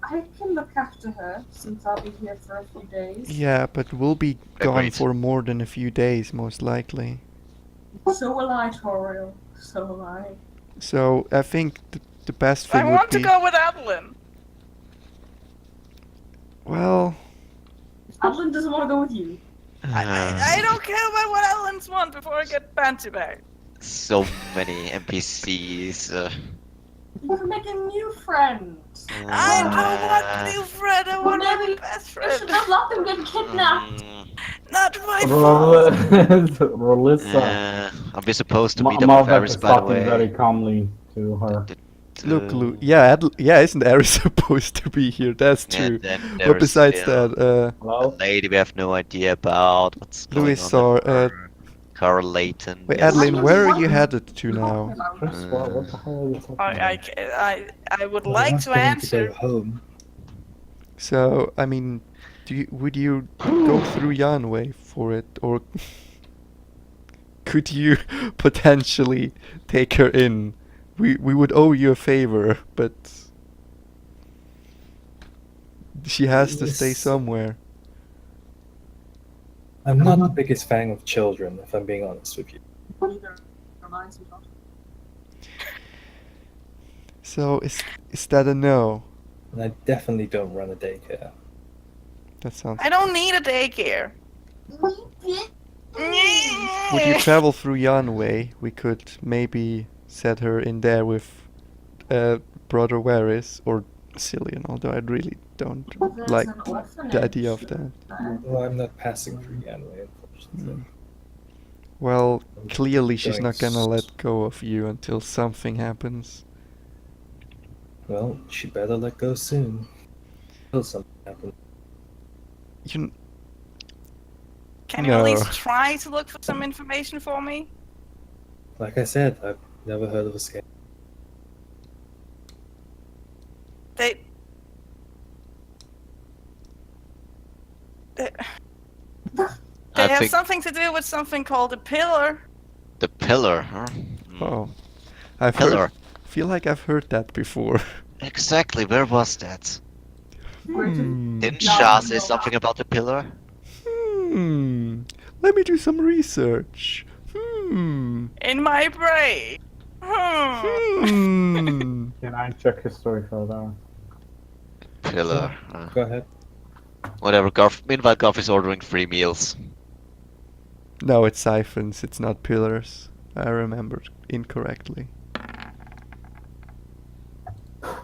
I can look after her since I'll be here for a few days. Yeah, but we'll be gone Agreed. for more than a few days, most likely. So will I, Toriel. So will I. So I think the best I thing would want be... to go with Adeline. Well, Adeline doesn't want to go with you. I don't care about what Adelines want before I get Banty back. So many NPCs. You can make a new friend. I don't want a new friend. I want my maybe best You friend. should have let them get kidnapped. Not my fault. Rolissa. Are we supposed to meet up with Malbec Aris, is by the talking very way? calmly to her. look, Lou. Yeah, yeah, isn't Aris supposed to be here? That's true. And then But there's besides still that, a Hello? lady we have no idea about what's going Louis on saw, with her. Carl Layton. wait, yes. Adeline, where are you What headed to now? Chris, what the hell are you talking about? I would like to answer. home. So, I mean, would you go through Yanway for it, or could you potentially take her in? We would owe you a favor, but she has to stay Yes. somewhere. I'm not the biggest fan of children, if I'm being honest with you. Neither reminds me of. So is that a no? And I definitely don't run a daycare. That sounds. I don't need a daycare. Would you travel through Yanway? We could maybe set her in there with Brother Varys or Cillian, although I really don't There's like an orphanage the idea of that. there. Well, I'm not passing through Yanway, unfortunately. Well, clearly she's Going not gonna s- let go of you until something happens. Well, she better let go soon. Until something happens. You Can you at least No. try to look for some information for me? Like I said, I've never heard of a scam. They. They, I they have think something to do with something called a pillar. the pillar, huh? Oh, I've Pillar. feel like I've heard that before. Exactly, where was that? Hmm. Didn't No, Shah no. say something about the pillar? Let me do some research. Hmm. In my brain. Hmm. Can I check history further? Pillar. Go ahead. Whatever, meanwhile Garf is ordering free meals. No, it's siphons. It's not pillars. I remembered incorrectly.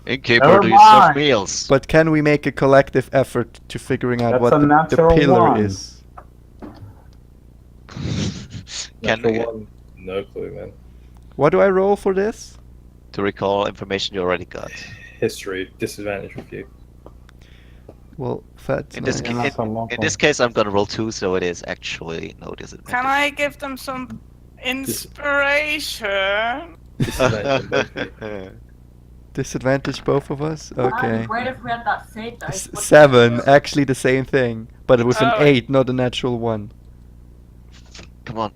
Innkeeper, Never do you serve mind. meals? But can we make a collective effort to figuring out That's what a the natural pillar one. is? Can Natural one. No clue, man. What do I roll for this? to recall information you already got. History, disadvantage review. Well, that's In this, nice. Yeah, that's a long in this case, I'm gonna roll 2, so it is actually no disadvantage. Can I give them some inspiration? Disadvantage on both of you. Disadvantage both of us? That'd Okay. be great if we had that fate dice. wouldn't it? 7, actually the same thing, but it was an Oh. 8, not a natural 1. Come on.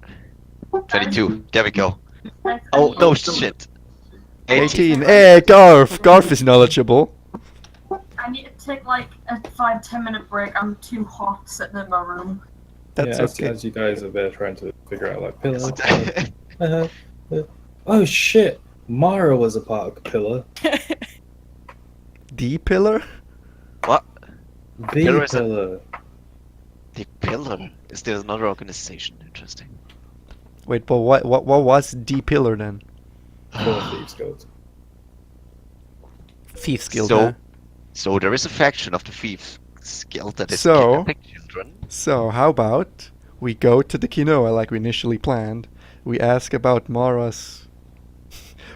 22. There we go. I- Oh, I no need- shit. 18. Hey, Garf! Garf is knowledgeable. I need to take like a 5-10 minute break. I'm too hot sitting in my room. That's yeah, okay. as you guys are there trying to figure out like pillar. Oh shit! Mara was a part of Pillar. D pillar? What? The Pillar is a- Pillar. The Pillar? Is there another organization? Interesting. Wait, but what was D pillar then? Four Thieves Guild. Thieves Guild, So- huh? So there is a faction of the Thieves Guild that is So- kidnapping children. So, how about we go to the quinoa like we initially planned. We ask about Mara's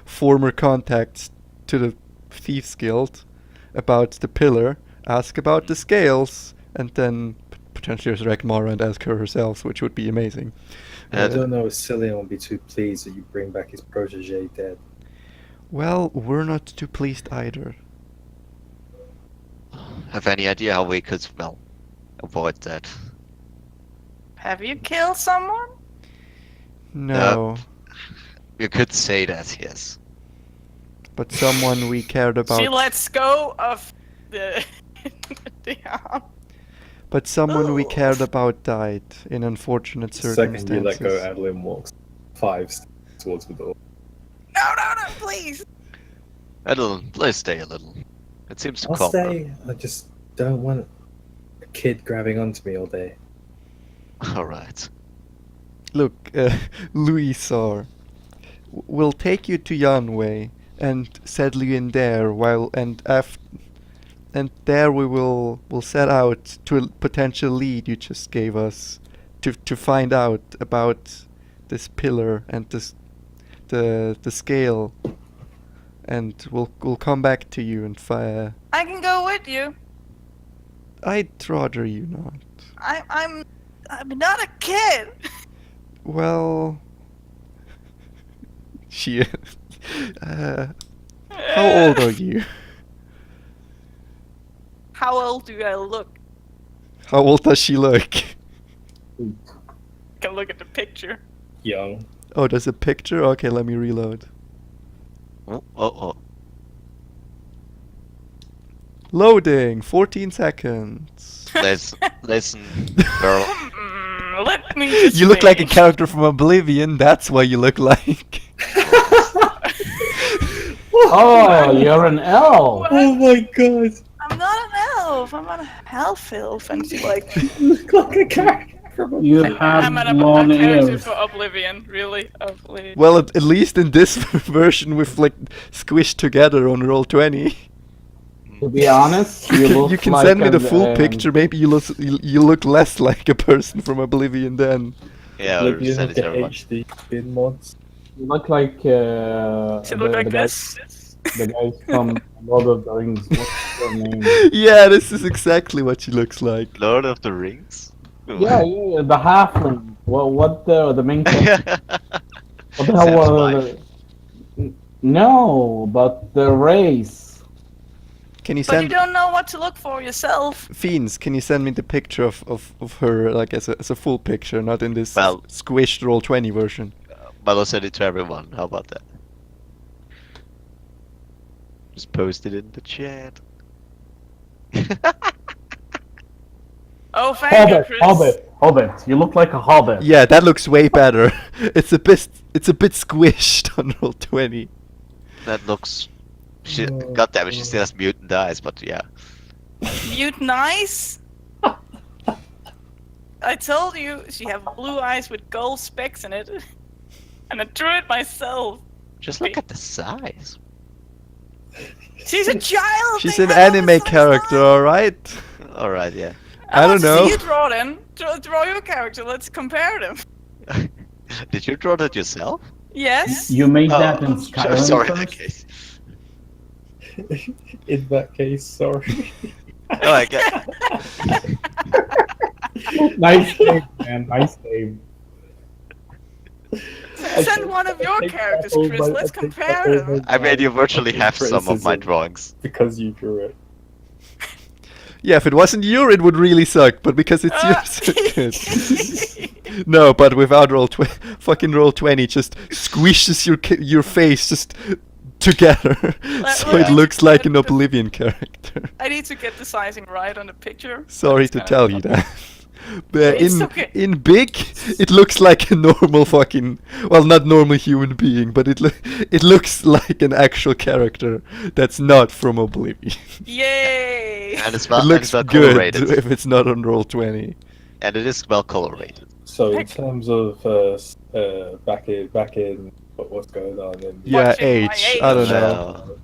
former contacts to the Thieves Guild, about the pillar, ask about the scales, and then potentially resurrect Mara and ask her herself, which would be amazing. I don't know if Cillian will be too pleased that you bring back his protege dead. Well, we're not too pleased either. Have any idea how we could, well, avoid that? Have you killed someone? No, You could say that, yes. but someone we cared about. She lets go of the the arm. But someone we Ooh. cared about died in unfortunate The second you circumstances. let go, Adeline walks 5 steps towards the door. No, please. Adeline, please stay a little. It seems to I'll calm her. stay. I just don't want a kid grabbing onto me all day. Alright. Look, Louisar, we'll take you to Yanwei and settle you in there and there we'll set out to a potential lead you just gave us to find out about this pillar and the scale, and we'll come back to you and I can go with you. I'd rather you not. I'm not a kid. Well, she. How old are you? How old do I look? How old does she look? Can look at the picture. Young. Oh, there's a picture? Okay, let me reload. Oh. Loading! 14 seconds. Listen, girl. Let me just You look like a think. character from Oblivion, that's what you look like. Oh, you're an elf. Oh my god! I'm not an elf. I'm a half elf, and she like. You look like a character from You I'm have a long character ears. for Oblivion, really. Oblivion. Well, at least in this version we've like squished together on Roll20. To be honest, you look You can like send me the an, full picture, maybe you look less like a person from Oblivion then. Yeah, Like we'll you send look it at to everyone. HD bin mods. You look like She look like the this. the guys from Lord of the Rings. What's their name? Yeah, this is exactly what she looks like. Lord of the Rings? Yeah, the halfling. What the main character? What the hell Sam's was wife. No, but the race. Can you But you send don't know what to look for yourself. Fiends, can you send me the picture of her like as a full picture, not in this Well- squished Roll20 version? But I'll send it to everyone. How about that? Just post it in the chat. Oh, thank you, Chris. Hobbit. You look like a hobbit. Yeah, that looks way better. It's a bit squished on Roll20. That looks. She, Oh, God damn it, she still has mutant eyes, but yeah. Mute nice. I told you she have blue eyes with gold specks in it, and I drew it myself. Just look at the size. She's a child. She's they an have anime oversized character, eyes. alright? Alright, yeah. I want don't to see know. you draw then. Draw your character. Let's compare them. Did you draw that yourself? Yes. You made that in Oh, Skyrim sorry in that first? case. In that case, sorry. Oh, I get. Nice save, man. Nice save. Send one of your take characters, that Chris. over- Let's I take that compare over. them. I made you virtually have some of my Criticism. drawings. Because you drew it. Yeah, if it wasn't your, it would really suck, but because it's yours, it's good. No, but without fucking Roll20 just squishes your face just together, so it let- looks like an let- Oblivion character. I need to get the sizing right on the picture. Sorry It's to gonna- tell you that. But It's in okay. in big, it looks like a normal fucking, well, not normal human being, but it looks like an actual character that's not from Oblivion. Yay! And it's It well, looks and it's well good colorated. if it's not on Roll20. And it is well colorated. So in Heck. terms of back in what's going on, and Yeah, Watching my age. I don't age. know.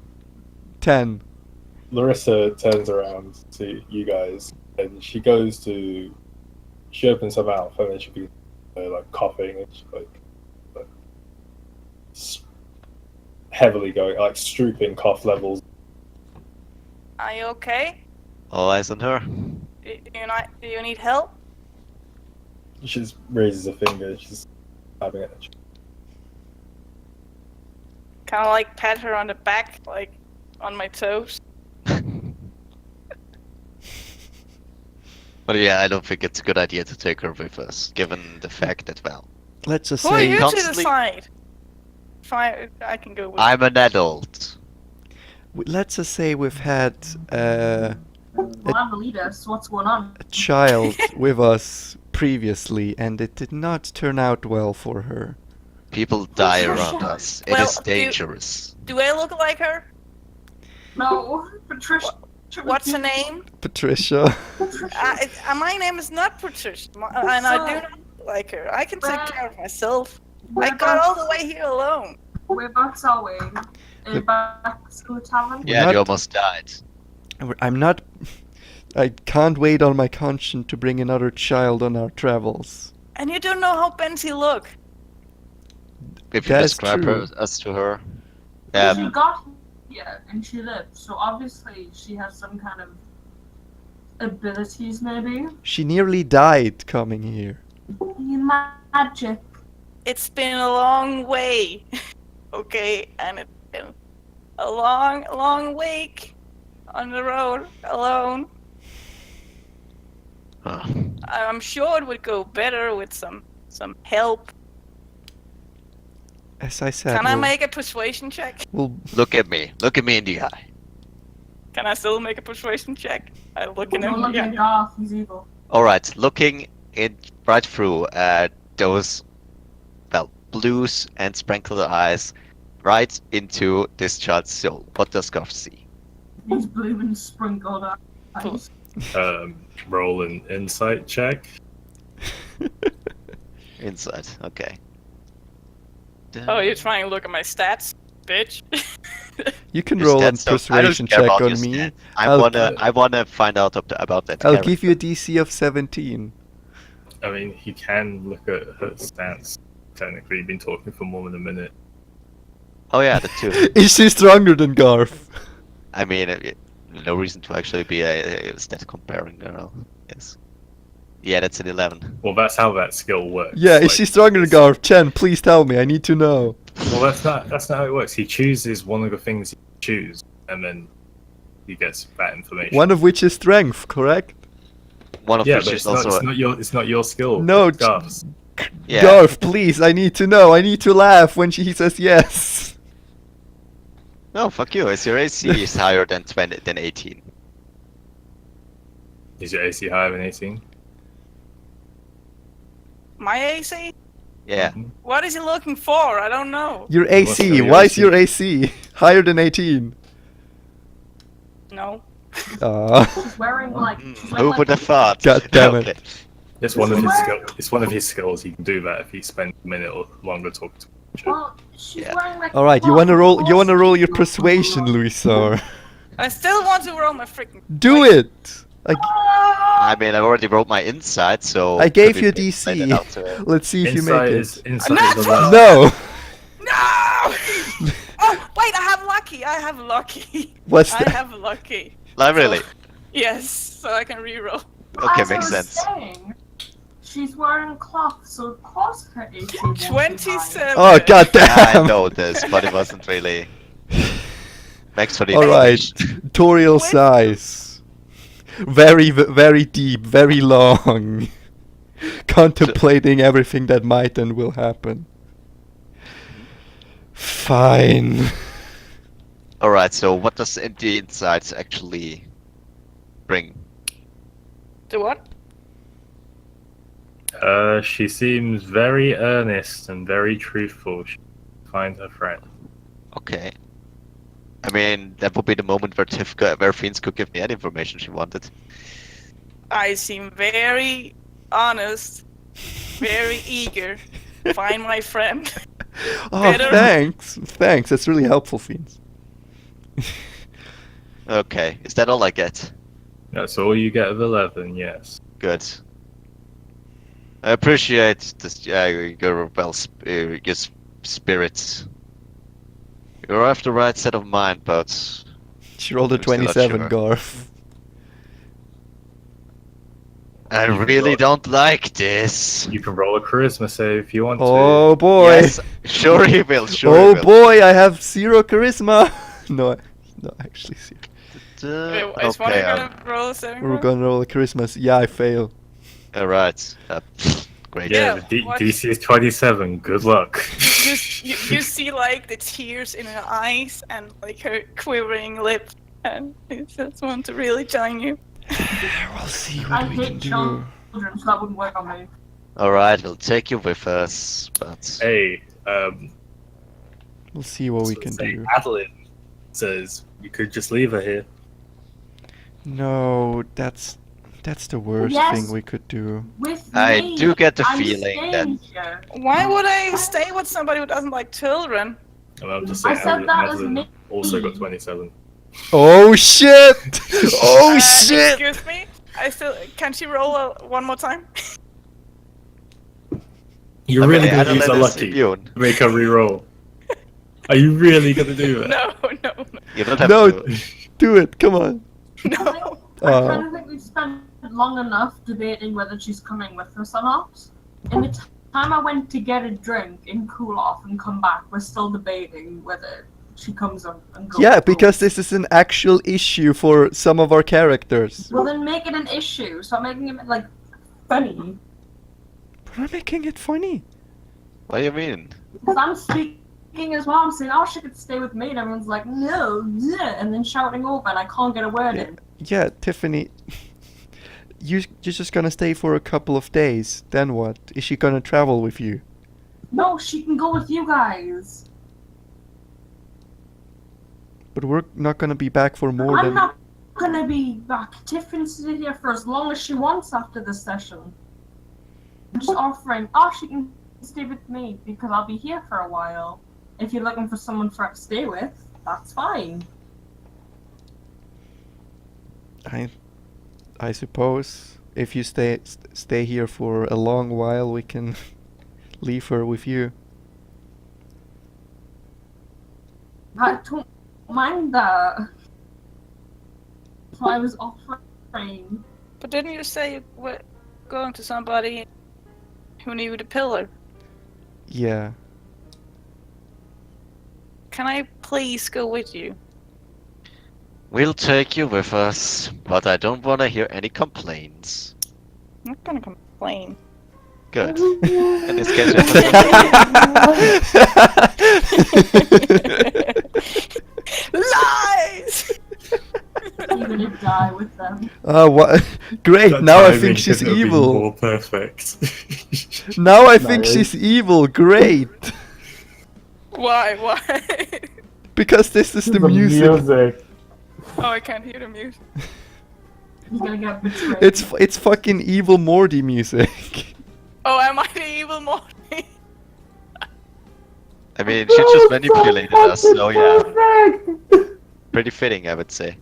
10. Larissa turns around to you guys and she goes to. She opens her mouth and then she begins like coughing and she's like heavily going like stooping cough levels. Are you okay? All eyes on her. Do you need help? She just raises a finger. She's having it. Kind of like pat her on the back, like on my toes. But yeah, I don't think it's a good idea to take her with us, given the fact that, well, let's just Who are you say to Constantly- decide? Fine, I can go with. I'm an adult. let's just say we've had Well, I'm the leader, so what's going on? a child with us previously, and it did not turn out well for her. People die Patricia. around us. It Well, is dangerous. Do I look like her? No, Patricia. What's her name? Patricia. My name is not Patricia, and I do not look like her. I can take care of myself. I got all the way here alone. Whereabouts are we? Back to the tavern? Yeah, Not- you almost died. I'm not. I can't wait on my conscience to bring another child on our travels. And you don't know how Benzie look. If you That's describe true. us to her. She got here and she lived, so obviously she has some kind of abilities, maybe. She nearly died coming here. Magic. It's been a long way, okay, and it's been a long, long week on the road alone. Huh. I'm sure it would go better with some help. As I said, Can I we'll- make a persuasion check? we'll Look at me. Look at me in the eye. Can I still make a persuasion check? I look in Don't him. look Yeah. at Garth, he's evil. Alright, looking in right through those blues and sprinkled eyes right into this child's soul. What does Garth see? These blue and sprinkled eyes. Roll an insight check. Inside, okay. Oh, you're trying to look at my stats, bitch. you can Your roll a stats don't- I persuasion don't care check about on your me. stats. I'll- I wanna find out about that. I'll character. give you a DC of 17. I mean, he can look at her stats. Technically, you've been talking for more than a minute. Oh yeah, the two. Is she stronger than Garth? I mean, no reason to actually be a stat comparing girl. Yes. Yeah, that's an 11. Well, that's how that skill works. Yeah, Like, is she stronger than Garth? Chen, please tell me. I need to know. Well, that's not how it works. He chooses one of the things he chooses, and then he gets that information. One of which is strength, correct? One of Yeah, which but is it's not, also it's not your skill. No, it's Garth's. yeah. Garth, please, I need to know. I need to laugh when he says yes. No, fuck you. Is your AC is higher than 18? Is your AC higher than 18? My AC? Yeah. What is he looking for? I don't know. Your AC. know your Why is AC. your AC higher than 18? No. She's wearing like. Mm, She's who wearing, would like, have thought? God damn it. Okay. It's one of his skill. It's one of his skills. He can do that if he spends a minute or longer talking to each other. Well, she's Yeah. wearing like. All right, you wanna roll? You wanna roll your persuasion, Louisor? I still want to roll my freaking. Do it. I mean, I already wrote my insight, so. I gave could you a we play that DC. out to- Let's see if you Insight make is it. insight is a Natural! lot. No. No! Oh, wait, I have lucky. I have lucky. What's I that? have lucky. Like, really? Yes, so I can reroll. Okay, As I makes was sense. saying, she's wearing cloth, so of course her AC won't be high. 27. Oh god I damn! know this, but it wasn't really. Max for the All right, information. Toriel sighs. Very deep, very long. Contemplating everything that might and will happen. Fine. Alright, so what does the insights actually bring? Do what? She seems very earnest and very truthful. She finds her friend. Okay. I mean, that would be the moment where Fiends could give me any information she wanted. I seem very honest, very eager. Find my friend. Oh, Better. thanks. Thanks, that's really helpful, Fiends. Okay, is that all I get? That's all you get of 11. Yes. Good. I appreciate this, your your spirits. You have the right set of mind, but She rolled a I'm still not 27, sure. Garth. I really don't like this. You can roll a charisma save if you want Oh boy. Yes, sure he will, sure Oh he will. boy, I have 0 charisma. No, actually 0. Wait, is one Okay, gonna roll a saving We're throw? gonna roll a charisma. Yeah, I fail. alright. Great. Yeah, Yeah, the watch. DC is 27. Good luck. You see like the tears in her eyes and like her quivering lip, and I just want to really join you. We'll see I what we can hate do. children, so that wouldn't work on me. All right, we'll take you with us, but Hey, We'll see what we can say do. Adeline says you could just leave her here. No, that's the worst Yes. thing we could do. With I me, do get the I'm feeling that- staying here. Why would I stay with somebody who doesn't like children? And I'll just I say said that as Adeline me. also got 27. Oh shit! Oh shit! Excuse me. I still can she roll one more time? You're Okay, really gonna use a Adeline is lucky immune. to make her re-roll. Are you really gonna do that? No, You don't have No, to. do it! Come on. no. I Oh. kind of think we've spent long enough debating whether she's coming with us or not. In the time I went to get a drink and cool off and come back, we're still debating whether she comes up and goes. Yeah, because this is an actual issue for some of our characters. Well, then make it an issue. Stop making it like funny. We're not making it funny. What do you mean? Because I'm speaking as well. I'm saying, "Oh, she could stay with me," and everyone's like, "No, yeah," and then shouting over, and I can't get a word in. Yeah, Tiffany. You're just gonna stay for a couple of days. Then what? Is she gonna travel with you? No, she can go with you guys. But we're not gonna be back for more I'm than. not gonna be back. Tiffany's here for as long as she wants after this session. I'm just offering, oh, she can stay with me because I'll be here for a while. If you're looking for someone for her to stay with, that's fine. I suppose if you stay here for a long while, we can leave her with you. I don't mind that. So I was offering. But didn't you say you were going to somebody who needed a pillar? Yeah. Can I please go with you? We'll take you with us, but I don't want to hear any complaints. I'm not gonna complain. Good. In this case, Lies! You're gonna die with them. What? Great. That now I timing think she's couldn't have been evil. More perfect. Now I No, think it- she's evil. Great. Why? Because this is the music. Oh, I can't hear the music. He's gonna get betrayed. It's fucking evil Morty music. Oh, am I the evil Morty? I mean, she just manipulated us, so yeah. Pretty fitting, I would say.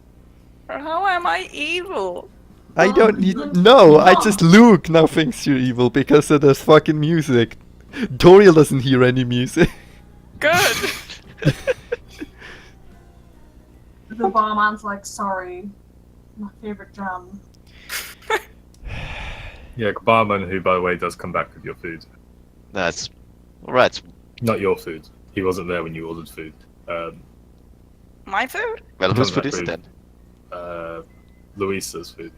Or how am I evil? I don't know. I just Luke now thinks you're evil because of this fucking music. Doriel doesn't hear any music. Good. The barman's like, sorry. My favorite jam. Yeah, barman, who by the way does come back with your food. That's alright. Not your food. He wasn't there when you ordered food. My food? Well, whose Come food back is it with- then? Luisa's food.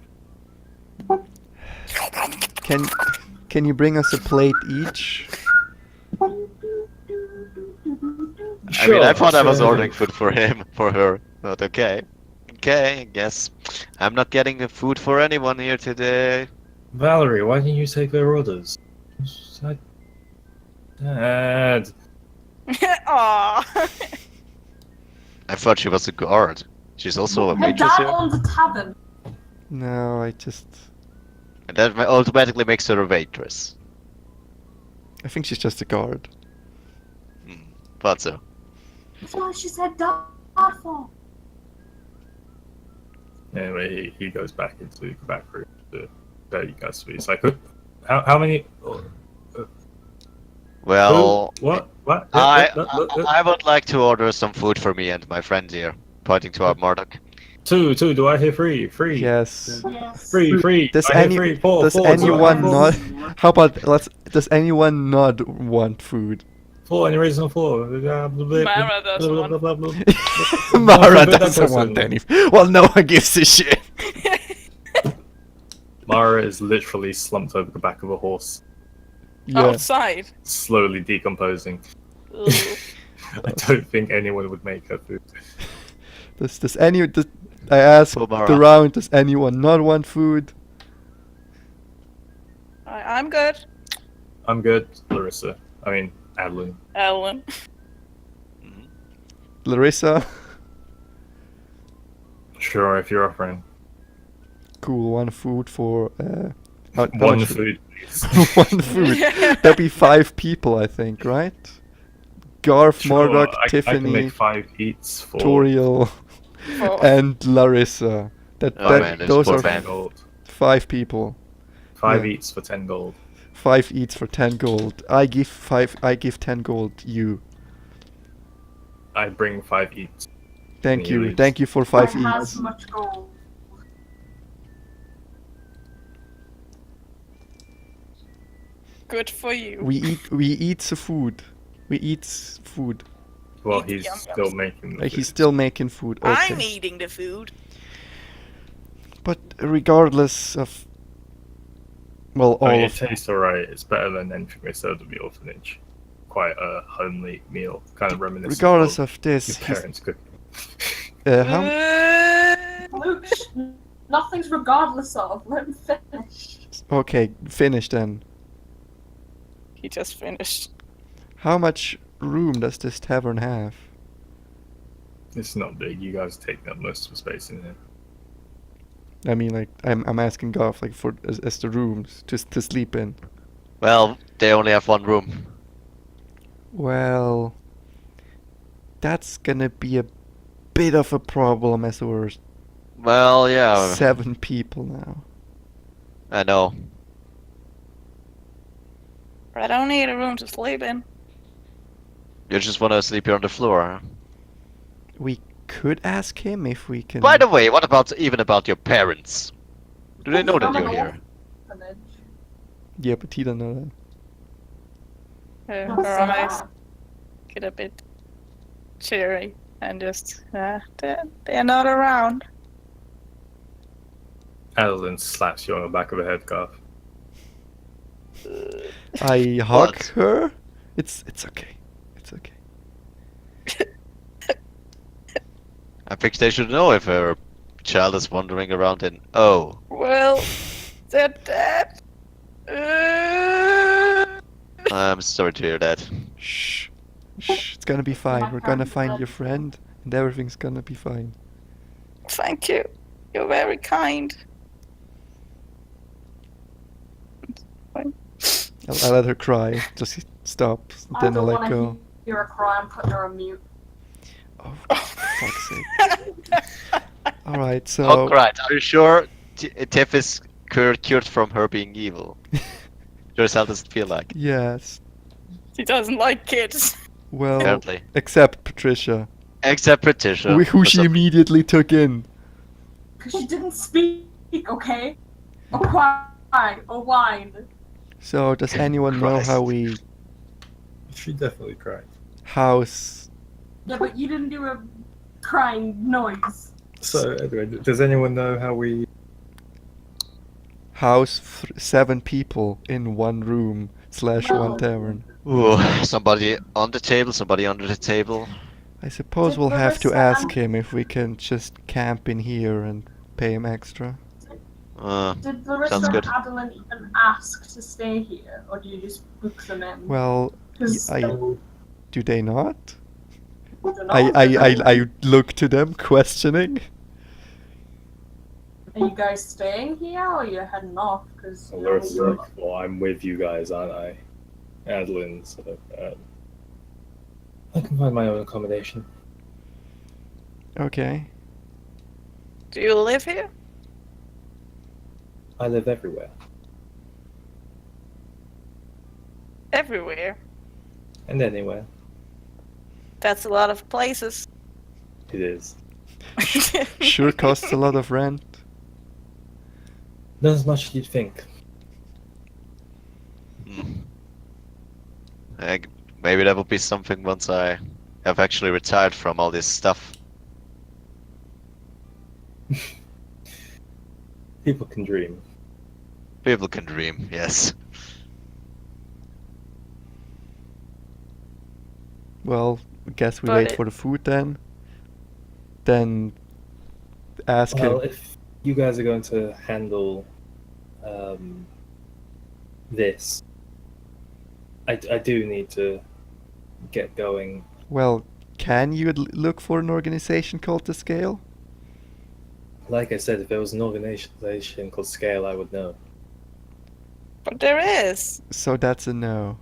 Can you bring us a plate each? I mean, I thought I was sure. ordering food for him, for her. But okay. Okay, I guess I'm not getting the food for anyone here today. Valerie, why didn't you take their orders? Dad. Aww. I thought she was a guard. She's also a Her waitress dad here. owns a tavern. No, I just. And that automatically makes her a waitress. I think she's just a guard. Thought so. That's why she said dad for. Anyway, he goes back into the back room to tell you guys sweet. It's like, how many? Well, What? What? I would like to order some food for me and my friend here, pointing to our Murdoch. Two. Do I hear free? Free. Yes. Yes. Free. Does I hear any- free. Four. does Four. anyone Four. not- How about does anyone not want food? Four. Any reason for? Mara doesn't want. Mara doesn't want any. Well, no one gives a shit. Mara is literally slumped over the back of a horse. Yeah. Outside. slowly decomposing. Ugh. I don't think anyone would make her food. I asked the Pomara. round, does anyone not want food? I'm good, I'm good, Larissa. I mean, Adeline. Alan. Mhm. Larissa? Sure, if you're offering. Cool, one food for how One much food, please. one food. That'd be 5 people, I think, right? Garth, Sure, Mordok, I can Tiffany, make 5 eats for Toriel, For- and Larissa. Oh, man, those Those poor are men. gold. 5 people. 5 Yeah. eats for 10 gold. 5 eats for 10 gold. I give 10 gold. You. I bring 5 eats. Thank You you. eat. Thank you for I 5 have eats. much gold. Good for you. We eat the food. We eat food. Well, Eat he's yum still yums. making the He's food. still making food. I'm Okay. eating the food. But regardless of well, I mean, all it of tastes alright. It's better than anything we served at the orphanage. Quite a homely meal, kind of reminiscent regardless of of this, your he's, parents' cooking. how Luke, nothing's regardless of. Let me finish. okay, finish then. He just finished. How much room does this tavern have? It's not big. You guys take up most of the space in here. I mean, like, I'm asking Garth, like, for as the rooms to sleep in. Well, they only have one room. Well, that's gonna be a bit of a problem as we're Well, yeah, 7 people now. I know. I don't need a room to sleep in. You just want to sleep here on the floor. Huh? We could ask him if we can. By the way, what about your parents? Do they know that I'm an you're here? orphanage. Yeah, but he don't know that. Don't Her say eyes that. get a bit cheery and just, they're not around. Adeline slaps you on the back of the head, Garth. I hug What? her. It's okay. It's okay. I think they should know if a child is wandering around in. Oh, Well, they're dead. I'm sorry to hear that. Shh. Shh. It's gonna be fine. We're gonna find your friend, and everything's gonna be fine. Thank you. You're very kind. I'll let her cry. Just stop. I Then I'll don't let want go. to hear her cry and put her on mute. Oh, for fuck's sake. Alright, so. Oh, right. Are you sure Tiff is cured from her being evil? Yourself doesn't feel like. Yes. He doesn't like kids. Well, Apparently. except Patricia, Except Patricia. who for she some- immediately took in. Because she didn't speak, okay? Or cry, or whine. So, does anyone know how Christ. we She definitely cried. house? Yeah, but you didn't do a crying noise. So, anyway, does anyone know how we... House 7 people in one room / one No. tavern. Ooh, somebody on the table, somebody under the table. I suppose Did we'll have to Larissa ask and- him if we can just camp in here and pay him extra. Did Larissa Sounds and good. Adeline even ask to stay here, or do you just book them in? Well, 'Cause I do they not? I don't know. I look to them questioning. Are you guys staying here, or are you heading off? Because Larissa, well, I'm with you guys, aren't I? Adeline, so... I can find my own accommodation. Okay. Do you live here? I live everywhere. Everywhere. And anywhere. That's a lot of places. It is. Sure costs a lot of rent. Not as much as you'd think. Hmm. Maybe that would be something once I have actually retired from all this stuff. People can dream. People can dream, yes. Well, I guess we But wait it- for the food then. Then ask Well, him. if you guys are going to handle this, I do need to get going. Well, can you look for an organization called the Scale? Like I said, if there was an organization called Scale, I would know. But there is. So that's a no.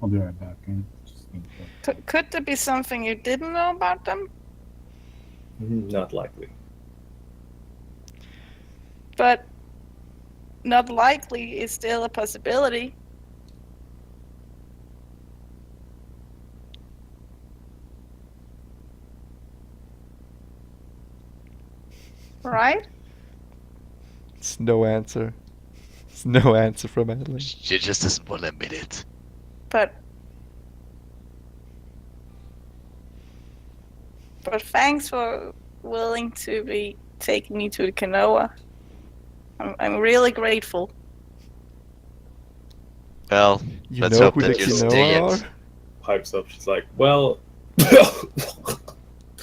I'll be right back. I just need to... Could there be something you didn't know about them? Not likely. But not likely is still a possibility. Right? It's no answer. It's no answer from Adeline. She just doesn't want to admit it. But thanks for willing to be taking me to the canoa. I'm really grateful. Well, You let's know hope who the that you stay Quinoa it. are? Pipes up. She's like, well.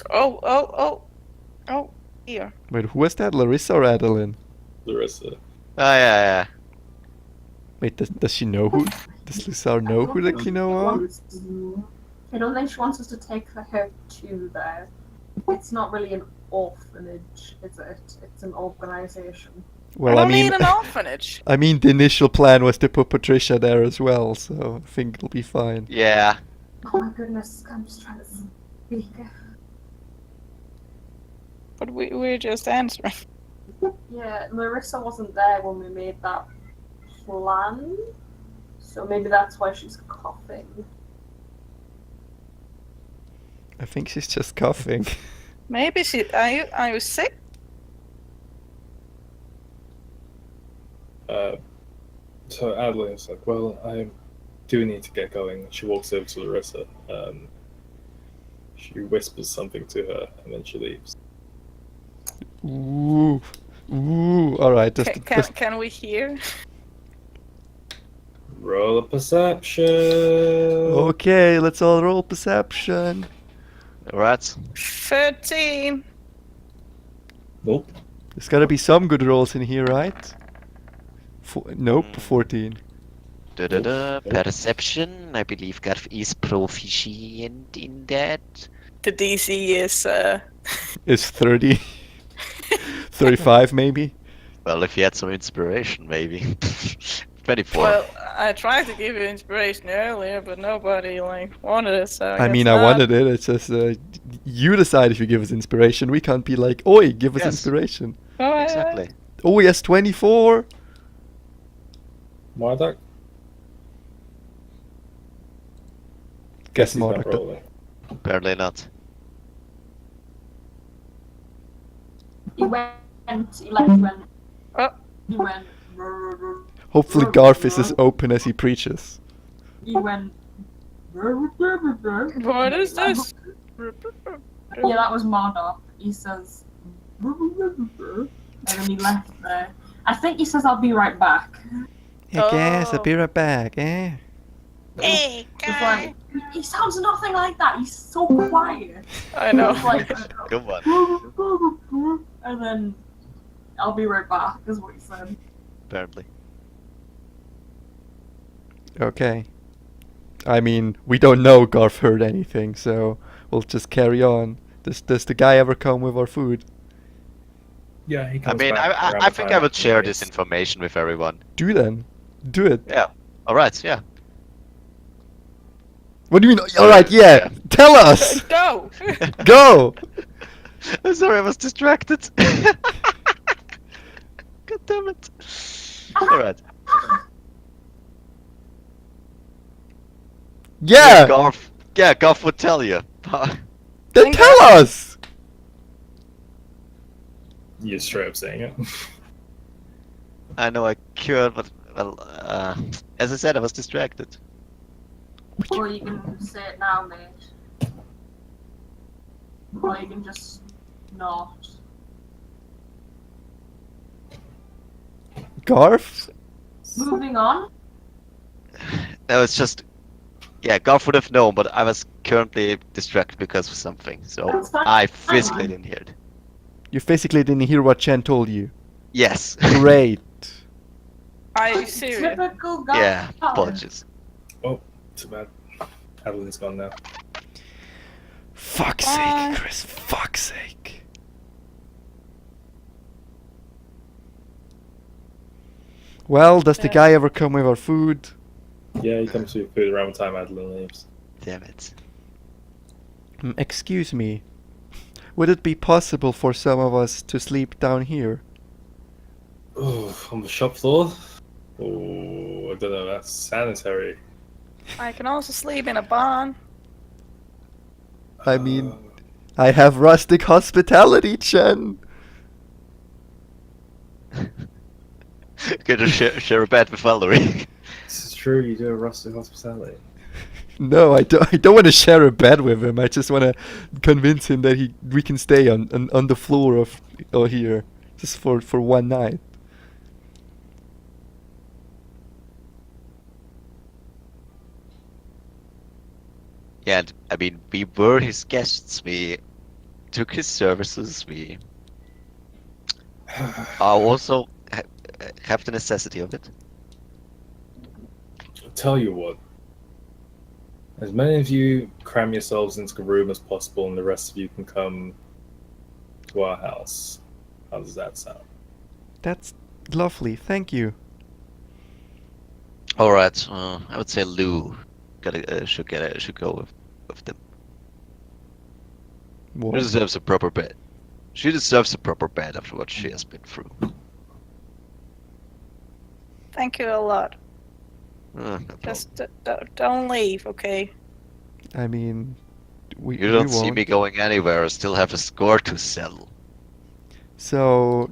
Oh, here. Wait, who was that? Larissa or Adeline? Larissa. Oh, yeah. Wait, does she know who? Does Lisa know who the Quinoa are? I don't think she wants us to take her to there. It's not really an orphanage, is it? It's an organization. Well, I I don't mean, need an orphanage. I mean, the initial plan was to put Patricia there as well, so I think it'll be fine. Yeah. Oh my goodness, I'm just trying to speak. But we're just answering. Yeah, Marissa wasn't there when we made that plan, so maybe that's why she's coughing. I think she's just coughing. Maybe she. Are you sick? So Adeline's like, well, I do need to get going. She walks over to Larissa. She whispers something to her, and then she leaves. Ooh, all right. Can we hear? Roll a perception. Okay, let's all roll perception. Alright. 13. Nope. There's gotta be some good rolls in here, right? Nope, 14. Perception. I believe Garf is proficient in that. The DC is Is 30. 35 maybe? Well, if you had some inspiration, maybe. 24. well. I tried to give you inspiration earlier, but nobody wanted it. So I mean, guess I not. wanted it. It's just you decide if you give us inspiration. We can't be like, oi, give us Yes. inspiration. Oh, Exactly. Oh, yes, 24. Marduk? Guess he's not Marduk. rolling. Apparently not. He left when Oh. he went. Hopefully Garf is as open as he preaches. He went. What is this? Yeah, that was Marduk. He says, and then he left there. I think he says, "I'll be right back." I guess I'll Oh. be right back, eh? Hey, It's guy. like he sounds nothing like that. He's so quiet. I know. It's like, Good one. and then I'll be right back. Is what he said. Apparently. Okay. I mean, we don't know Garf heard anything, so we'll just carry on. Does the guy ever come with our food? Yeah, he I comes mean, back I around the think I time would share he this is. information with everyone. Do then. Do it. Yeah. Alright, yeah. What do you mean? Alright, yeah. Tell us! Go. Go! I'm sorry, I was distracted. God damn it. Alright. Yeah! Garf would tell you. Then tell us! You're straight up saying it. I know I could, but, well, as I said, I was distracted. Or you can say it now, mate. Or you can just not. Garf? Moving on. No, it's just, Yeah, Garth would have known, but I was currently distracted because of something, so That's fine. I physically man. didn't hear it. You physically didn't hear what Chen told you. Yes. Great. Are you serious? Typical guy. Yeah, apologies. Oh, too bad. Adeline's gone now. Fuck's Bye. sake, Chris. Fuck's sake. Well, does the Yeah. guy ever come with our food? Yeah, he comes with food around the time Adeline leaves. Damn it. Excuse me. Would it be possible for some of us to sleep down here? Oh, on the shop floor? Oh, I don't know, that's sanitary. I can also sleep in a barn. I mean, I have rustic hospitality, Chen. Get to share a bed with Valerie. This is true, you do a rustic hospitality. No, I don't want to share a bed with him. I just want to convince him that we can stay on the floor of here just for one night. Yeah, and, I mean, we were his guests. We took his services. We also have the necessity of it. I'll tell you what. As many of you cram yourselves into the room as possible, and the rest of you can come to our house. How does that sound? That's lovely. Thank you. All right. I would say Lou should go with them. She What? deserves a proper bed. She deserves a proper bed after what she has been through. Thank you a lot. No problem. Just don't leave, okay? I mean, we You don't we see won't. me going anywhere. I still have a score to settle. So,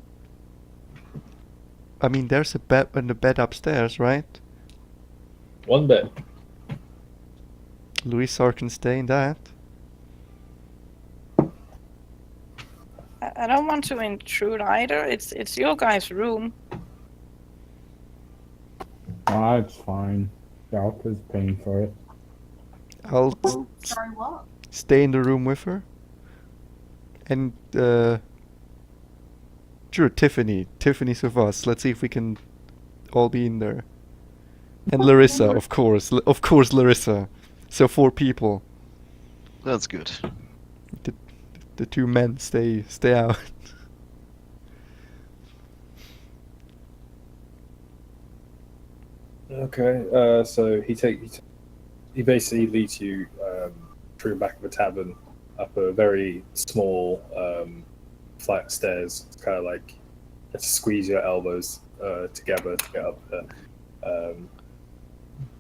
I mean, there's a bed in the bed upstairs, right? One bed. Louis can stay in that. I don't want to intrude either. It's your guys' room. Ah, it's fine. Garth is paying for it. I'll Oh, sorry, what? stay in the room with her. And sure, Tiffany. Tiffany's with us. Let's see if we can all be in there. And Larissa, of course. Of course, Larissa. So 4 people. That's good. The 2 men stay out. Okay, so he basically leads you through the back of a tavern up a very small flight of stairs. It's kind of like you have to squeeze your elbows together to get up there.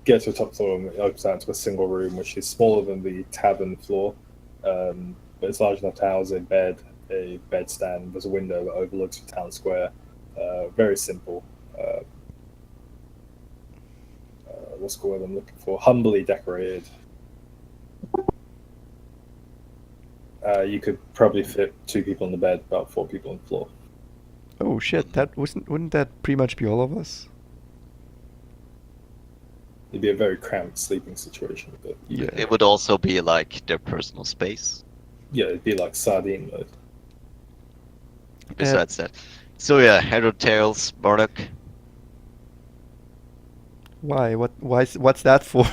Get to the top floor and it opens out to a single room, which is smaller than the tavern floor, but it's large enough to house a bed, a bedstand. There's a window that overlooks the town square. Very simple. What's the word I'm looking for? Humbly decorated. You could probably fit 2 people in the bed, about 4 people on the floor. Oh shit! Wouldn't that pretty much be all of us? It'd be a very cramped sleeping situation, but Yeah. It would also be like their personal space. yeah, it'd be like sardine mode. Besides that. So yeah, head or tails, Bardock. Why? What's that for?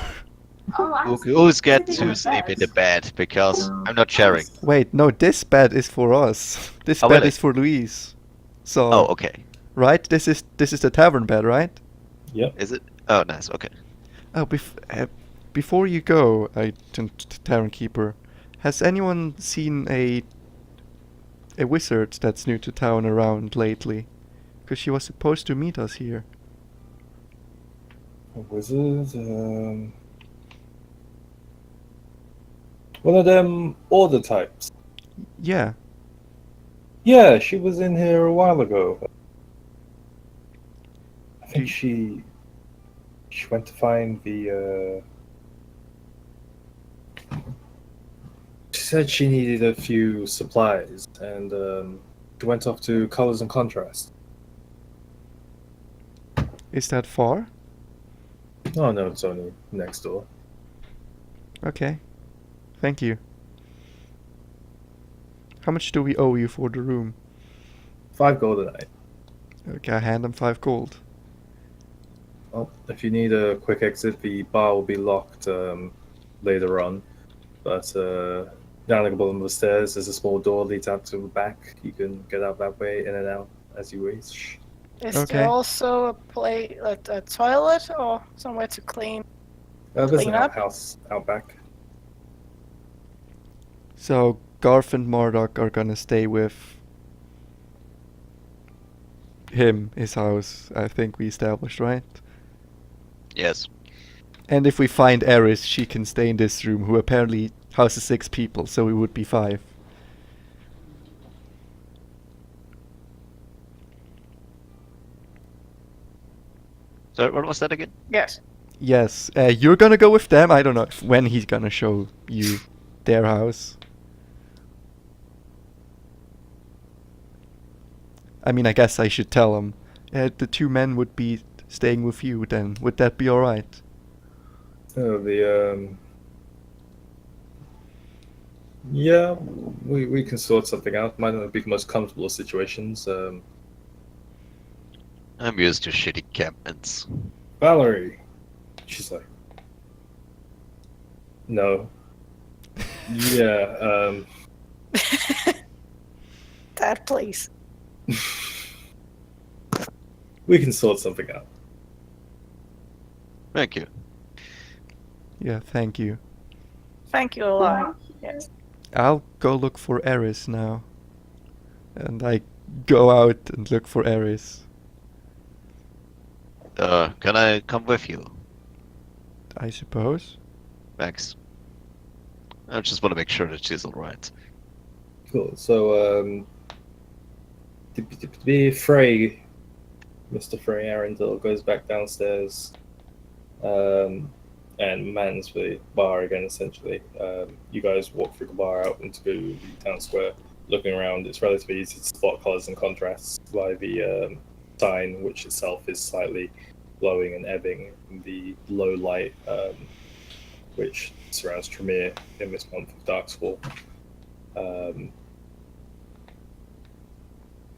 Oh, I'm Who always get sleeping in to a sleep in bed. the bed because I'm not sharing. Wait, no. This bed is for us. This Oh, bed really? is for Louise. So. Oh, okay. Right. This is the tavern bed, right? Yep. Is it? Oh, nice. Okay. Oh, before you go, Tavern Keeper, has anyone seen a wizard that's new to town around lately? Because she was supposed to meet us here. A wizard. One of them order types. Yeah. Yeah, she was in here a while ago. I think Do- she went to find the. She said she needed a few supplies, and she went off to Colors and Contrast. Is that far? Oh no, it's only next door. Okay. Thank you. How much do we owe you for the room? 5 gold a night. Okay, I hand him 5 gold. Well, if you need a quick exit, the bar will be locked later on. But down at the bottom of the stairs, there's a small door leads out to the back. You can get out that way, in and out as you wish. Is Okay. there also a toilet or somewhere to clean? There's an Clean up? outhouse out back. So Garth and Marduk are gonna stay with him, his house, I think we established, right? Yes. And if we find Eris, she can stay in this room, who apparently houses 6 people, so we would be 5. So what was that again? Yes. Yes, you're gonna go with them? I don't know when he's gonna show you their house. I mean, I guess I should tell him. The 2 men would be staying with you then. Would that be alright? Oh, yeah, we can sort something out. Might not be the most comfortable of situations. I'm used to shitty campments. Valerie, she's like, no. Yeah, Dad, please. we can sort something out. Thank you. Yeah, thank you. Thank you a lot. Yes. I'll go look for Eris now. And I go out and look for Eris. Can I come with you? I suppose. Thanks. I just want to make sure that she's alright. Cool. So, to be Frey, Mr. Frey Arundel goes back downstairs, and mans the bar again. Essentially, you guys walk through the bar out into the town square, looking around. It's relatively easy to spot colours and contrasts by the sign, which itself is slightly glowing and ebbing in the low light, which surrounds Trymir in this month of Darksfall.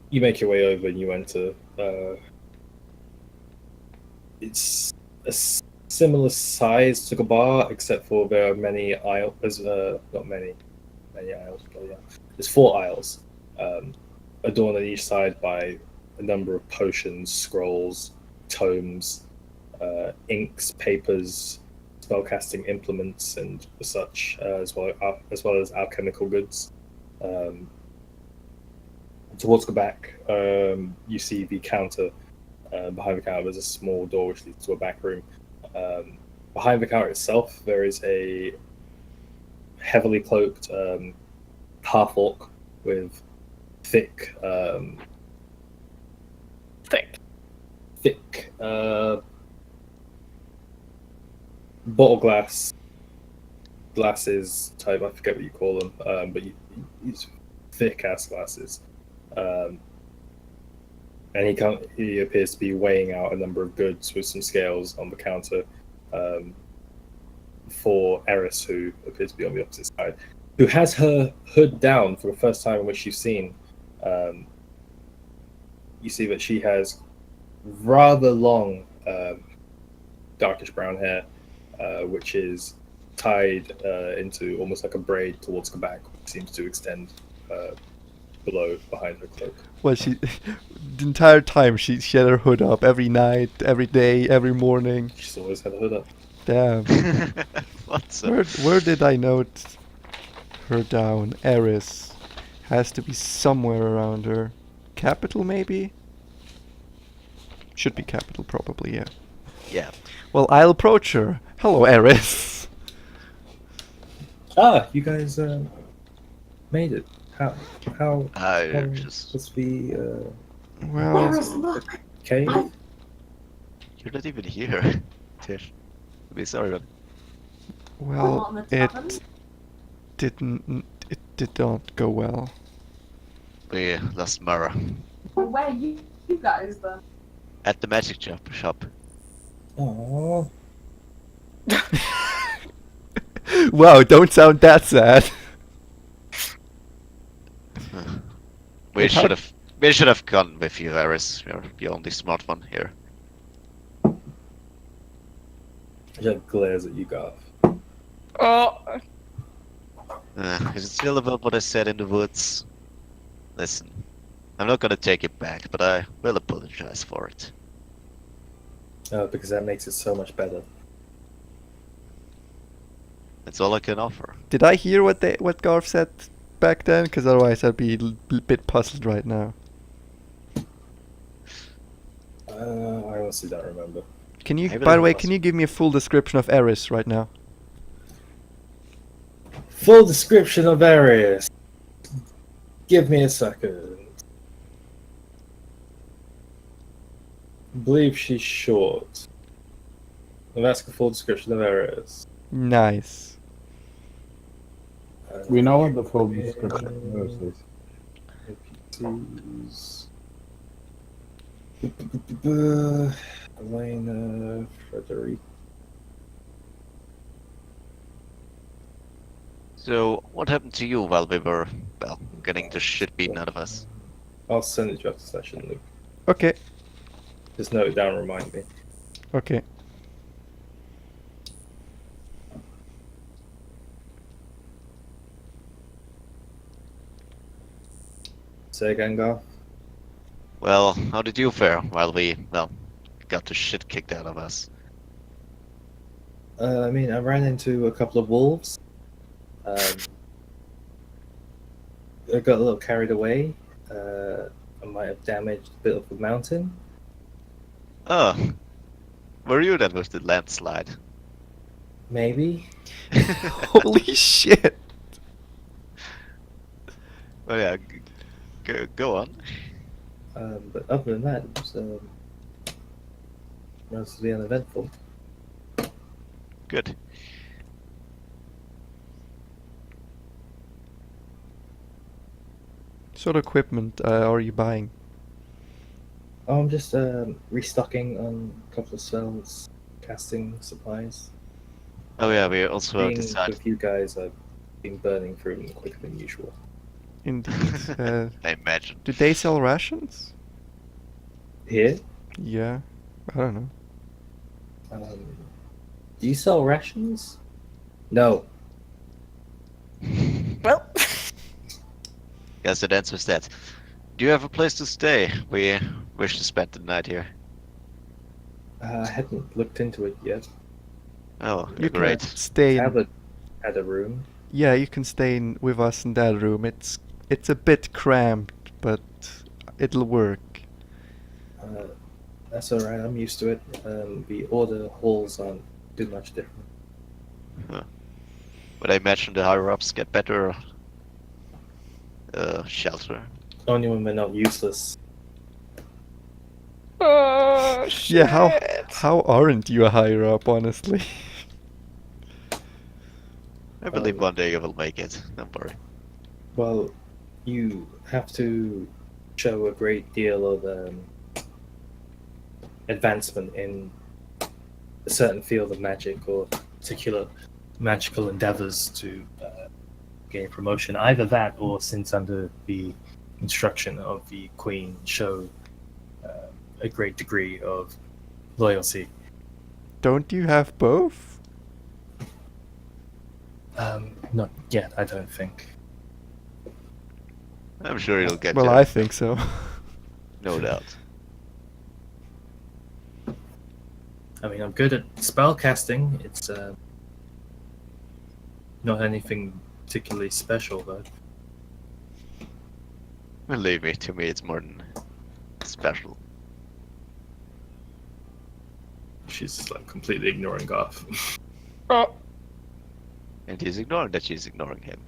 You make your way over and you enter. It's a similar size to the bar, except for there are many aisles. Not many aisles. But yeah, there's 4 aisles, adorned on each side by a number of potions, scrolls, tomes, inks, papers, spellcasting implements, and such, as well as alchemical goods. Towards the back, you see the counter. Behind the counter, there's a small door which leads to a back room. Behind the counter itself, there is a heavily cloaked half-orc with thick bottle glasses type. I forget what you call them, but use thick ass glasses. And he appears to be weighing out a number of goods with some scales on the counter for Eris, who appears to be on the opposite side, who has her hood down for the first time in which you've seen. You see that she has rather long, darkish brown hair, which is tied into almost like a braid towards the back, which seems to extend behind her cloak. Well, the entire time she had her hood up every night, every day, every morning. She's always had a hood up. Damn. What's Where did I note her down? Eris. Has to be somewhere around her. Capital, maybe? Should be capital, probably, yeah. Yeah. Well, I'll approach her. Hello, Eris. Ah, you guys made it. How I just... was the Well, Eris, look. cave? You're not even here, Tish. I'm sorry, but... well, on the tavern. it did not go well. We lost Mara. Well, where are you guys then? At the magic shop. Oh, Wow, don't sound that sad. We Wait, how- should have gone with you, Eris. You're the only smart one here. Just glares at you, Garth. Oh, Is it still about what I said in the woods? Listen, I'm not gonna take it back, but I will apologize for it. Because that makes it so much better. That's all I can offer. Did I hear what Garth said back then? Because otherwise I'd be a bit puzzled right now. I honestly don't remember. Can you, Maybe by the that way, was- can you give me a full description of Eris right now? Full description of Arius. Give me a second. I believe she's short. I've asked a full description of Arius. Nice. We know what the full description of yours is. APTs. Elena, Frederic. So, what happened to you while we were, well, getting the shit beaten out of us? I'll send it to you after session, Luke. Okay. Just note it down and remind me. Okay. Say again, Garth. Well, how did you fare while we, well, got the shit kicked out of us? I mean, I ran into a couple of wolves. I got a little carried away. I might have damaged a bit of the mountain. Oh, were you then with the landslide? Maybe. Holy shit. Oh yeah, go on. But other than that, it was mostly uneventful. Good. What sort of equipment are you buying? Oh, I'm just restocking on a couple of spells, casting supplies. Oh yeah, we also Being decided. with you guys, I've been burning through them quicker than usual. Indeed. I imagine. Do they sell rations? Here, Yeah. I don't know. do you sell rations? No. well, Guess that answers that. Do you have a place to stay? We wish to spend the night here. I hadn't looked into it yet. Oh, You can great. stay in, Tablet had a room. yeah, you can stay in with us in that room. It's a bit cramped, but it'll work. That's alright, I'm used to it. The order halls aren't too much different. But I imagine the higher ups get better shelter. Only when they're not useless. oh shit. Yeah, how aren't you a higher up, honestly? I believe one day you will make it. Don't worry. Well, you have to show a great deal of advancement in a certain field of magic or particular magical endeavors to gain promotion. Either that or, since under the instruction of the Queen, show a great degree of loyalty. Don't you have both? Not yet, I don't think. I'm sure you'll get Well, there. I think so. No doubt. I mean, I'm good at spell casting. It's not anything particularly special, though. Believe me, to me it's more than special. She's like completely ignoring Garth. Oh, And he's ignoring that she's ignoring him.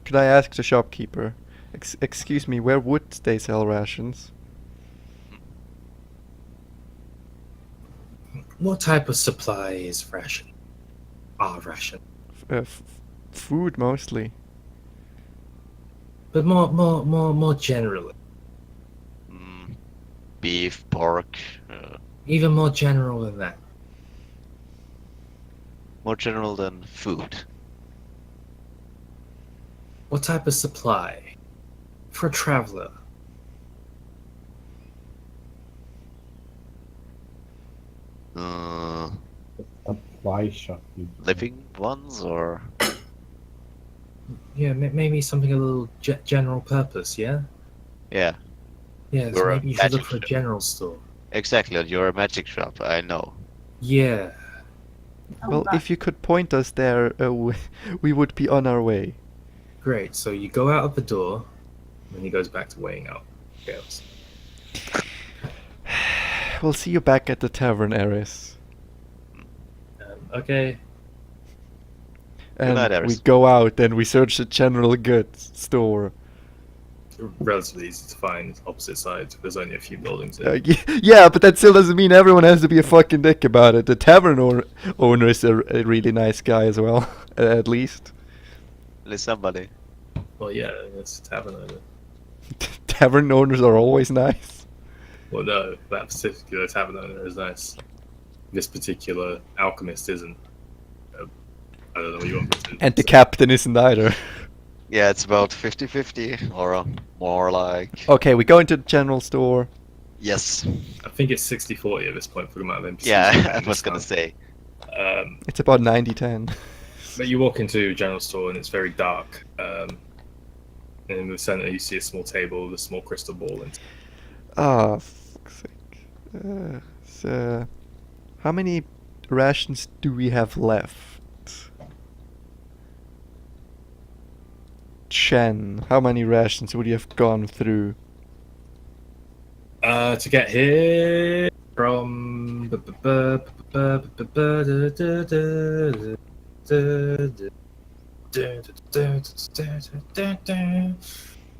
Could I ask the shopkeeper? Excuse me, where would they sell rations? What type of supply is ration? Ration. Food mostly. But more generally. Beef, pork. Even more general than that. more general than food. What type of supply for a traveler? Uh, Supply shop. living ones or Yeah, maybe something a little general purpose. Yeah. yeah, Yeah. So You're a maybe you should look magic for a shop. general store. Exactly. You're a magic shop. I know. Yeah. Well, if you could point us there, we would be on our way. Great. So you go out of the door, and he goes back to weighing out scales. We'll see you back at the tavern, Eris. Okay. And night, we Eris. go out and we search the general goods store. Relatively easy to find. Opposite sides. There's only a few buildings. There. Yeah, but that still doesn't mean everyone has to be a fucking dick about it. The tavern owner is a really nice guy as well, at least. At least somebody. Well, yeah, it's a tavern owner. Tavern owners are always nice. Well, no, that particular tavern owner is nice. This particular alchemist isn't. I don't know what you want me to. And the captain isn't either. Yeah, it's about 50-50 or more like. Okay, we go into the general store. Yes. I think it's 60-40 at this point for the amount of NPCs. Yeah, you I have was this gonna time. say. It's about 90-10. But you walk into a general store and it's very dark. And in the center, you see a small table with a small crystal ball. And Ah, fuck's sake. So, how many rations do we have left? Chen, how many rations would you have gone through? to get here from.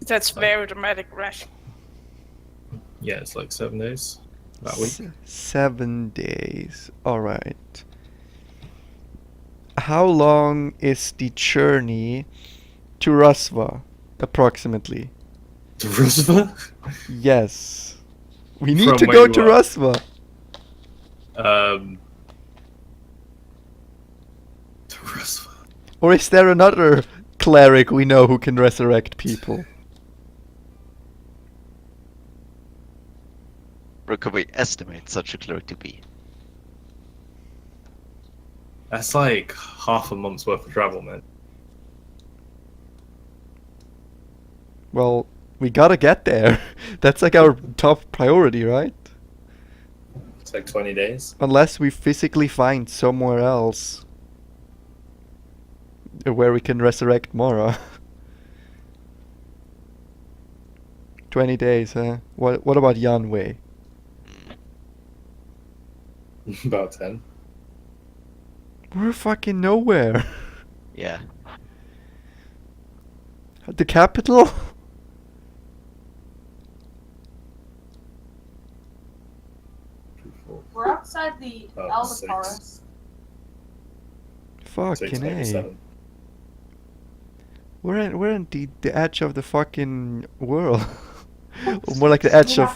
That's very dramatic, Rash. Yeah, it's like 7 days. About a week. 7 days. Alright. How long is the journey to Rasva, approximately? To Roosevelt? Yes. We need From to where go you to are. Rasva. To Roosevelt. Or is there another cleric we know who can resurrect people? Where could we estimate such a cleric to be? That's like half a month's worth of travel, man. Well, we gotta get there. That's like our top priority, right? It's like 20 days. Unless we physically find somewhere else where we can resurrect Mora. 20 days, huh? What about Yanwei? About 10. We're fucking nowhere. Yeah. The capital? We're outside the Oh, Elder 6. Forest. Fucking 6, maybe A. 7. We're in the edge of the fucking world. More like the edge of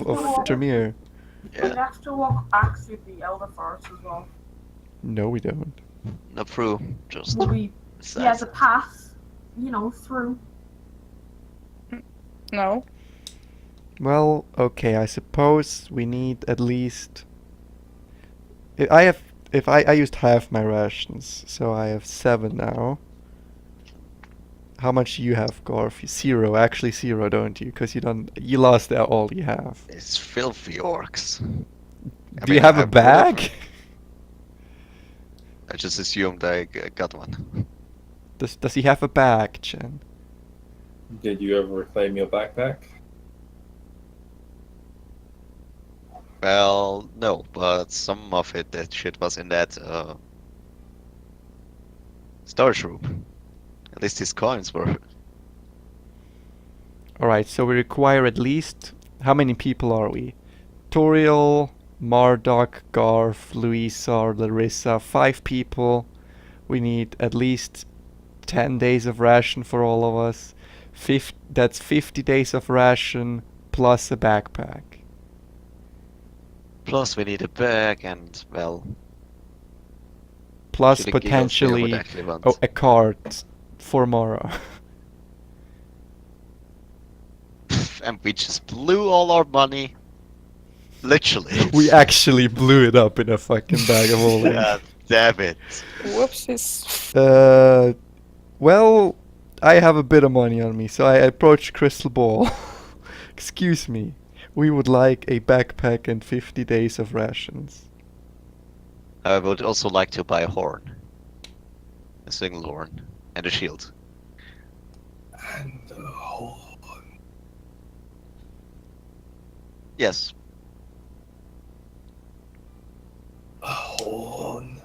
Trymir. We Yeah. have to walk back through the Elder Forest as well. No, we don't. Not through. Just. Well, yeah, sides. the path, through. No. Well, okay, I suppose we need at least... I used half my rations, so I have 7 now. How much do you have, Gorf? 0, actually 0, don't you? Because you lost all you have. It's filthy orcs. Do you have I a would've- bag? I just assumed I got one. Does he have a bag, Chen? Did you ever reclaim your backpack? Well, no, but some of that shit was in that storage room. At least his coins were. Alright, so we require at least... How many people are we? Toriel, Marduk, Garf, Luisa, Larissa, 5 people. We need at least 10 days of ration for all of us. That's 50 days of ration plus a backpack. Plus, we need a bag and, well, plus Actually, Giggles, they would potentially actually want. a card for Mara. And we just blew all our money. Literally. We actually blew it up in a fucking bag of holding. God damn it. Whoopsies. Well, I have a bit of money on me, so I approach Crystal Ball. Excuse me, we would like a backpack and 50 days of rations. I would also like to buy a horn. A single horn. And a shield. And the horn. Yes. A horn.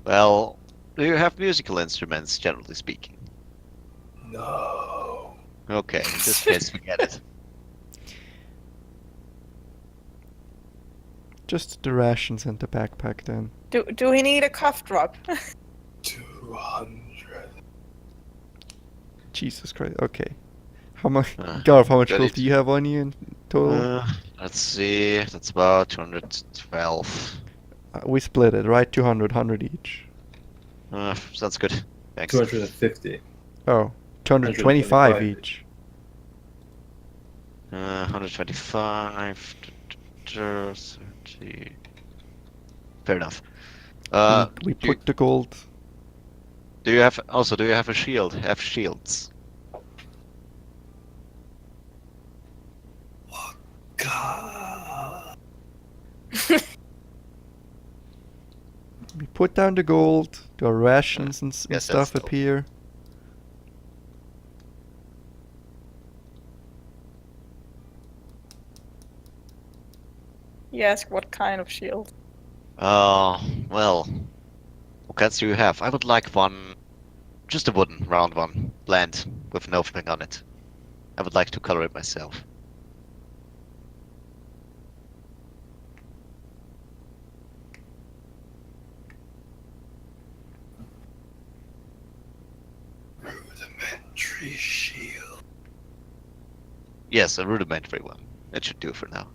Well, do you have musical instruments, generally speaking? No. Okay, in this case, we get it. Just the rations and the backpack then. Do we need a cough drop? 200. Jesus Christ, okay. How much, Uh, Garth, how much got gold it. do you have on you in total? Let's see, that's about 212. We split it, right? 200, 100 each. Sounds good. Thanks. 250. Oh, 225 each. 125. 30. Fair enough. We do you- put the gold. Do you have a shield? Have shields? God. We put down the gold, the rations and, Yes, stuff that's dope. appear. You ask what kind of shield? Well, what kinds do you have? I would like one, just a wooden, round one, bland, with nothing on it. I would like to color it myself. Rudimentary shield. Yes, a rudimentary one. That should do for now.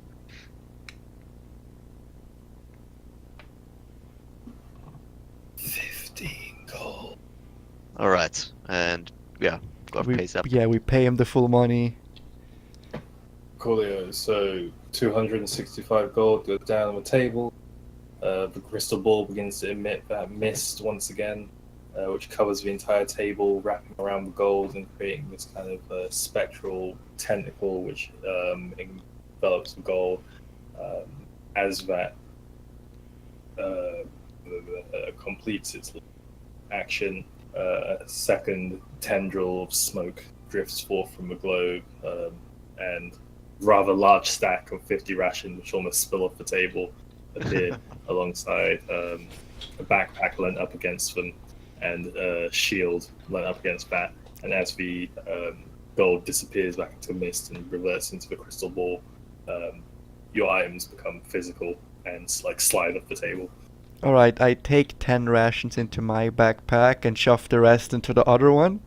$15. Alright, and yeah, God pays up. Yeah, we pay him the full money. Coolio. So 265 gold goes down on the table. The crystal ball begins to emit that mist once again, which covers the entire table, wrapping around the gold and creating this kind of spectral tentacle which envelops the gold. As that completes its action, a second tendril of smoke drifts forth from the globe, and rather large stack of 50 rations, which almost spill off the table, appear alongside a backpack lent up against them, and a shield lent up against that. And as the gold disappears back into mist and reverts into the crystal ball, your items become physical and like slide off the table. Alright, I take 10 rations into my backpack and shove the rest into the other one.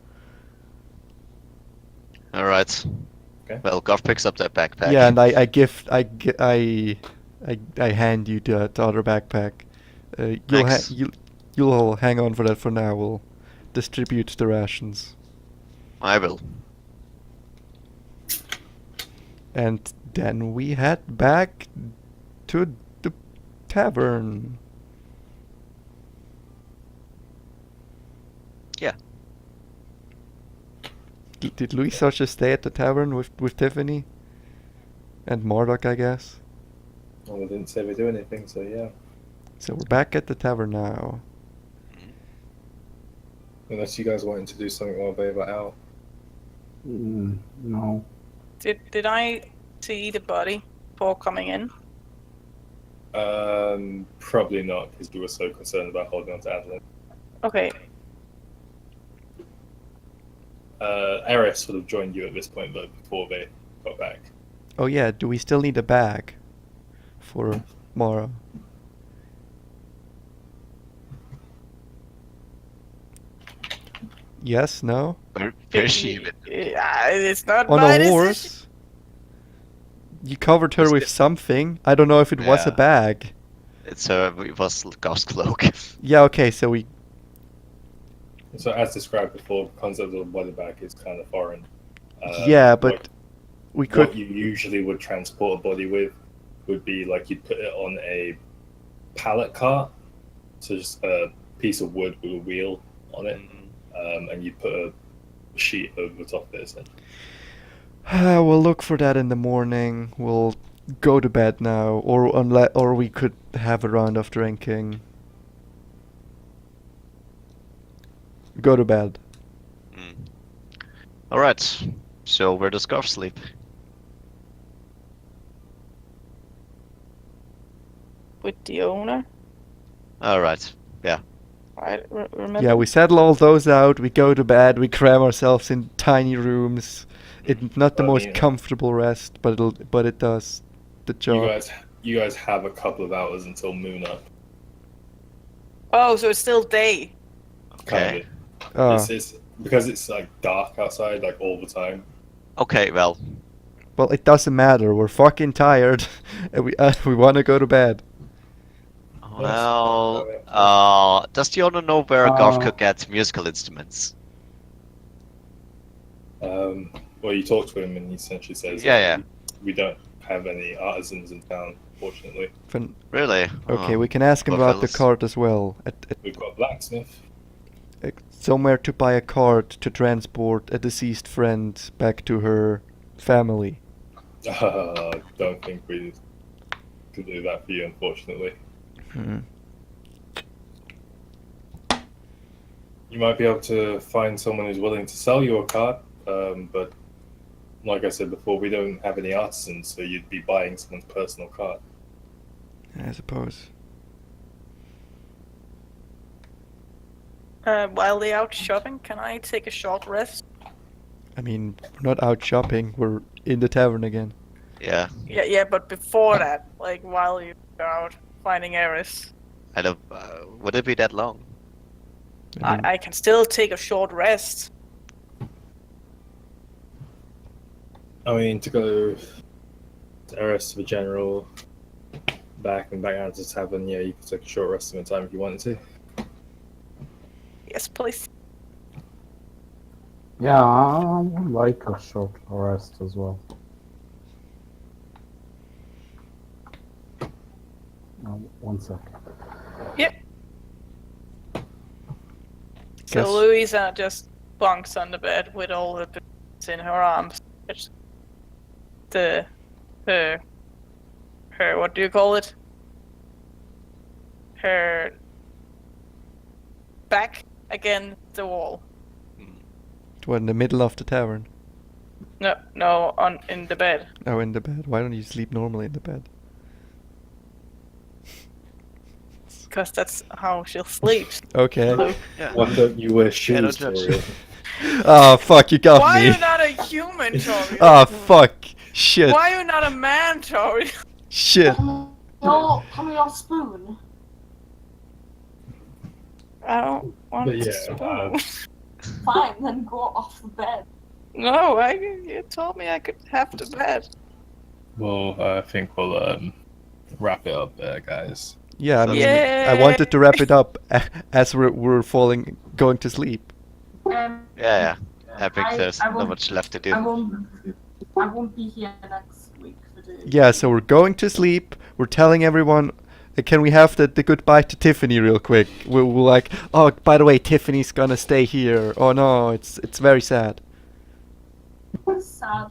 Alright. Okay. Well, Goff picks up that backpack. Yeah, and I hand you the other backpack. Thanks. You'll hang on for that for now. We'll distribute the rations. I will. And then we head back to the tavern. Yeah. Did Luisa just stay at the tavern with Tiffany? And Marduk, I guess. Well, they didn't say we do anything, so yeah. So we're back at the tavern now. Unless you guys wanted to do something while they were out. No. Did I see the body before coming in? Probably not, because you were so concerned about holding on to Adeline. Okay. Eris would have joined you at this point, though, before they got back. Oh yeah, do we still need a bag for Mara? Yes, no? Where's she even? It's not On my a decision. horse? You covered her Was with it- something. I don't know if it was a Yeah. bag. It was Ghost Cloak. Yeah, okay, so we... So as described before, the concept of a body bag is kind of foreign. yeah, but what, we what could... you usually would transport a body with would be like you'd put it on a pallet cart, so just a piece of wood with a wheel on it, and you put a sheet over the top of it. Essentially. We'll look for that in the morning. We'll go to bed now, or we could have a round of drinking. Go to bed. Alright, so where does Garth sleep? With the owner. Alright, yeah. Right, remember? Yeah, we settle all those out, we go to bed, we cram ourselves in tiny rooms. It's not the I most mean, comfortable rest, but it does the job. You guys have a couple of hours until moon up. Oh, so it's still day. Okay. It's because it's like dark outside like all the time. Okay, well, Well, it doesn't matter. We're fucking tired, and we want to go to bed. does the owner know where Garth could get musical instruments? Well, you talk to him and he essentially says, Yeah. we don't have any artisans in town, fortunately. Really? Okay, Oh, we can ask him poor about the fellas. cart as well. We've got a blacksmith. Somewhere to buy a cart to transport a deceased friend back to her family. Don't think we can do that for you, unfortunately. You might be able to find someone who's willing to sell you a cart, but like I said before, we don't have any artisans, so you'd be buying someone's personal cart. I suppose. While they're out shopping, can I take a short rest? I mean, we're not out shopping. We're in the tavern again. Yeah, Yeah, but before that, like while you're out finding Eris, I don't. Would it be that long? I mean, I can still take a short rest. I mean, to go to Eris, the general, back out to the tavern, yeah, you could take a short rest in the time if you wanted to. Yes, please. Yeah, I would like a short rest as well. One second. Yep. Guess- So Louisa just bunks on the bed with all her babies in her arms. It's her what do you call it? Her back against the wall. What, in the middle of the tavern? No, in the bed. Oh, in the bed. Why don't you sleep normally in the bed? Because that's how she'll sleep. Okay. So, Yeah. Why don't you wear Yeah, shoes no for judge. it? Oh, fuck, you got why me. are you not a human, Tori? Oh, fuck. Shit. Why are you not a man, Tori? Shit. Can we all spoon? I don't want But to yeah, spoon. Fine, then go off the bed. No, you told me I could have the bed. Well, I think we'll wrap it up there, guys. Yeah, I mean, Yay! I wanted to wrap it up as we're going to sleep. Yeah. I think I there's not won't- much left to do. I won't be here next week for the. Yeah, so we're going to sleep. We're telling everyone. Can we have the goodbye to Tiffany real quick? We're like, oh, by the way, Tiffany's gonna stay here. Oh no, it's very sad. Sad.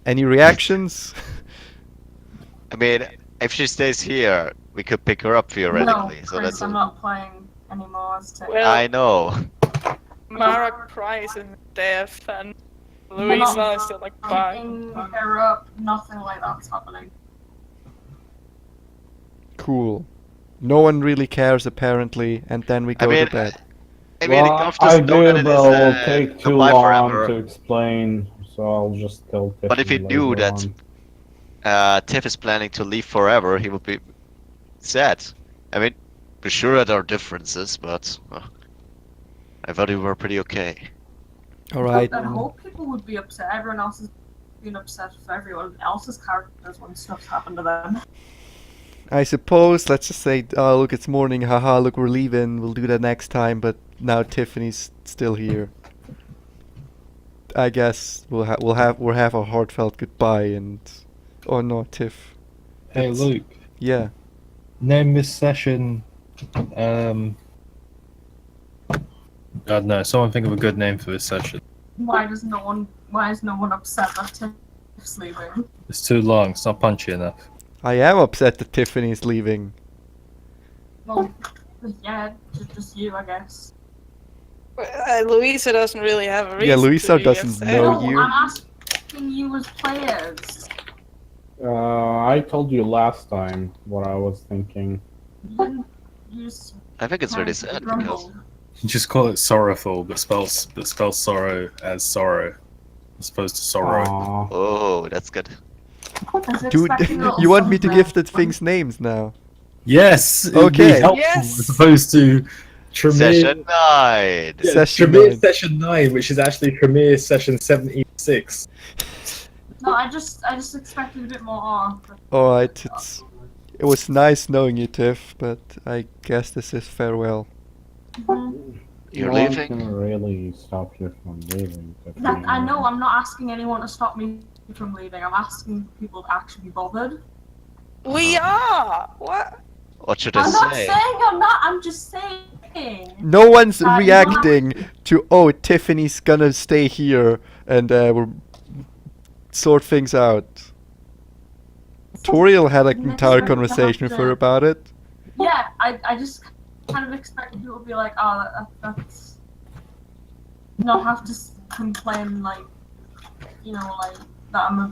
Any reactions? I mean, if she stays here, we could pick her up theoretically. No, So Chris, that's. I'm not playing anymore. Well, I know. Mara cries in death, and I'm Louisa not is still like, bye. picking her up. Nothing like that's happening. Cool. No one really cares apparently, and then we go mean, to bed. I mean, Well, Garth I doesn't know that do, it but it will is take too goodbye long forever. to explain, so I'll just tell Tiffany But if he knew later that on. Tiff is planning to leave forever, he would be sad. I mean, we're sure there are differences, but I thought we were pretty okay. All right. I hope people would be upset. Everyone else has been upset for everyone else's characters when stuff's happened to them. I suppose, let's just say, oh look, it's morning, haha, look, we're leaving, we'll do that next time, but now Tiffany's still here. I guess we'll have a heartfelt goodbye and... Oh no, Tiff. Hey, It's- Luke. Yeah. Name this session. I don't know. Someone think of a good name for this session. Why is no one upset that Tiff's leaving? It's too long. It's not punchy enough. I am upset that Tiffany's leaving. Well, yeah, just you, I guess. Louisa doesn't really have a reason. Yeah, Louisa to be doesn't upset. know No, you. I'm asking you as players. I told you last time what I was thinking. You didn't use I think it's really sad because grumble. You just call it sorrowful, but spells sorrow as sorrow, as opposed to sorrow. Aw. oh, that's good. I was Dude, expecting a little you want me to something give the else. things names now? Yes. It would be Okay. helpful Yes. as opposed to Trymir. Session 9. Yeah, Session Trymir 9. session 9, which is actually Trymir session 76. No, I just expected a bit more awe. Alright, it was nice knowing you, Tiff, but I guess this is farewell. Mhm. You're No one's leaving? gonna really stop you from leaving. That, I know I'm not asking anyone to stop me from leaving. I'm asking people to actually be bothered. We are. What? What should I I'm not say? saying I'm not. I'm just saying. No one's you reacting to, oh, Tiffany's gonna stay here and we'll sort things out. Toriel had an entire conversation with her about it. Yeah, I just kind of expected people to be like, oh, that's not have to complain like, like that I'm a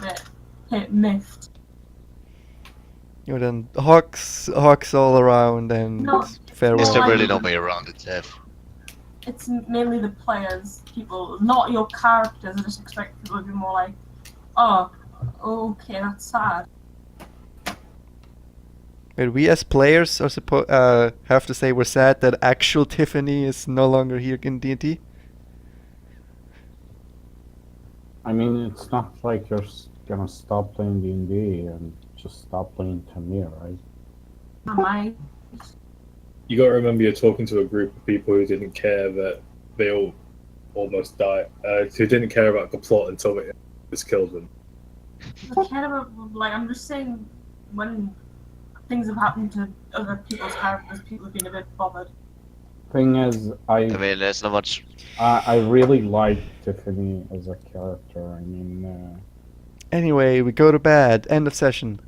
bit miffed. You know, then Hawks all around and No, farewell. Is there like- really no way around it, Jeff? It's mainly the players, people, not your characters. I just expect people to be more like, oh, okay, that's sad. But we as players are have to say we're sad that actual Tiffany is no longer here in D&D. I mean, it's not like you're gonna stop playing D&D and just stop playing Trymir, right? Am I? You gotta remember you're talking to a group of people who didn't care that they all almost died, who didn't care about the plot until it just killed them. I care about, like, I'm just saying when things have happened to other people's characters, people have been a bit bothered. Thing is, I mean, there's not much. I really like Tiffany as a character. I mean, Anyway, we go to bed. End of session.